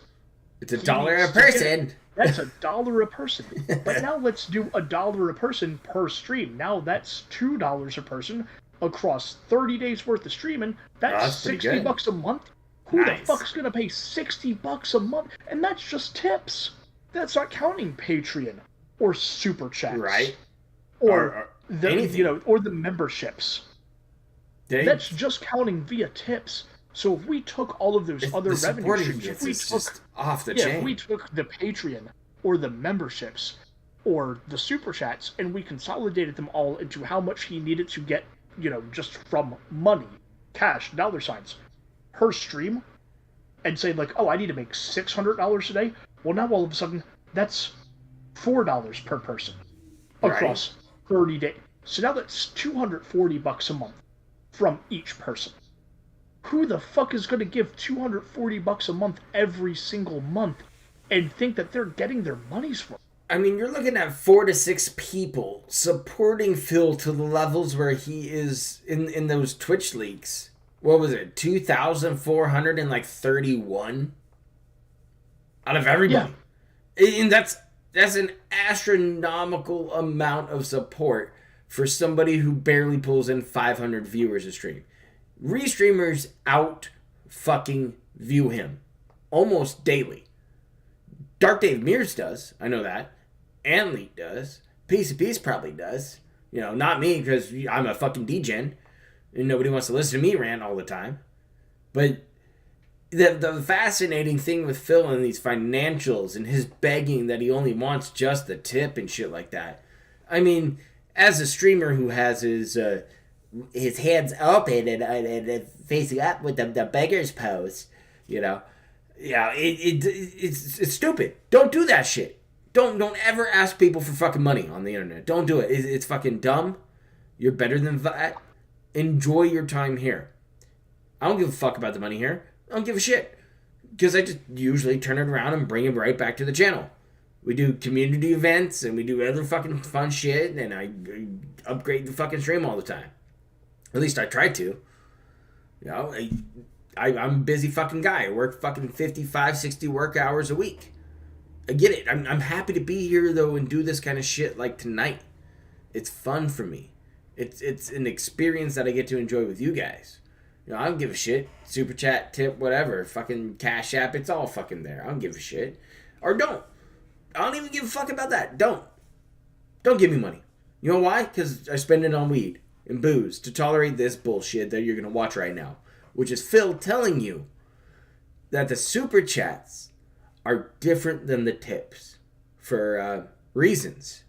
It's $1 a person. That's $1 a person. But now let's do $1 a person per stream. Now that's $2 a person across 30 days worth of streaming. That's $60 a month. Who the fuck's gonna pay $60 a month? And that's just tips. That's not counting Patreon or super chats, right? Or the or the memberships. That's just counting via tips. So if we took all of those other revenue streams, if we took the Patreon or the memberships or the super chats and we consolidated them all into how much he needed to get, just from money, cash, dollar signs, per stream, and say like, oh, I need to make $600 a day. Well, now all of a sudden that's $4 per person across 30 days. So now that's $240 a month from each person. Who the fuck is going to give $240 a month every single month and think that they're getting their money's worth? I mean, you're looking at 4 to 6 people supporting Phil to the levels where he is in those Twitch leaks. What was it? 2,431 out of everybody. Yeah. And that's an astronomical amount of support for somebody who barely pulls in 500 viewers a stream. Restreamers out fucking view him almost daily. Dark Dave Mears does, I know that. Anleet does. Piece of Peace probably does. Not me, because I'm a fucking degen and nobody wants to listen to me rant all the time. But the fascinating thing with Phil and these financials and his begging that he only wants just the tip and shit like that. I mean, as a streamer who has his head's open and facing up with the beggar's pose, it's stupid. Don't do that shit. Don't ever ask people for fucking money on the internet. Don't do it. It's fucking dumb. You're better than that. Enjoy your time here. I don't give a fuck about the money here. I don't give a shit. Because I just usually turn it around and bring it right back to the channel. We do community events and we do other fucking fun shit and I upgrade the fucking stream all the time. At least I try to. I'm a busy fucking guy. I work fucking 55, 60 work hours a week. I get it. I'm happy to be here, though, and do this kind of shit like tonight. It's fun for me. It's an experience that I get to enjoy with you guys. I don't give a shit. Super chat, tip, whatever. Fucking Cash App, it's all fucking there. I don't give a shit. Or don't. I don't even give a fuck about that. Don't give me money. You know why? Because I spend it on weed and booze to tolerate this bullshit that you're going to watch right now. Which is Phil telling you that the super chats are different than the tips for reasons.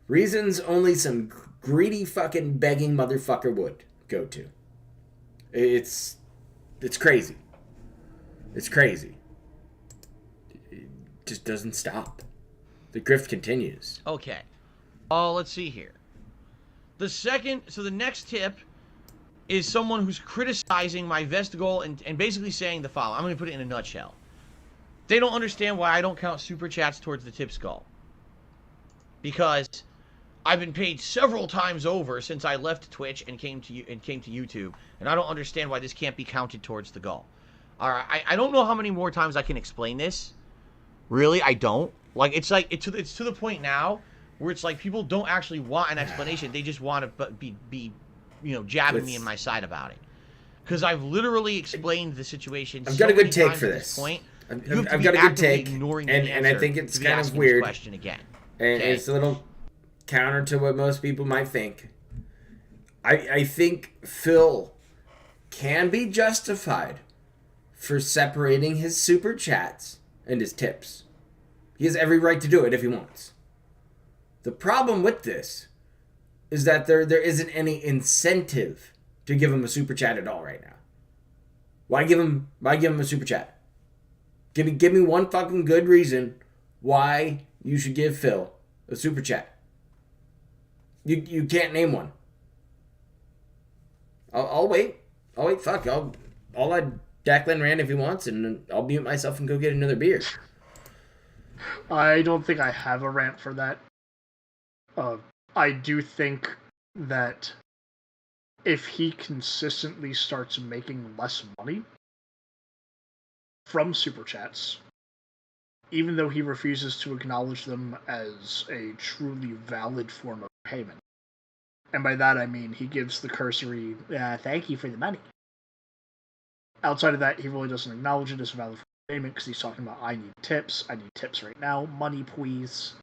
Reasons only some greedy fucking begging motherfucker would go to. It's crazy. It's crazy. It just doesn't stop. The grift continues. Okay. Let's see here. The next tip is someone who's criticizing my vest goal and basically saying the following. I'm going to put it in a nutshell. They don't understand why I don't count super chats towards the tips goal. Because I've been paid several times over since I left Twitch and came to YouTube, and I don't understand why this can't be counted towards the goal. All right, I don't know how many more times I can explain this. Really, I don't. It's to the point now where it's like people don't actually want an explanation. They just want to be jabbing me in my side about it. Because I've literally explained the situation. I've got a good take for this. I've got a good take, and I think it's kind of weird. Question again. And it's a little counter to what most people might think. I think Phil can be justified for separating his super chats and his tips. He has every right to do it if he wants. The problem with this is that there isn't any incentive to give him a super chat at all right now. Why give him a super chat? Give me one fucking good reason why you should give Phil a super chat. You can't name one. I'll wait. Fuck. I'll let Declan rant if he wants, and I'll mute myself and go get another beer. I don't think I have a rant for that. I do think that if he consistently starts making less money from super chats, even though he refuses to acknowledge them as a truly valid form of payment, and by that I mean he gives the cursory, thank you for the money. Outside of that, he really doesn't acknowledge it as a valid form of payment because he's talking about, I need tips right now, money please,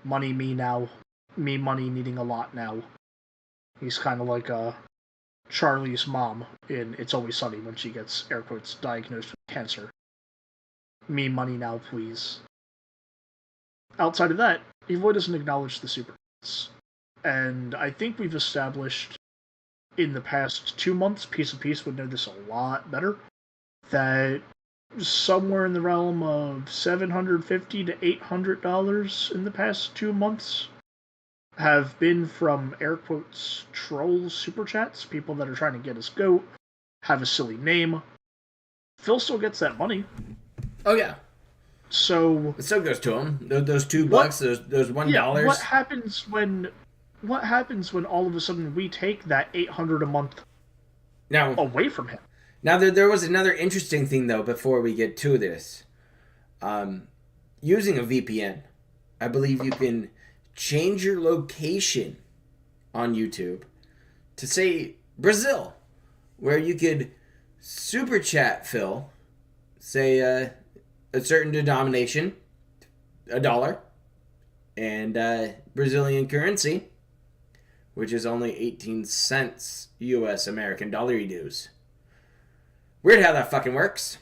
money me now, me money needing a lot now. He's kind of like Charlie's mom in It's Always Sunny when she gets, air quotes, diagnosed with cancer. Me money now, please. Outside of that, he really doesn't acknowledge the super chats. And I think we've established in the past 2 months, Piece of Peace would know this a lot better, that somewhere in the realm of $750 to $800 in the past 2 months have been from, air quotes, troll super chats, people that are trying to get his goat, have a silly name. Phil still gets that money. Oh yeah. So it still goes to him. Those $2, those $1. Yeah, what happens when all of a sudden we take that $800 a month away from him? Now there was another interesting thing though before we get to this. Using a VPN, I believe you can change your location on YouTube to say Brazil, where you could super chat Phil, say a certain denomination, $1, and Brazilian currency, which is only 18 cents US American dollar dues. Weird how that fucking works.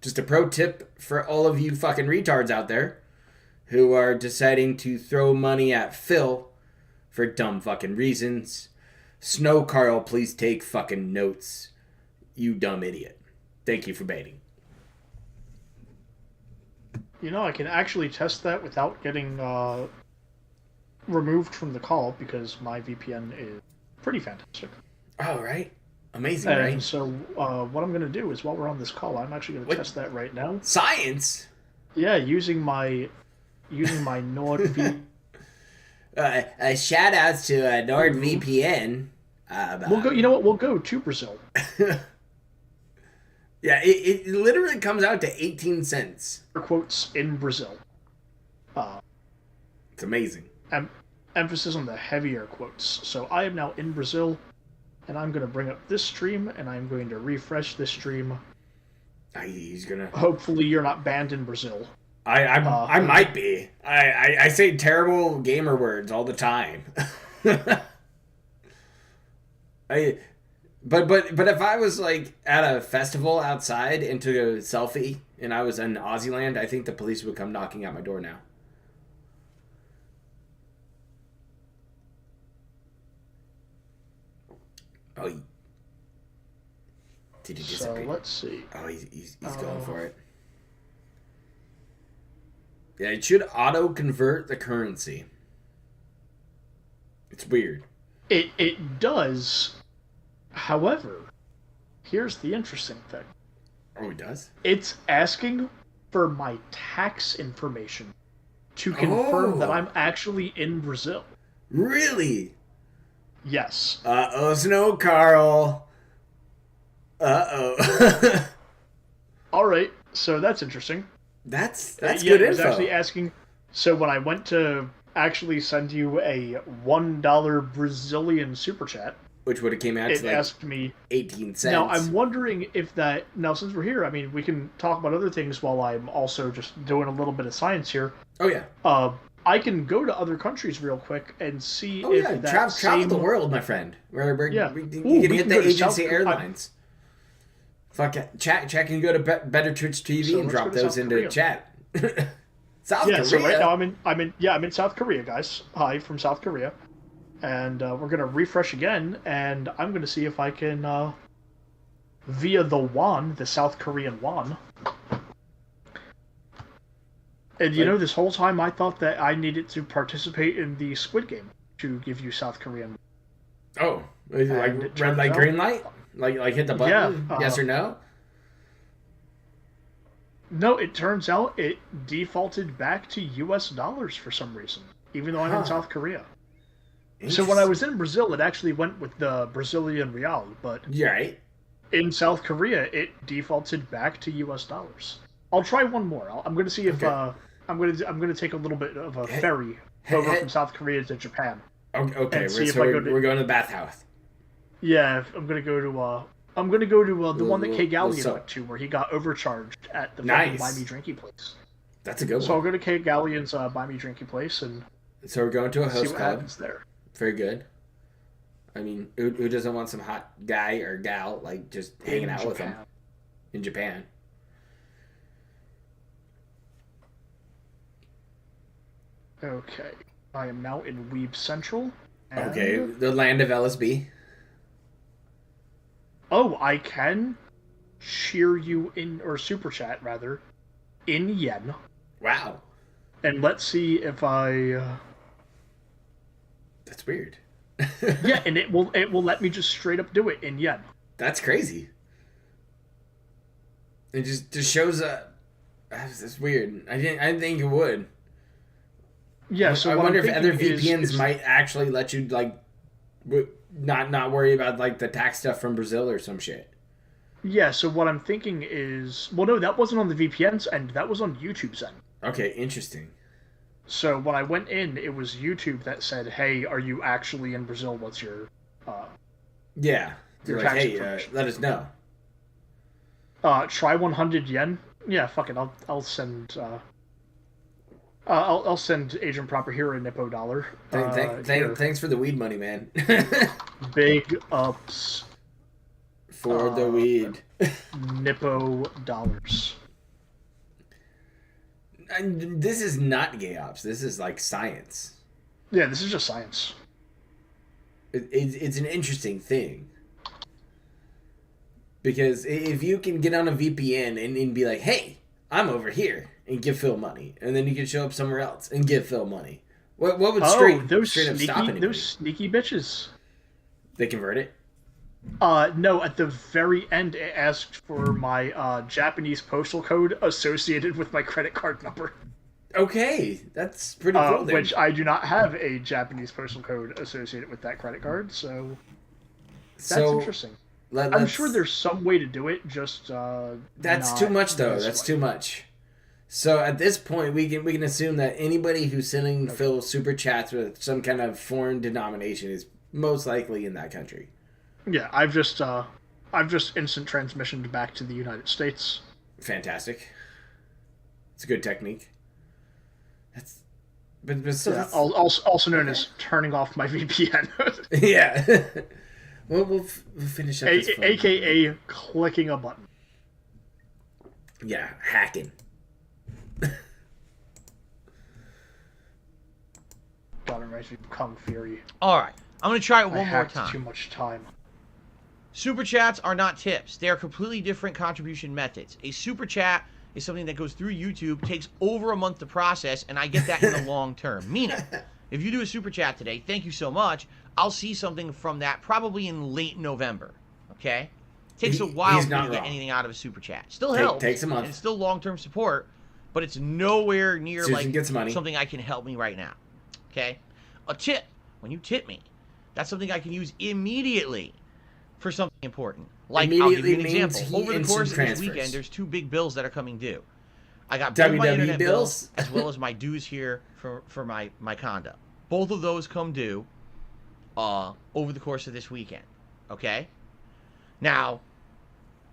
Just a pro tip for all of you fucking retards out there who are deciding to throw money at Phil for dumb fucking reasons. Snow Carl, please take fucking notes. You dumb idiot. Thank you for baiting. You know, I can actually test that without getting removed from the call because my VPN is pretty fantastic. Oh, right. Amazing, and right? So what I'm going to do is while we're on this call, I'm actually going to test that right now. Science? Yeah, using my NordVPN. Shout outs to NordVPN. We'll go. You know what? We'll go to Brazil. Yeah, it literally comes out to 18 cents. Air quotes in Brazil. It's amazing. Emphasis on the heavier quotes. So I am now in Brazil, and I'm going to bring up this stream, and I'm going to refresh this stream. He's gonna. Hopefully, you're not banned in Brazil. I might be. I say terrible gamer words all the time. But if I was like at a festival outside and took a selfie and I was in Aussie land, I think the police would come knocking at my door now. Oh, did he disappear? So let's see. Oh, he's going for it. Yeah, it should auto-convert the currency. It's weird. It does. However, here's the interesting thing. Oh, it does? It's asking for my tax information to confirm that I'm actually in Brazil. Really? Yes. Uh-oh, Snow Carl. Uh-oh. All right, so that's interesting. That's yeah, good it was info. actually asking. So when I went to actually send you a $1 Brazilian super chat, which would have came out it to like asked me 18 cents. Now I'm wondering if that. Now since we're here, I mean, we can talk about other things while I'm also just doing a little bit of science here. Oh yeah. I can go to other countries real quick and see if that travel the world, my friend. You can get the agency airlines. Fuck it. Chat can go to Better Twitch TV and drop those into chat. South Korea. So right now I'm in South Korea, guys. Hi from South Korea, and we're gonna refresh again, and I'm gonna see if I can via the won, the South Korean won. And you know, this whole time I thought that I needed to participate in the Squid Game to give you South Korean. Oh, like red light, green light? Like hit the button? Yeah, yes or no? No, it turns out it defaulted back to US dollars for some reason, even though I'm in South Korea. So when I was in Brazil, it actually went with the Brazilian real, but right. In South Korea, it defaulted back to US dollars. I'll try one more. I'm going to see if I'm going to take a little bit of a ferry over from South Korea to Japan. Okay, we're going to the bathhouse. Yeah, I'm going to go to the one that K. Gallion went to, where he got overcharged at the fucking Buy Me Drinky place. That's a good one. So I'll go to K. Gallion's Buy Me Drinky place and so we're going to a host see what club. happens there. Very good. I mean, who doesn't want some hot guy or gal like just hanging out with them in Japan? Okay, I am now in Weeb Central. Okay, the land of LSB. Oh, I can cheer you in, or super chat rather, in yen. Wow. And let's see if I. That's weird. Yeah, and it will let me just straight up do it in yen. That's crazy. It just shows up. That's weird. I didn't think it would. Yeah, so I wonder if other VPNs might actually let you like not worry about like the tax stuff from Brazil or some shit. Yeah, so what I'm thinking is, well, no, that wasn't on the VPN's end. That was on YouTube's end. Okay, interesting. So when I went in, it was YouTube that said, "Hey, are you actually in Brazil? What's your yeah?" They're your like, tax "Hey, information?" let us know." Try 100 yen. Yeah, fuck it. I'll send. I'll send AgentProper here a Nippo dollar. Thanks for the weed money, man. Big ups for the weed. Nippo dollars. And this is not gay ops. This is like science. Yeah, this is just science. It's an interesting thing. Because if you can get on a VPN and be like, hey, I'm over here, and give Phil money, and then you can show up somewhere else and give Phil money. What would straight up stop anybody? Those sneaky bitches. They convert it? No, at the very end it asked for my Japanese postal code associated with my credit card number. Okay, that's pretty cool then. Which I do not have a Japanese postal code associated with that credit card, so that's interesting. I'm sure there's some way to do it, just that's too much though. That's too much. So at this point, we can assume that anybody who's sending Phil super chats with some kind of foreign denomination is most likely in that country. Yeah, I've just instant transmissioned back to the United States. Fantastic. It's a good technique. That's also known as turning off my VPN. Yeah. We'll finish up this phone. AKA clicking a button. Yeah, hacking. God, it makes me become fury. All right, I'm gonna try it one more time. Too much time. Super chats are not tips. They are completely different contribution methods. A super chat is something that goes through YouTube, takes over a month to process, and I get that in the long term. Meaning, if you do a super chat today, thank you so much. I'll see something from that probably in late November. Okay? Takes a while for me to get anything out of a super chat. Still helps. Takes a month. And it's still long-term support, but it's nowhere near Susan gets money. something I can help me right now. Okay? A tip. When you tip me, that's something I can use immediately for something important. Like, I'll give you an example. Over the course of this weekend, there's 2 big bills that are coming due. I got both my internet bills as well as my dues here for my condo. Both of those come due over the course of this weekend. Okay? Now,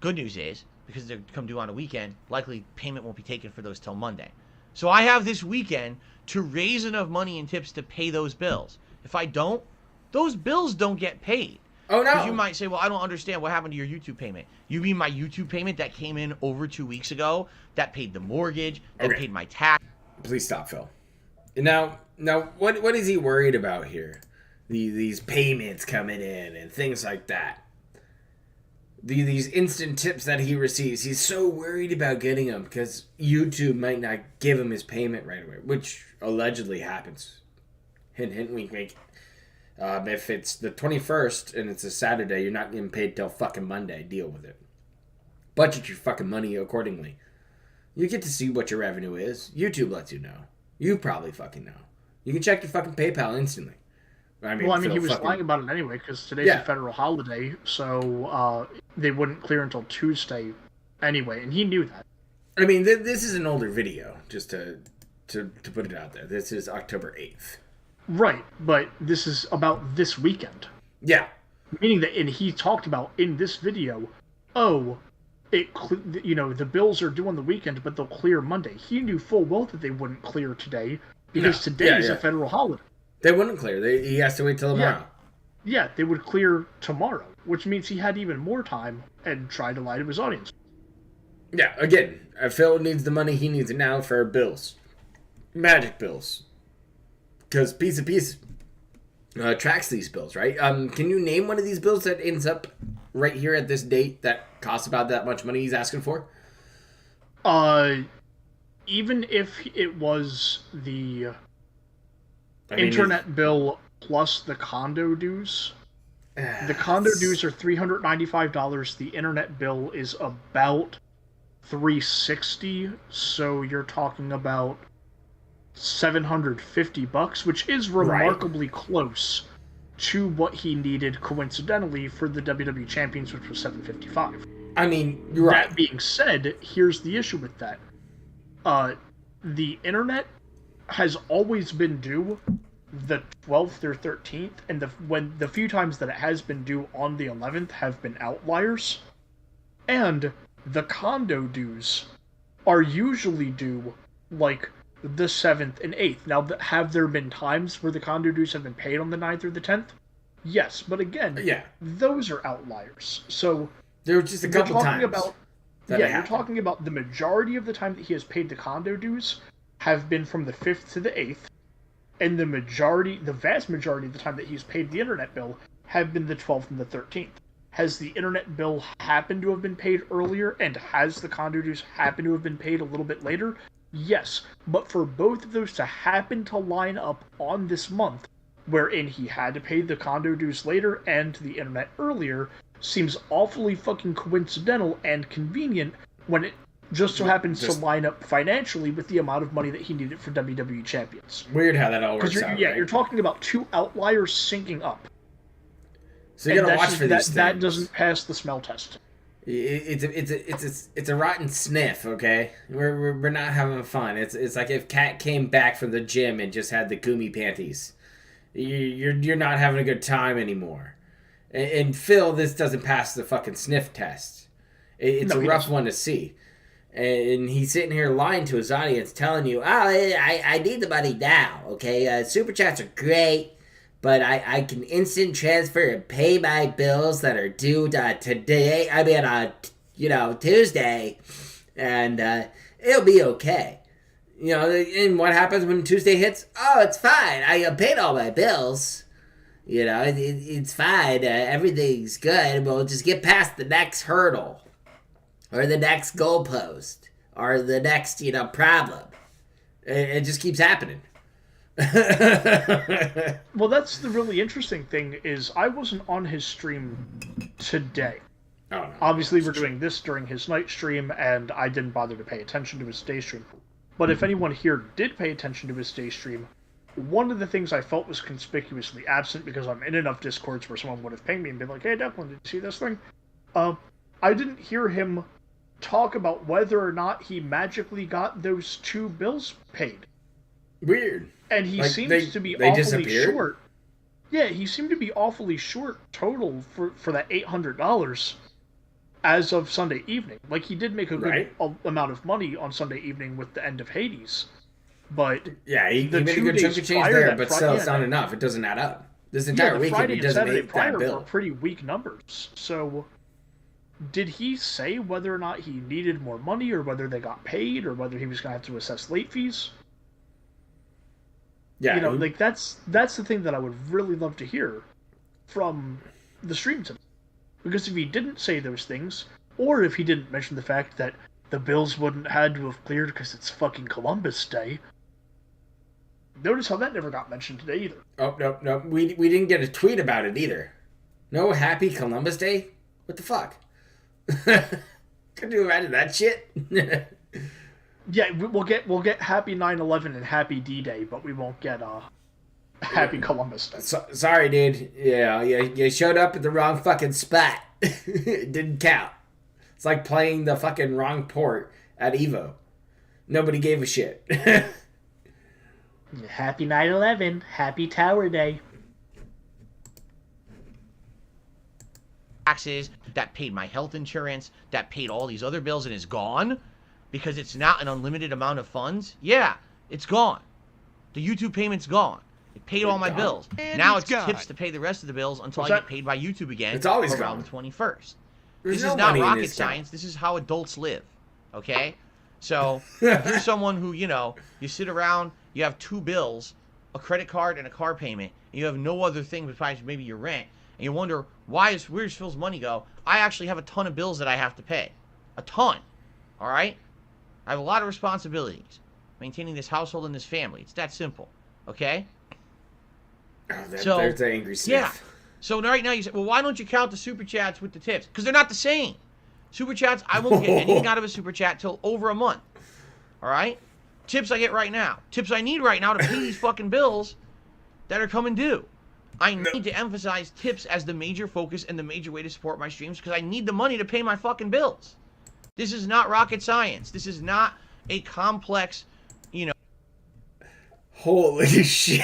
good news is, because they come due on a weekend, likely payment won't be taken for those till Monday. So I have this weekend to raise enough money in tips to pay those bills. If I don't, those bills don't get paid. Oh, no. Because you might say, well, I don't understand what happened to your YouTube payment. You mean my YouTube payment that came in over 2 weeks ago, that paid the mortgage, that paid my tax? Please stop, Phil. Now, what is he worried about here? These payments coming in and things like that. these instant tips that he receives. He's so worried about getting them because YouTube might not give him his payment right away, which allegedly happens. Hint, hint, wink, wink. If it's the 21st and it's a Saturday, you're not getting paid till fucking Monday. Deal with it. Budget your fucking money accordingly. You get to see what your revenue is. YouTube lets you know. You probably fucking know. You can check your fucking PayPal instantly. He was lying about it anyway because today's a federal holiday, so they wouldn't clear until Tuesday anyway, and he knew that. I mean, this is an older video, just to put it out there. This is October 8th. Right, but this is about this weekend. Yeah. Meaning that, and he talked about in this video, the bills are due on the weekend, but they'll clear Monday. He knew full well that they wouldn't clear today because today is a federal holiday. They wouldn't clear. He has to wait till tomorrow. Yeah, they would clear tomorrow, which means he had even more time and tried to lie to his audience. Yeah, again, Phil needs the money. He needs it now for bills. Magic bills. Because Piece of Piece tracks these bills, right? Can you name one of these bills that ends up right here at this date that costs about that much money he's asking for? Even if it was the internet bill plus the condo dues. The condo dues are $395. The internet bill is about $360. So you're talking about $750, which is remarkably close to what he needed coincidentally for the WWE Champions, which was $755. I mean, you're right. That being said, here's the issue with that. The internet has always been due the 12th or 13th, and the few times that it has been due on the 11th have been outliers. And the condo dues are usually due like the 7th and 8th. Now, have there been times where the condo dues have been paid on the 9th or the 10th? Yes, but again, those are outliers. So there were just a couple times. You're talking about the majority of the time that he has paid the condo dues have been from the 5th to the 8th, and the vast majority of the time that he's paid the internet bill have been the 12th and the 13th. Has the internet bill happened to have been paid earlier, and has the condo dues happened to have been paid a little bit later? Yes, but for both of those to happen to line up on this month, wherein he had to pay the condo dues later and the internet earlier, seems awfully fucking coincidental and convenient when it just so happens to line up financially with the amount of money that he needed for WWE Champions. Weird how that all works out. Yeah, right? You're talking about two outliers syncing up. So you gotta watch for these things. That doesn't pass the smell test. It's a rotten sniff, okay? We're not having fun. It's like if Kat came back from the gym and just had the Gumi panties. You're not having a good time anymore. And Phil, this doesn't pass the fucking sniff test. It's a rough one to see. And he's sitting here lying to his audience, telling you, I need the money now, okay? Super chats are great, but I can instant transfer and pay my bills that are due today. I mean, Tuesday, and it'll be okay. And what happens when Tuesday hits? Oh, it's fine. I paid all my bills. It's fine. Everything's good. We'll just get past the next hurdle, or the next goalpost, or the next, problem. It just keeps happening. Well, that's the really interesting thing is I wasn't on his stream today. Oh, no. Obviously, we're doing this during his night stream, and I didn't bother to pay attention to his day stream. But if anyone here did pay attention to his day stream, one of the things I felt was conspicuously absent, because I'm in enough Discords where someone would have pinged me and been like, hey, Declan, did you see this thing? I didn't hear him talk about whether or not he magically got those 2 bills paid. Weird. And he seems to be awfully short. Yeah, he seemed to be awfully short total for that $800 as of Sunday evening. Like, he did make a good amount of money on Sunday evening with the end of Hades. But yeah, he made a good chunk of change there, but still, it's not enough. It doesn't add up. This entire weekend, it doesn't make that bill. Were pretty weak numbers. So, did he say whether or not he needed more money, or whether they got paid, or whether he was going to have to assess late fees? Yeah, that's the thing that I would really love to hear from the stream today. Because if he didn't say those things, or if he didn't mention the fact that the bills wouldn't had to have cleared because it's fucking Columbus Day, notice how that never got mentioned today either. Oh, no. We didn't get a tweet about it either. No happy Columbus Day? What the fuck? Could you imagine that shit? Yeah, we'll get happy 9/11 and happy D-Day, but we won't get happy Columbus Day. Sorry, dude. Yeah, you showed up at the wrong fucking spot. It didn't count. It's like playing the fucking wrong port at Evo. Nobody gave a shit. Happy 9/11, happy Tower Day. Taxes, that paid my health insurance, that paid all these other bills, and is gone because it's not an unlimited amount of funds. Yeah, it's gone. The YouTube payment's gone. It paid all my bills. And now it's it's gone. tips to pay the rest of the bills until What's I that? get paid by YouTube again. It's always around gone. the 21st. There's This no is not money in rocket this science. This is how adults live. Okay? So, if you're someone who, you sit around, you have 2 bills, a credit card and a car payment, and you have no other thing besides maybe your rent, and you wonder, where's Phil's money go? I actually have a ton of bills that I have to pay. A ton. All right? I have a lot of responsibilities. Maintaining this household and this family. It's that simple. Okay? Oh, So, there's the angry Smith. Yeah. So right now you say, well, why don't you count the super chats with the tips? Because they're not the same. Super chats, I won't get anything out of a super chat till over a month. All right? Tips I get right now. Tips I need right now to pay these fucking bills that are coming due. I need to emphasize tips as the major focus and the major way to support my streams because I need the money to pay my fucking bills. This is not rocket science. This is not a complex, Holy shit.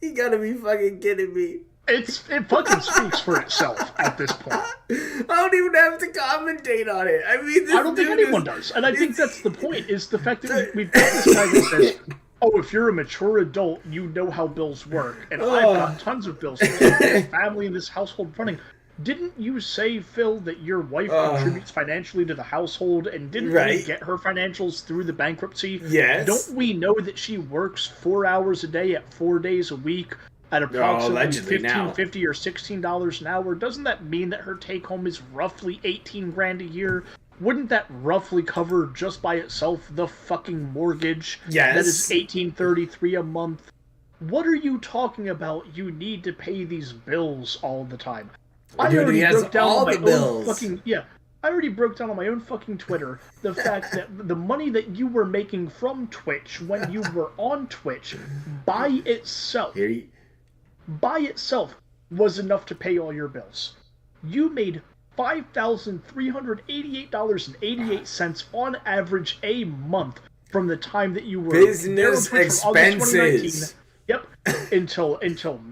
You gotta be fucking kidding me. It fucking speaks for itself at this point. I don't even have to commentate on it. I mean, this I don't think anyone does. And I think that's the point, is the fact that we've got this guy that says, oh, if you're a mature adult, you know how bills work. And I've got tons of bills. This family and this household running. Didn't you say, Phil, that your wife contributes financially to the household and didn't really get her financials through the bankruptcy? Yes. Don't we know that she works 4 hours a day at 4 days a week at approximately $15.50 or $16 an hour? Doesn't that mean that her take home is roughly $18,000 a year? Wouldn't that roughly cover just by itself the fucking mortgage? Yes. That is $18.33 a month. What are you talking about? You need to pay these bills all the time. I already broke down on my own fucking I already broke down on my own fucking Twitter the fact that the money that you were making from Twitch when you were on Twitch by itself was enough to pay all your bills. You made $5,388.88 on average a month from the time that you were business expenses. Yep, until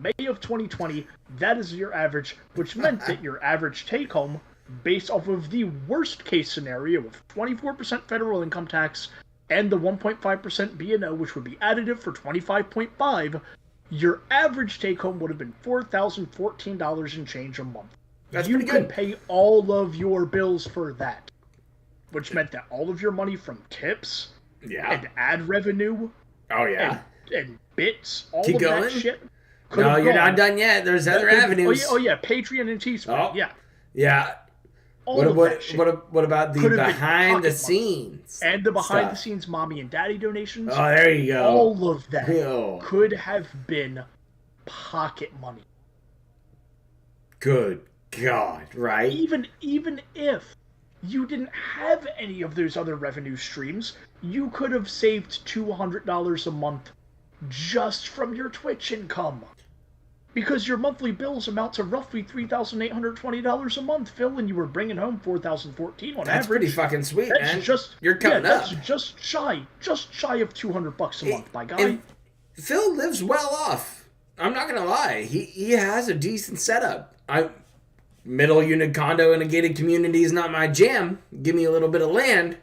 May of 2020, that is your average, which meant that your average take-home, based off of the worst-case scenario of 24% federal income tax and the 1.5% B&O, which would be additive for 25.5, your average take-home would have been $4,014 and change a month. That's you pretty could good. pay all of your bills for that, which meant that all of your money from tips and ad revenue and bits, all Keep of going? that shit. No, you're not done yet. There's other avenues. Oh yeah, Patreon and Teespring. Yeah. All of that shit. What about the Could've been behind the pocket scenes? And the behind the stuff? scenes mommy and daddy donations. Oh, there you go. All of that Cool. could have been pocket money. Good God, right? Even if you didn't have any of those other revenue streams, you could have saved $200 a month just from your Twitch income. Because your monthly bills amount to roughly $3,820 a month, Phil, and you were bringing home $4,014 on average. That's pretty fucking sweet, man. You're coming up. That's just shy of $200 a month, by God. And Phil lives well off. I'm not gonna lie. He has a decent setup. Middle unit condo in a gated community is not my jam. Give me a little bit of land.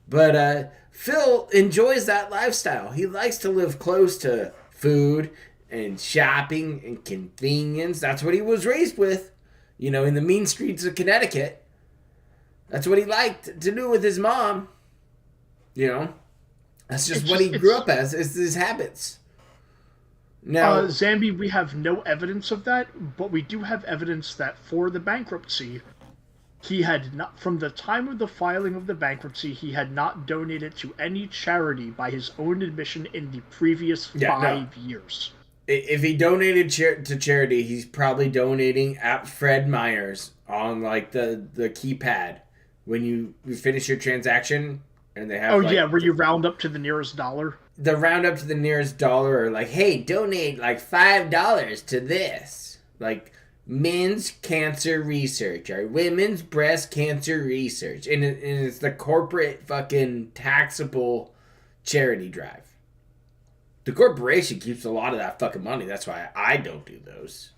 But Phil enjoys that lifestyle. He likes to live close to food and shopping and convenience. That's what he was raised with, in the mean streets of Connecticut. That's what he liked to do with his mom, That's just what he grew up as. It's his habits. Now, Zambi, we have no evidence of that, but we do have evidence that for the bankruptcy, he had not, from the time of the filing of the bankruptcy, he had not donated to any charity by his own admission in the previous 5 years. If he donated to charity, he's probably donating at Fred Meyer's on like the keypad when you finish your transaction and they have. Where you round up to the nearest dollar. The round up to the nearest dollar, or like, hey, donate like $5 to this, like men's cancer research or women's breast cancer research, and it's the corporate fucking taxable charity drive. The corporation keeps a lot of that fucking money. That's why I don't do those.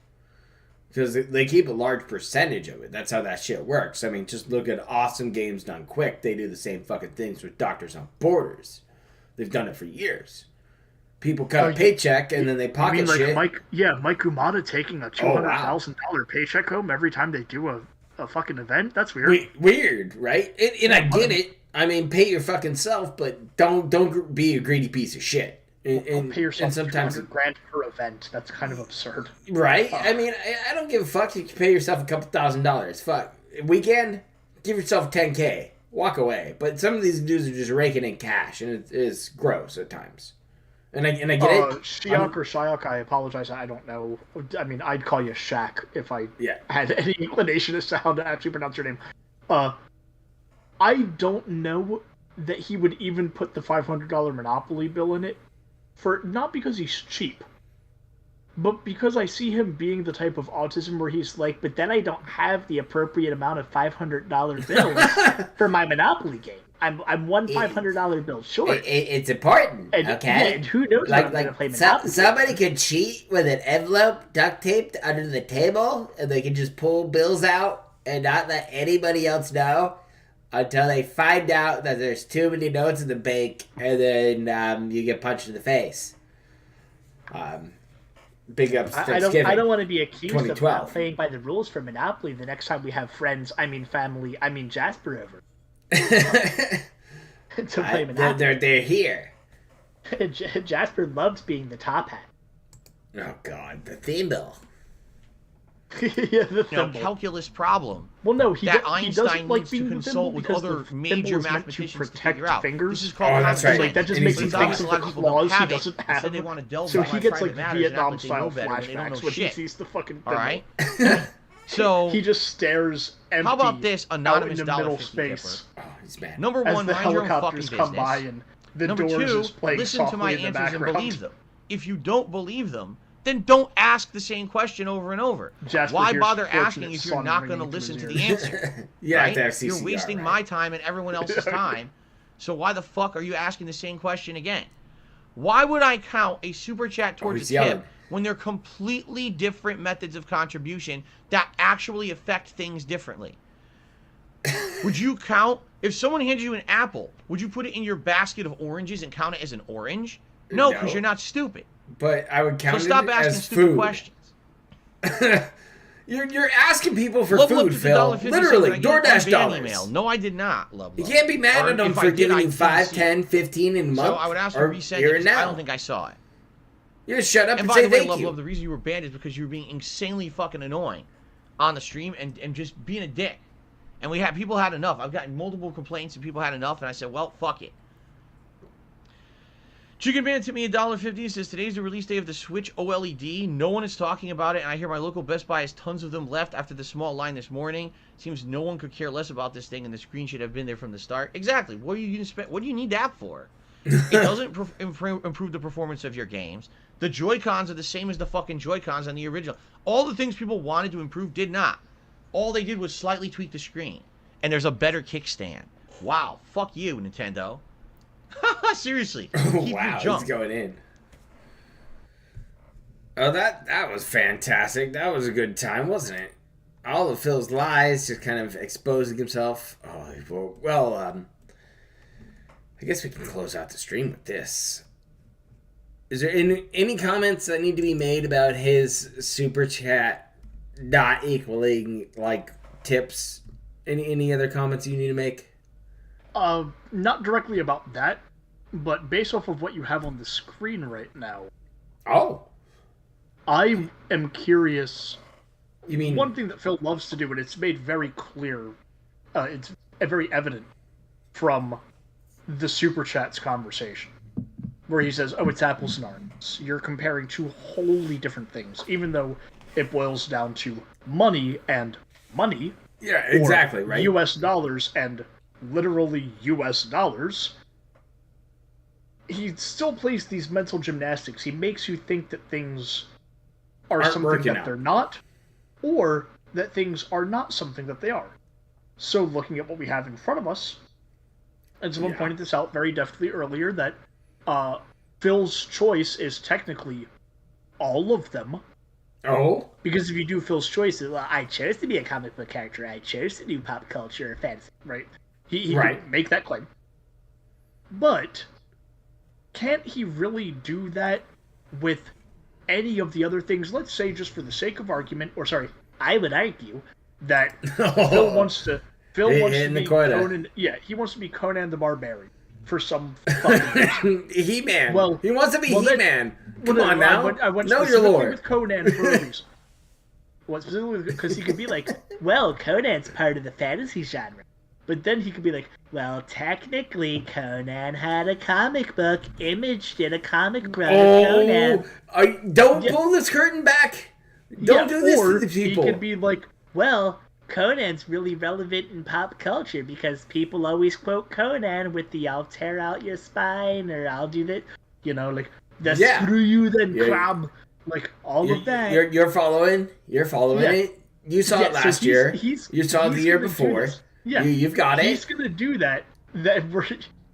Because they keep a large percentage of it. That's how that shit works. I mean, just look at Awesome Games Done Quick. They do the same fucking things with Doctors on Borders. They've done it for years. People cut a paycheck and then they pocket shit. Mike Umada taking a $200,000 paycheck home every time they do a fucking event? That's weird. Weird, right? And I get it. I mean, pay your fucking self, but don't be a greedy piece of shit. And pay yourself $200,000 per event. That's kind of absurd. Right? I mean, I don't give a fuck if you pay yourself a couple $1,000s. Fuck. Weekend, give yourself $10K. Walk away. But some of these dudes are just raking in cash, and it is gross at times. And I get it. Shiok or Shiok, I apologize. I don't know. I mean, I'd call you Shaq if I had any inclination as to how to actually pronounce your name. I don't know that he would even put the $500 Monopoly bill in it. Not because he's cheap, but because I see him being the type of autism where he's like, but then I don't have the appropriate amount of $500 bills for my Monopoly game. I'm one $500 bill short. It's important, okay? Yeah, and who knows how I'm going to play Monopoly. Somebody could cheat with an envelope duct taped under the table, and they can just pull bills out and not let anybody else know until they find out that there's too many notes in the bank, and then you get punched in the face. Big ups Thanksgiving. I don't want to be accused of not playing by the rules for Monopoly the next time we have friends, family, Jasper over. To play Monopoly. They're here. Jasper loves being the top hat. Oh God, the thimble. Calculus problem. Well, no, Einstein like needs to consult with other major mathematicians to figure out. Fingers. This is called Like, that just makes him think a lot of people don't have it. Have they want to delve so into he gets like matters, Vietnam-style flashbacks when he sees the fucking thimble. All right. So he just stares empty. How about this anonymous out in the middle $50 space? Oh, he's mad. Number one, the mind your own fucking helicopters come by business. and the Number doors two, is playing listen to my softly in the answers and background. believe them. If you don't believe them, then don't ask the same question over and over. Jasper, why bother asking if you're not going to listen to the answer? Right? You're wasting my time and everyone else's time. So why the fuck are you asking the same question again? Why would I count a super chat towards a tip when they're completely different methods of contribution that actually affect things differently? Would you count, if someone hands you an apple, would you put it in your basket of oranges and count it as an orange? No, because you're not stupid. But I would count so stop it asking as stupid food. Questions. You're asking people for food, Phil. Literally, DoorDash dollars. Email. No, I did not, love. You can't be mad at them for giving you 5, 10, 15 in a month. So I would ask for resend it because I don't think I saw it. You just shut up and by say the way, thank you. Love, the reason you were banned is because you were being insanely fucking annoying on the stream and just being a dick. And people had enough. I've gotten multiple complaints and people had enough, and I said, well, fuck it. Chicken Man sent me $1.50 and says, today's the release day of the Switch OLED. No one is talking about it, and I hear my local Best Buy has tons of them left after the small line this morning. Seems no one could care less about this thing, and the screen should have been there from the start. Exactly. What are you going to spend? What do you need that for? It doesn't improve the performance of your games. The Joy-Cons are the same as the fucking Joy-Cons on the original. All the things people wanted to improve did not. All they did was slightly tweak the screen. And there's a better kickstand. Wow. Fuck you, Nintendo. Seriously. Wow, he's going in. Oh, that was fantastic. That was a good time, wasn't it? All of Phil's lies, just kind of exposing himself. Oh, well, I guess we can close out the stream with this. Is there any comments that need to be made about his super chat not equaling, like, tips? Any other comments you need to make? Not directly about that. but based off of what you have on the screen right now, I am curious. You mean one thing that Phil loves to do, and it's made very clear, it's very evident from the Super Chats conversation, where he says, oh, it's apples and oranges. You're comparing two wholly different things, even though it boils down to money and money. Yeah, exactly, right? US dollars and literally US dollars. He still plays these mental gymnastics. He makes you think that things are something that they're not, or that things are not something that they are. So looking at what we have in front of us, and someone pointed this out very deftly earlier, that Phil's choice is technically all of them. Oh? Because if you do Phil's choice, well, I chose to be a comic book character, I chose to do pop culture or fantasy, right? He can make that claim. But can't he really do that with any of the other things? Let's say, just for the sake of argument, or sorry, I would argue that Phil wants to be Conan. Yeah, he wants to be Conan the Barbarian for some fucking He-Man. Well, he wants to be He-Man. Come on now. I went know your lore. with Conan for a reason. Well, specifically because he could be like, well, Conan's part of the fantasy genre. But then he could be like, well, technically, Conan had a comic book. Image did a comic book of Conan. Don't pull this curtain back. Don't do this to the people. He could be like, well, Conan's really relevant in pop culture because people always quote Conan with the I'll tear out your spine, or I'll do that, like, screw you then, crab. Like, all of that. You're following it. You saw it last year. You saw it the year before. Yeah, you've got it. He's gonna do that.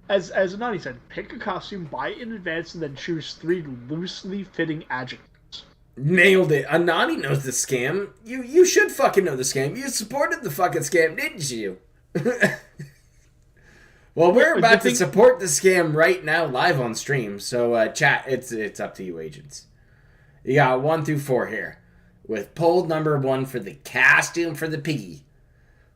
As Anani said, pick a costume, buy it in advance, and then choose 3 loosely fitting adjectives. Nailed it. Anani knows the scam. You should fucking know the scam. You supported the fucking scam, didn't you? Well, we're about to support the scam right now, live on stream. So, chat, it's up to you, agents. You got 1 through 4 here, with poll number 1 for the costume for the piggy.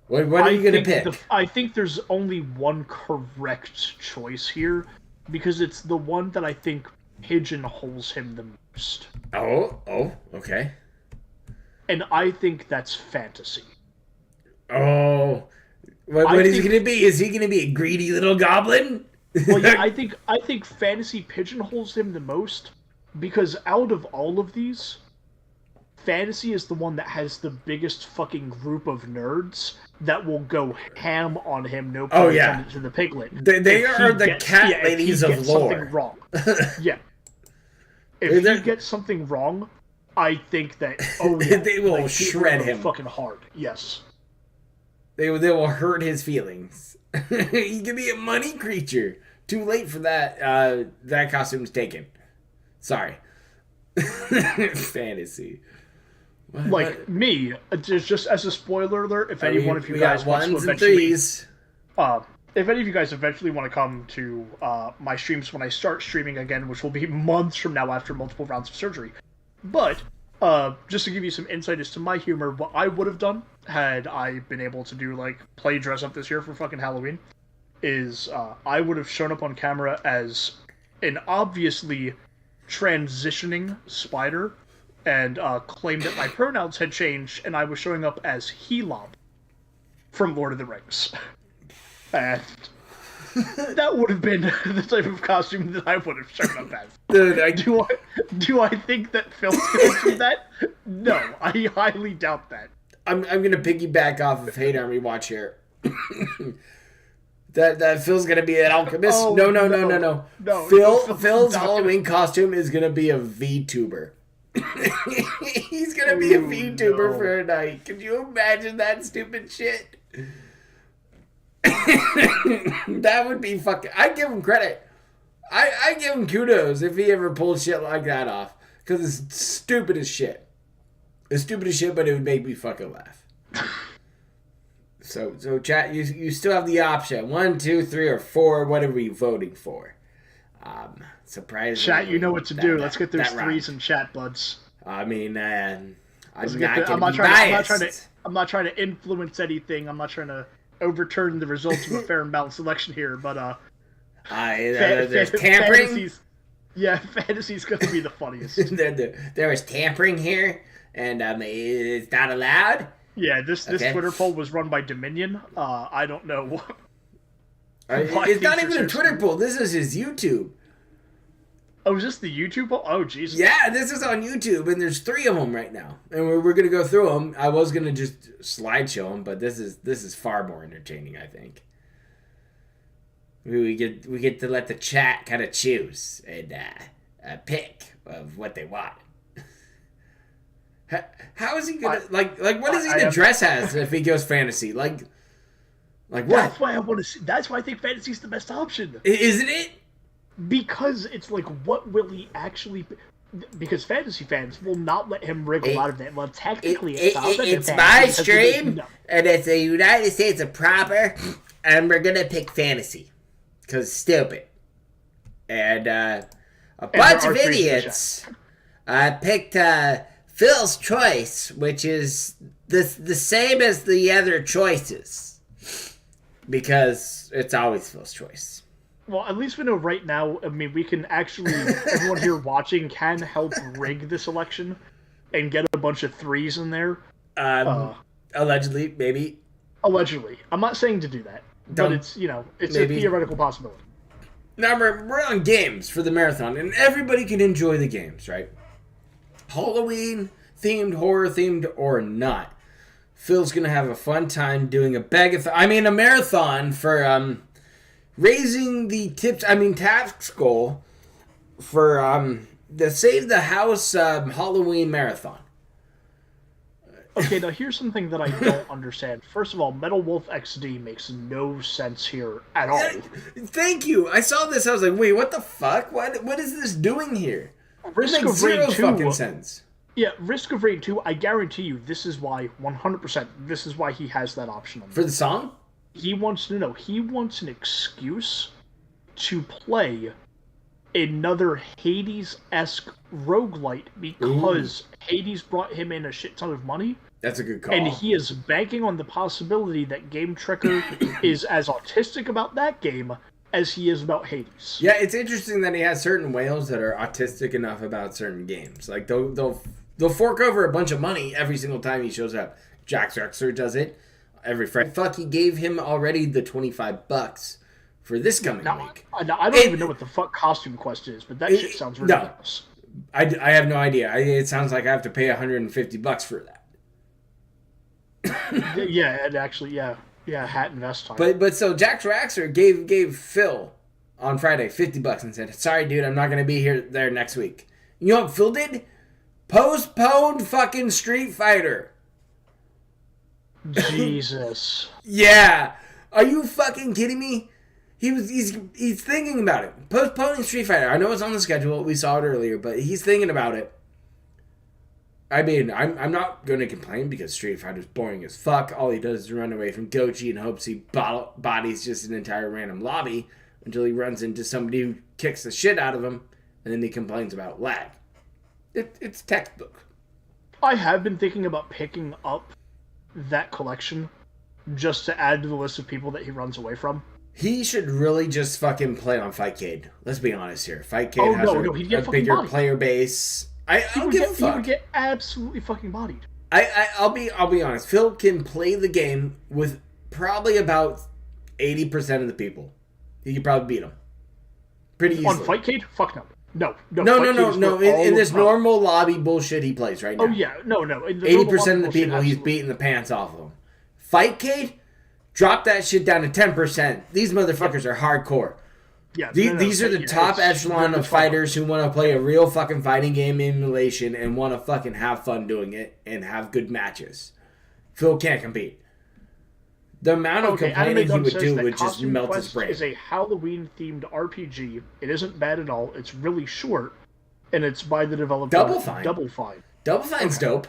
What are you going to pick? I think there's only one correct choice here, because it's the one that I think pigeonholes him the most. Oh, okay. And I think that's fantasy. Oh, what is he going to be? Is he going to be a greedy little goblin? Well, yeah, I think fantasy pigeonholes him the most, because out of all of these, fantasy is the one that has the biggest fucking group of nerds that will go ham on him, no pun intended, to the piglet. They are the cat ladies of lore. Something wrong. Yeah. If he gets something wrong, I think that they will shred him fucking hard. Yes. They will hurt his feelings. He can be a money creature. Too late for that. That costume's taken. Sorry. Fantasy. Me, just as a spoiler alert, if any one of you guys wants to if any of you guys eventually want to come to my streams when I start streaming again, which will be months from now after multiple rounds of surgery. But just to give you some insight as to my humor, what I would have done had I been able to do play dress up this year for fucking Halloween is I would have shown up on camera as an obviously transitioning spider and claimed that my pronouns had changed, and I was showing up as Helop from Lord of the Rings. And that would have been the type of costume that I would have shown up as. Dude, do I think that Phil's gonna do that? No, I highly doubt that. I'm gonna piggyback off of Hate Army Watch here. That Phil's gonna be an alchemist. Oh, no. Phil's Halloween costume is gonna be a VTuber. He's gonna be a VTuber for a night. Could you imagine that stupid shit? That would be fucking. I give him credit. I give him kudos if he ever pulled shit like that off, because it's stupid as shit. It's stupid as shit, but it would make me fucking laugh. So chat, you still have the option 1, 2, 3, or 4. What are we voting for? Surprisingly, chat, you know what to do. Let's get those 3s in chat, buds. I mean, I'm not trying to influence anything. I'm not trying to overturn the results of a fair and balanced election here. But There's tampering. Fantasy's gonna be the funniest. there was tampering here, and it's not allowed. Yeah, this Twitter poll was run by Dominion. I don't know what. It's not even a Twitter poll. This is his YouTube. Oh, is this the YouTube poll? Oh, Jesus. Yeah, this is on YouTube, and there's 3 of them right now, and we're gonna go through them. I was gonna just slideshow them, but this is far more entertaining, I think. We get to let the chat kind of choose and pick of what they want. How is he gonna like? What is he gonna dress as if he goes fantasy? Like what? That's why I want to see. That's why I think fantasy's the best option. Isn't it? Because it's like, what will he actually? Because fantasy fans will not let him wriggle out of that. Well, technically, it's my stream, and it's the United States of proper, and we're gonna pick fantasy. Because stupid. And a bunch of idiots picked Phil's choice, which is the same as the other choices. Because it's always Phil's choice. Well, at least we know right now, I mean, we can actually, everyone here watching can help rig this election and get a bunch of 3s in there. Allegedly, maybe. Allegedly. I'm not saying to do that. But it's, it's maybe a theoretical possibility. Now, we're on games for the marathon, and everybody can enjoy the games, right? Halloween-themed, horror-themed, or not. Phil's going to have a fun time doing a marathon for raising the tax goal for the Save the House Halloween marathon. Okay, now here's something that I don't understand. First of all, Metal Wolf XD makes no sense here at all. Thank you. I saw this. I was like, wait, what the fuck? What is this doing here? Risk of Rain 2. Fucking sense. Yeah, Risk of Rain 2, I guarantee you, this is why, 100%, this is why he has that option on for the song? He wants an excuse to play another Hades-esque roguelite because Hades brought him in a shit ton of money. That's a good call. And he is banking on the possibility that Game Tricker is as autistic about that game as he is about Hades. Yeah, it's interesting that he has certain whales that are autistic enough about certain games. Like, they'll fork over a bunch of money every single time he shows up. Jax Rexer does it every Friday. Fuck, he gave him already the $25 for this coming week. I don't even know what the fuck Costume Quest is, but that shit sounds ridiculous. No, I have no idea. It sounds like I have to pay $150 for that. Yeah, and actually, yeah, hat and vest time. But so Jax Raxer gave Phil on Friday $50 and said, "Sorry, dude, I'm not gonna be there next week." You know what Phil did? Postponed fucking Street Fighter. Jesus. Yeah. Are you fucking kidding me? He's thinking about it. Postponing Street Fighter. I know it's on the schedule. We saw it earlier, but he's thinking about it. I mean, I'm not going to complain because Street Fighter's boring as fuck. All he does is run away from Gochi and hopes he bodies just an entire random lobby until he runs into somebody who kicks the shit out of him, and then he complains about lag. It's textbook. I have been thinking about picking up that collection just to add to the list of people that he runs away from. He should really just fucking play on Fightcade. Let's be honest here. Fightcade has a bigger player base. I don't give a fuck. He would get absolutely fucking bodied. I'll be honest. Phil can play the game with probably about 80% of the people. He could probably beat them pretty easily. On Fightcade? Fuck no. No. In this normal lobby bullshit he plays right now. Oh yeah, no. 80% of the people he's beating the pants off of them. Fightcade, drop that shit down to 10%. These motherfuckers are hardcore. Yeah, these are the top echelon of fighters who want to play a real fucking fighting game emulation and want to fucking have fun doing it and have good matches. Phil can't compete. The amount of complaining he would do would just melt his brain. It's a Halloween-themed RPG. It isn't bad at all. It's really short, and it's by the developer Double Fine. Double Fine's dope.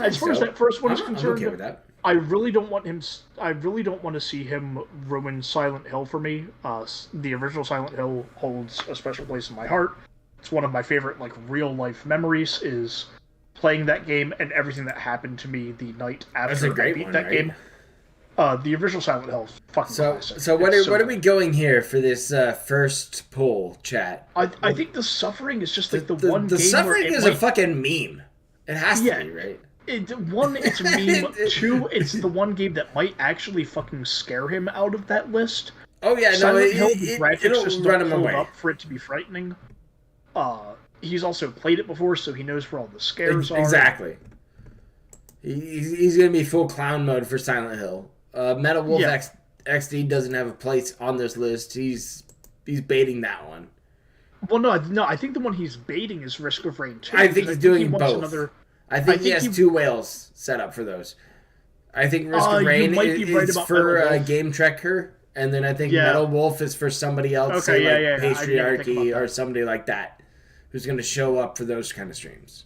As far as that first one is concerned, I'm okay with that. I really don't want to see him ruin Silent Hill for me. The original Silent Hill holds a special place in my heart. It's one of my favorite real life memories is playing that game and everything that happened to me the night after I beat that game. The original Silent Hill, fucking classic. So what are we going here for this first poll, chat? I think the Suffering is just like the one game Suffering where is a fucking meme. It has to be, right? One, it's a meme. Two, it's the one game that might actually fucking scare him out of that list. Oh yeah, Silent Hill, the graphics it'll just run don't him hold away. up for it to be frightening. He's also played it before, so he knows where all the scares are. Exactly. He's gonna be full clown mode for Silent Hill. Metal Wolf XD doesn't have a place on this list. He's baiting that one. Well, no, I think the one he's baiting is Risk of Rain 2. I think he's doing both. Another... I think he has two whales set up for those. I think Risk of Rain is for Game Trekker, and then I think Metal Wolf is for somebody else, Patriarchy or somebody like that, who's going to show up for those kind of streams.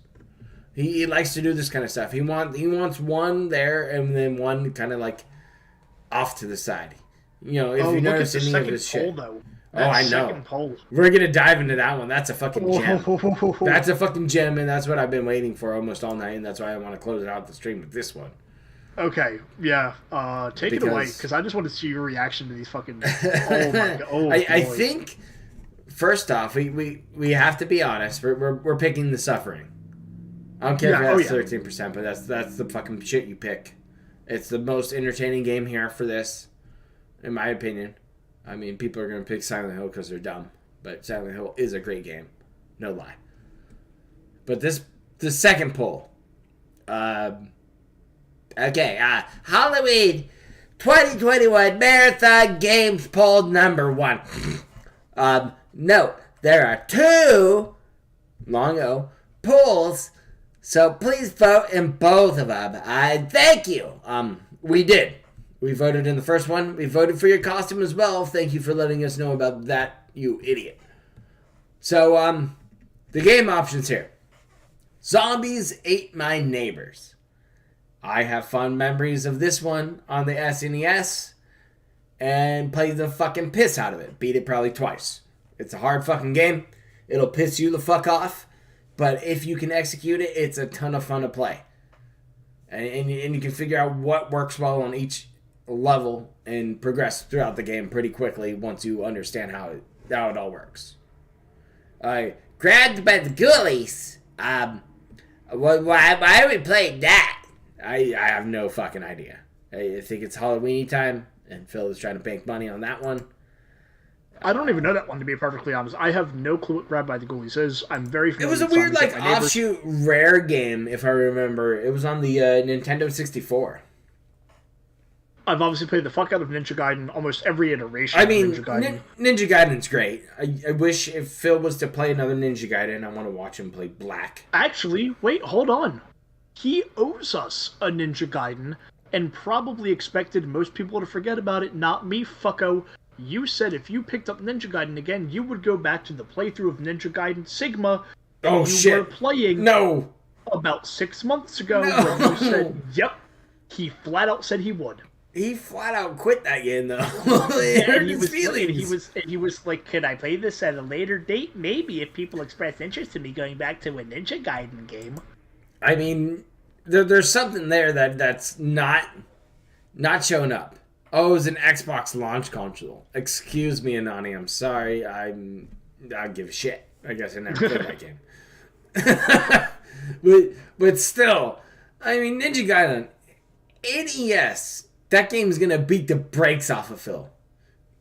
He likes to do this kind of stuff. He wants one there and then one kind of like off to the side. You know, if you notice any of his shit. Though. I know. We're going to dive into that one. That's a fucking gem. That's a fucking gem, and that's what I've been waiting for almost all night, and that's why I want to close out the stream with this one. Okay, yeah. Take it away, because I just want to see your reaction to these fucking... Oh, my God. I think, first off, we have to be honest. We're picking the Suffering. I don't care if that's 13%, but that's the fucking shit you pick. It's the most entertaining game here for this, in my opinion. I mean, people are going to pick Silent Hill because they're dumb. But Silent Hill is a great game. No lie. But the second poll. Halloween 2021 Marathon Games poll number 1. Note, there are 2 Longo polls, so please vote in both of them. Thank you. We did. We voted in the first one. We voted for your costume as well. Thank you for letting us know about that, you idiot. So, the game options here. Zombies Ate My Neighbors. I have fond memories of this one on the SNES and played the fucking piss out of it. Beat it probably twice. It's a hard fucking game. It'll piss you the fuck off. But if you can execute it, it's a ton of fun to play. And you can figure out what works well on each level and progress throughout the game pretty quickly once you understand how it all works. Grabbed by the ghoulies. Why are we playing that? I have no fucking idea. I think it's Halloween time, and Phil is trying to bank money on that one. I don't even know that one, to be perfectly honest. I have no clue what Grabbed by the Ghoulies is. I'm very familiar with It was a weird, like, offshoot rare game, if I remember. It was on the Nintendo 64. I've obviously played the fuck out of Ninja Gaiden, almost every iteration of Ninja Gaiden. Ninja Gaiden's great. I wish if Phil was to play another Ninja Gaiden, I want to watch him play Black. Actually, wait, hold on. He owes us a Ninja Gaiden, and probably expected most people to forget about it, not me, fucko. You said if you picked up Ninja Gaiden again, you would go back to the playthrough of Ninja Gaiden Sigma that you were playing about 6 months ago when you said, yep, he flat out said he would. He flat out quit that game, though. He was like, could I play this at a later date? Maybe, if people express interest in me going back to a Ninja Gaiden game. I mean, there's something there that's not showing up. Oh, it was an Xbox launch console. Excuse me, Anani, I'm sorry. I give a shit. I guess I never played that game. but still, I mean, Ninja Gaiden, NES, that game's gonna beat the brakes off of Phil.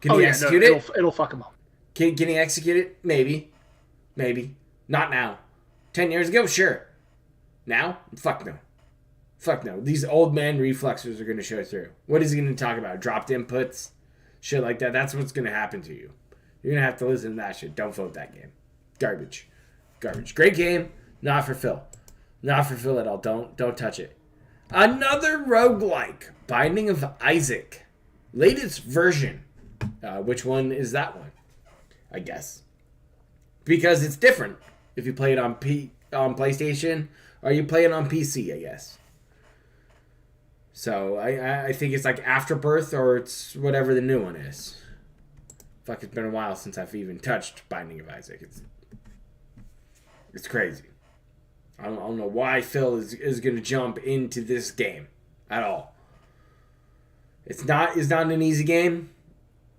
Can he execute it? It'll fuck him up. Can he execute it? Maybe. Not now. 10 years ago, sure. Now? Fuck no. Fuck no. These old man reflexes are going to show through. What is he going to talk about? Dropped inputs? Shit like that. That's what's going to happen to you. You're going to have to listen to that shit. Don't vote that game. Garbage. Great game. Not for Phil. Not for Phil at all. Don't touch it. Another roguelike. Binding of Isaac. Latest version. Which one is that one? I guess. Because it's different if you play it on PlayStation or you play it on PC, I guess. So, I think it's like Afterbirth or it's whatever the new one is. Fuck, it's been a while since I've even touched Binding of Isaac. It's crazy. I don't know why Phil is going to jump into this game at all. It's not an easy game.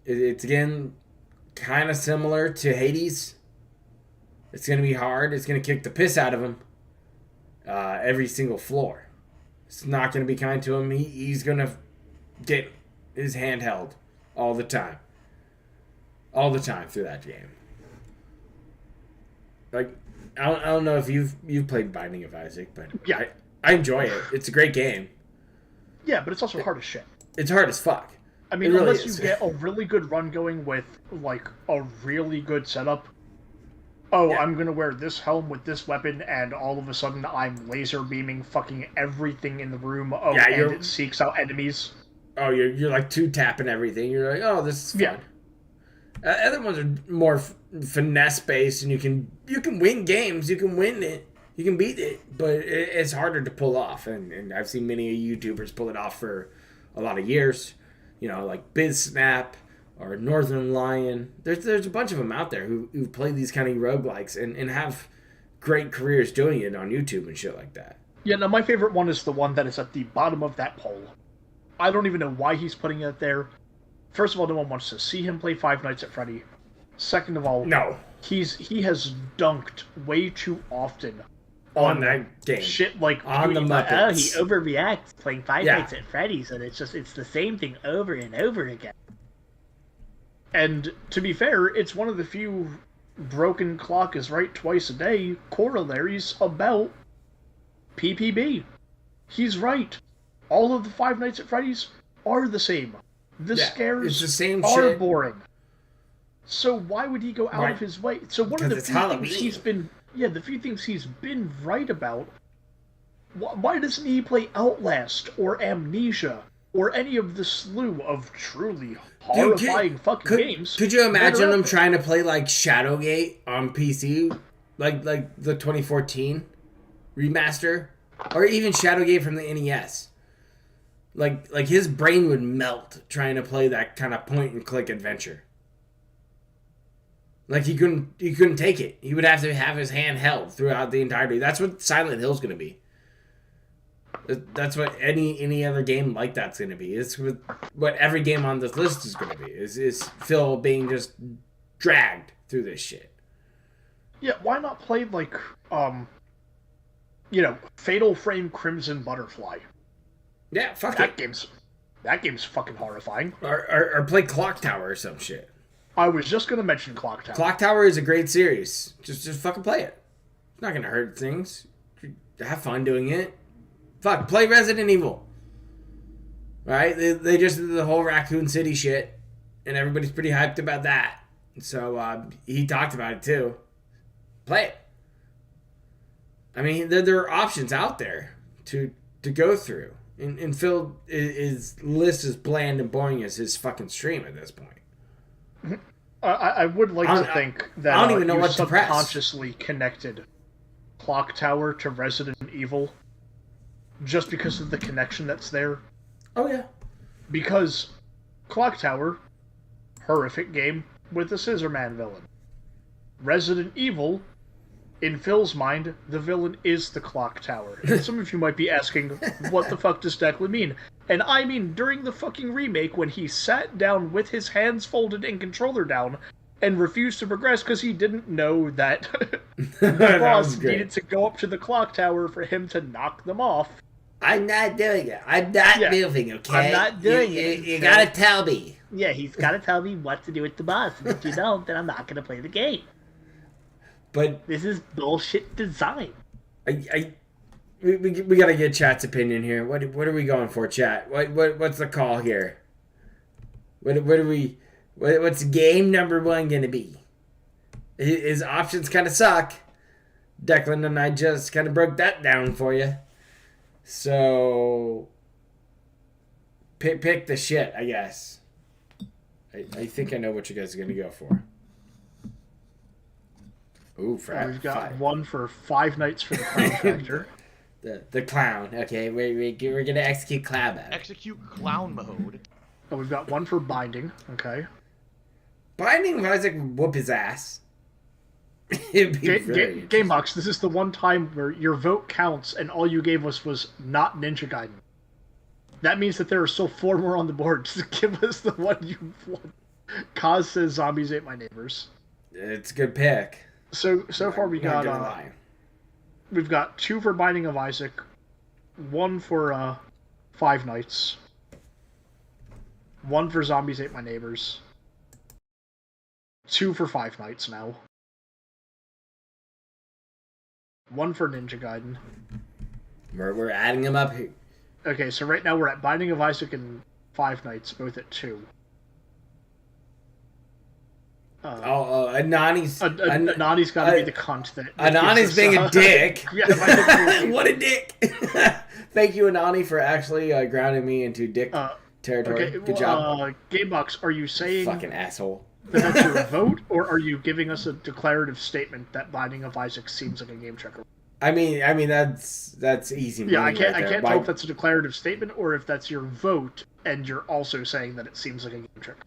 It's again kind of similar to Hades. It's going to be hard. It's going to kick the piss out of him every single floor. It's not going to be kind to him. He's going to get his hand held all the time. All the time through that game. Like, I don't know if you've played Binding of Isaac, but yeah, I enjoy it. It's a great game. Yeah, but it's also hard as shit. It's hard as fuck. I mean, really unless is. you get a really good run going with, like, a really good setup. Oh, yeah. I'm gonna wear this helm with this weapon, and all of a sudden I'm laser beaming fucking everything in the room. Oh, yeah, and it seeks out enemies. Oh, you're like two-tapping everything. You're like, oh, this is fun. Yeah. Other ones are more finesse-based, and you can win games. You can win it. You can beat it, but it's harder to pull off. And I've seen many YouTubers pull it off for a lot of years. You know, like BizSnap or Northern Lion. There's a bunch of them out there who play these kind of roguelikes and have great careers doing it on YouTube and shit like that. Yeah, now my favorite one is the one that is at the bottom of that poll. I don't even know why he's putting it there. First of all, no one wants to see him play Five Nights at Freddy. Second of all, no, he has dunked way too often on that game. Shit like on the Muppets. Oh, he overreacts playing Five Nights at Freddy's, and it's the same thing over and over again. And to be fair, it's one of the few broken clock is right twice a day corollaries about PPB. He's right. All of the Five Nights at Freddy's are the same. The scares it's the same are shit. Boring. So why would he go out of his way? So one of the few things he's been, the few things he's been right about. Why doesn't he play Outlast or Amnesia or any of the slew of truly horrifying games? Could you imagine him trying to play like Shadowgate on PC, like the 2014 remaster, or even Shadowgate from the NES? Like his brain would melt trying to play that kind of point and click adventure. Like he couldn't take it. He would have to have his hand held throughout the entirety. That's what Silent Hill's going to be. That's what any other game like that's going to be. It's what every game on this list is going to be. Is Phil being just dragged through this shit. Yeah, why not play like Fatal Frame Crimson Butterfly? Yeah, fuck that it. That game's fucking horrifying. Or play Clock Tower or some shit. I was just gonna mention Clock Tower. Clock Tower is a great series. Just fucking play it. It's not gonna hurt things. Have fun doing it. Fuck, play Resident Evil. Right? They just did the whole Raccoon City shit, and everybody's pretty hyped about that. So he talked about it too. Play it. I mean, there are options out there to go through. And Phil, his list is bland and boring as his fucking stream at this point. I would like to think that I don't even know what to press. Subconsciously connected Clock Tower to Resident Evil just because of the connection that's there. Oh, yeah. Because Clock Tower, horrific game with a Scissor Man villain. Resident Evil, in Phil's mind, the villain is the Clock Tower. And some of you might be asking, what the fuck does Declan mean? And I mean, during the fucking remake, when he sat down with his hands folded and controller down and refused to progress because he didn't know that the boss needed to go up to the Clock Tower for him to knock them off. I'm not doing it. I'm not moving, okay? I'm not doing it. You gotta tell me. Yeah, he's gotta tell me what to do with the boss. And if you don't, then I'm not gonna play the game. But this is bullshit design. We gotta get chat's opinion here. What are we going for, chat? What's the call here? What's game number 1 gonna be? His options kind of suck. Declan and I just kind of broke that down for you. So pick the shit, I guess. I think I know what you guys are gonna go for. Ooh, we've got one for 5 Nights for the Clown Factor. the clown. Okay, we're gonna execute clown mode. Execute clown mode. Oh, we've got one for Binding. Okay. Binding Isaac whoop his ass. Gamebox, this is the one time where your vote counts and all you gave us was not Ninja Gaiden. That means that there are still 4 more on the board. Just give us the one you want. Kaz says zombies ate my neighbors. It's a good pick. So far we've got 2 for Binding of Isaac, 1 for 5 Nights, 1 for Zombies Ate My Neighbors, 2 for 5 Nights now, 1 for Ninja Gaiden. We're adding them up here. Okay, so right now we're at Binding of Isaac and 5 Nights, both at 2. Anani's got to be the cunt that Anani's being a dick. Yeah, what a dick! Thank you, Anani, for actually grounding me into dick territory. Okay, Good job. Gamebox, are you saying fucking asshole that that's your vote, or are you giving us a declarative statement that Binding of Isaac seems like a game checker? I mean that's easy. Yeah, I can't tell if that's a declarative statement or if that's your vote, and you're also saying that it seems like a game checker.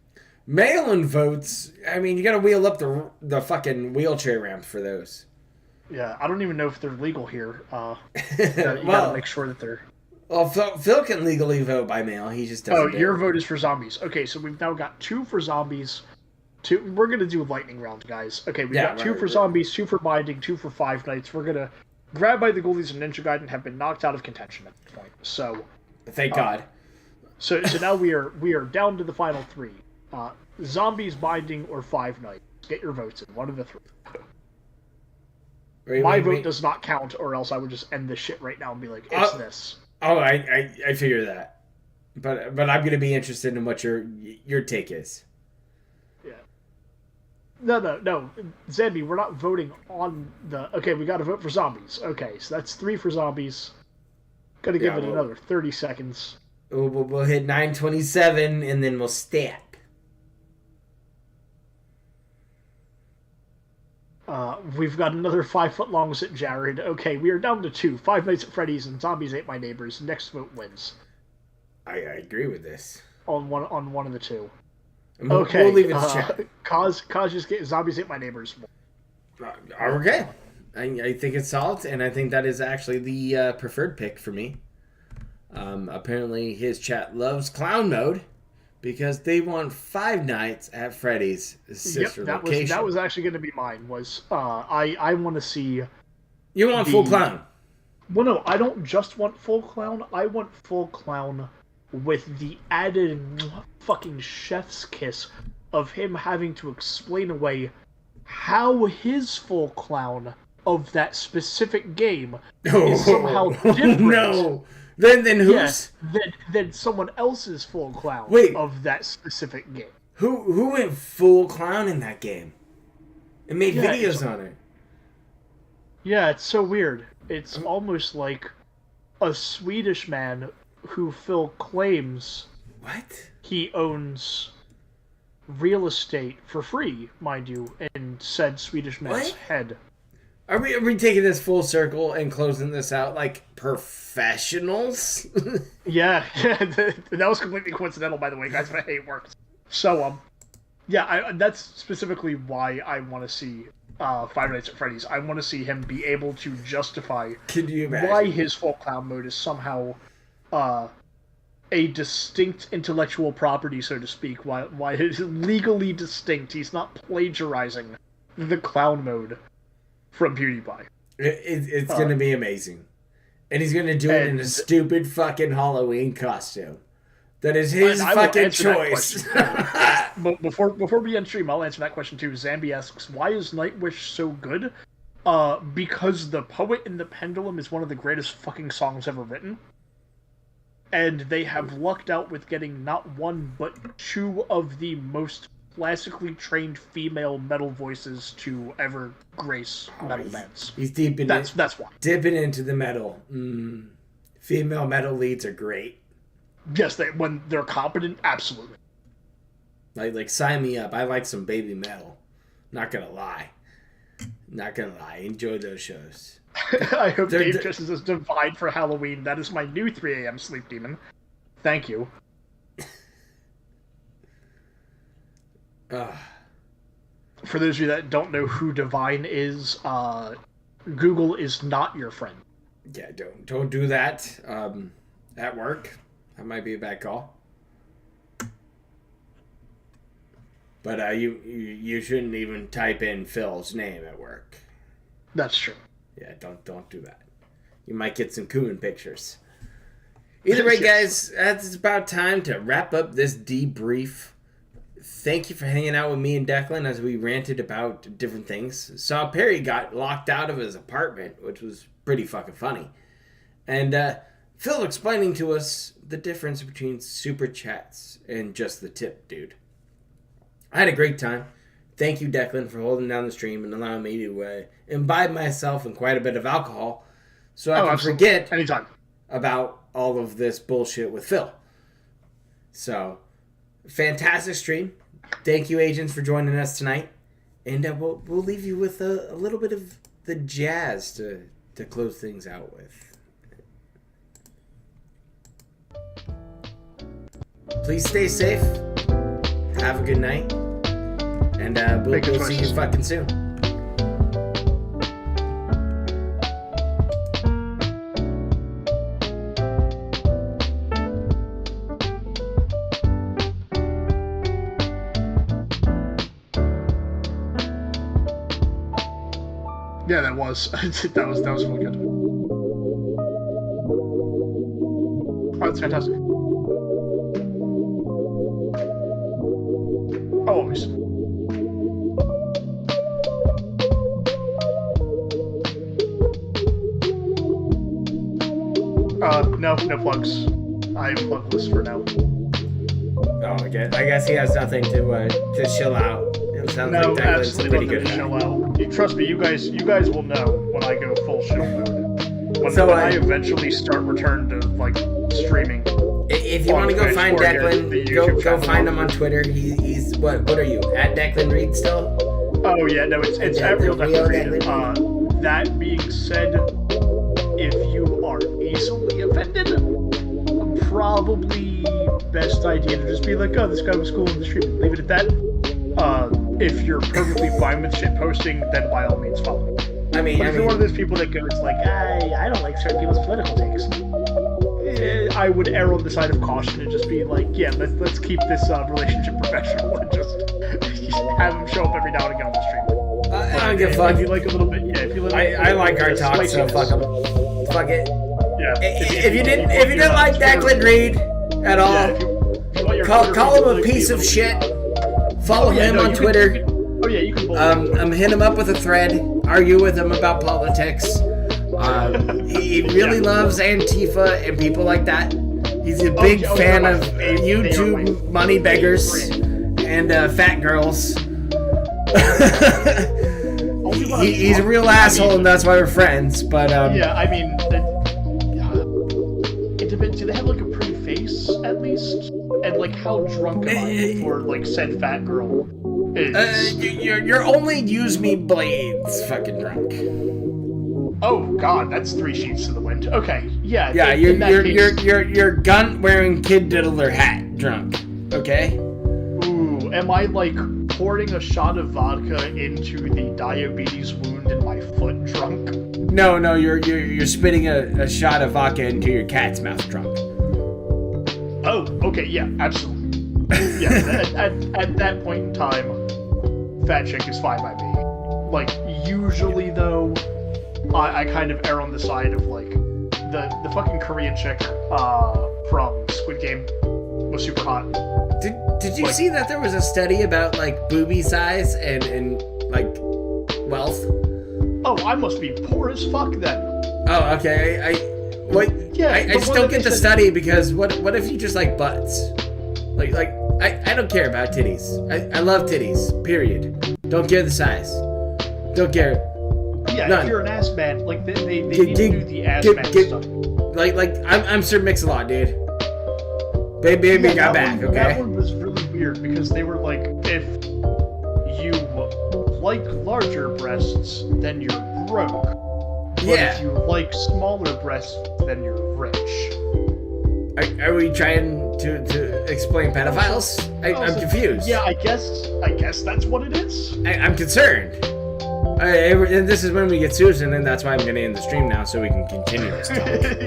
Mail-in votes. I mean, you got to wheel up the fucking wheelchair ramp for those. Yeah, I don't even know if they're legal here. You gotta make sure that they're. Well, Phil can legally vote by mail. He just doesn't. Oh, your vote is for zombies. Okay, so we've now got 2 for zombies. 2. We're gonna do a lightning round, guys. Okay, we got 2 for zombies, 2 for Binding, 2 for 5 Nights. We're gonna Grab by the Ghoulies and Ninja Gaiden have been knocked out of contention at this point. So, thank God. So now we are down to the final 3. Zombies, Binding, or 5 Nights. Get your votes in. One of the 3. My vote does not count, or else I would just end this shit right now and be like, it's this. Oh, I figure that. But I'm gonna be interested in what your take is. Yeah. No, Zambi, we're not voting on the. Okay, we got to vote for zombies. Okay, so that's 3 for zombies. Gotta give it another 30 seconds. We'll hit 9:27 and then we'll stamp. We've got another 5 foot longs at Jared. Okay, we are down to 2. 5 Nights at Freddy's and Zombies Ate My Neighbors. Next vote wins. I agree with this. On one of the 2. Okay. We'll leave it to chat. Cause just get Zombies Ate My Neighbors. Okay. I think it's solid, and I think that is actually the preferred pick for me. Apparently his chat loves clown mode because they want 5 Nights at Freddy's sister location. That was actually going to be mine. I want to see. You want full clown? Well, no, I don't just want full clown. I want full clown with the added fucking chef's kiss of him having to explain away how his full clown of that specific game is somehow different. No. Then who's? Then someone else's full clown of that specific game. Who went full clown in that game? And made videos on it. Yeah, it's so weird. It's almost like a Swedish man who Phil claims he owns real estate for free, mind you, in said Swedish man's head. Are we taking this full circle and closing this out like professionals? Yeah, that was completely coincidental, by the way, guys, but hey, it worked. So, that's specifically why I want to see 5 Nights at Freddy's. I want to see him be able to justify why his full clown mode is somehow a distinct intellectual property, so to speak, why it is legally distinct. He's not plagiarizing the clown mode from PewDiePie. It's going to be amazing. And he's going to do it in a stupid fucking Halloween costume. That is his fucking choice. But before we end stream, I'll answer that question too. Zambi asks, why is Nightwish so good? Because The Poet and the Pendulum is one of the greatest fucking songs ever written. And they have lucked out with getting not 1, but 2 of the most classically trained female metal voices to ever grace metal bands. He's deep in that's why. Dipping into the metal. Female metal leads are great. Yes, when they're competent, absolutely. Like sign me up. I like some baby metal. Not gonna lie. Enjoy those shows. I hope Dave just is divine for Halloween. That is my new 3 a.m. sleep demon. Thank you. For those of you that don't know who Divine is, Google is not your friend. Yeah, don't do that at work. That might be a bad call. But you shouldn't even type in Phil's name at work. That's true. Yeah, don't do that. You might get some Coon pictures. Either way, guys, it's about time to wrap up this debrief. Thank you for hanging out with me and Declan as we ranted about different things. Saw Perry got locked out of his apartment, which was pretty fucking funny. And Phil explaining to us the difference between super chats and just the tip, dude. I had a great time. Thank you, Declan, for holding down the stream and allowing me to imbibe myself in quite a bit of alcohol so I can forget about all of this bullshit with Phil. So, fantastic stream. Thank you, agents, for joining us tonight. And we'll leave you with a little bit of the jazz to close things out with. Please stay safe. Have a good night. And we'll see you fucking soon. Yeah, that was really good. Oh, that's fantastic. Always. No plugs. I'm plugless for now. Oh, I guess he has nothing to chill out. It sounds like Declan's pretty good. Chill out. Trust me, you guys will know when I go full chill mode. When I eventually start return to like streaming. If you want to go find Declan, go find him on Twitter. He's what are you at Declan Reed still? Oh yeah, no, it's at real Declan Reed. That being said, if you are easily offended, probably best idea to just be like, oh, this guy was cool in the stream. Leave it at that. If you're perfectly fine with shit posting, then by all means follow. But if you're one of those people that goes like, I don't like certain people's political takes, I would err on the side of caution and just be like, yeah, let's keep this relationship professional and just have him show up every now and again on the stream. I don't give a fuck. If you like a little bit, yeah. If you like, I like our talk, so fuck him. Fuck it. Yeah. If you didn't like Declan Reed at all, call him a piece of shit. Follow him on Twitter. You can. Hit him up with a thread. Argue with him about politics. He really loves Antifa and people like that. He's a big fan of YouTube money beggars and fat girls. He's a real asshole, and that's why we're friends. But it depends. Do they have like a pretty face at least? And like, how drunk am I for like said fat girl? You're only use me blades fucking drunk. Oh god, that's 3 sheets to the wind. Okay, yeah. Yeah, you're gun wearing kid diddler hat drunk. Okay. Ooh, am I like pouring a shot of vodka into the diabetes wound in my foot drunk? No, you're spitting a shot of vodka into your cat's mouth drunk. Oh, okay, yeah, absolutely. Yeah, at that point in time, fat chick is fine by me. Like, usually though, I kind of err on the side of like the fucking Korean chick from Squid Game was super hot. Did you see that there was a study about like boobie size and like wealth? Oh, I must be poor as fuck then. Oh, okay. I just don't get the study because what if you just like butts? Like I don't care about titties. I love titties. Period. Don't care the size. Don't care. Yeah, none. If you're an ass man, like they need to do the ass man stuff. Like I'm Sir Mix-a-Lot, dude. Baby got back, okay? That one was really weird because they were like, if you like larger breasts, then you're broke. But if you like smaller breasts, then you're rich. Are we trying to explain pedophiles? I'm confused. Yeah, I guess that's what it is. I'm concerned. And this is when we get Susan, and that's why I'm going to end the stream now so we can continue this talk.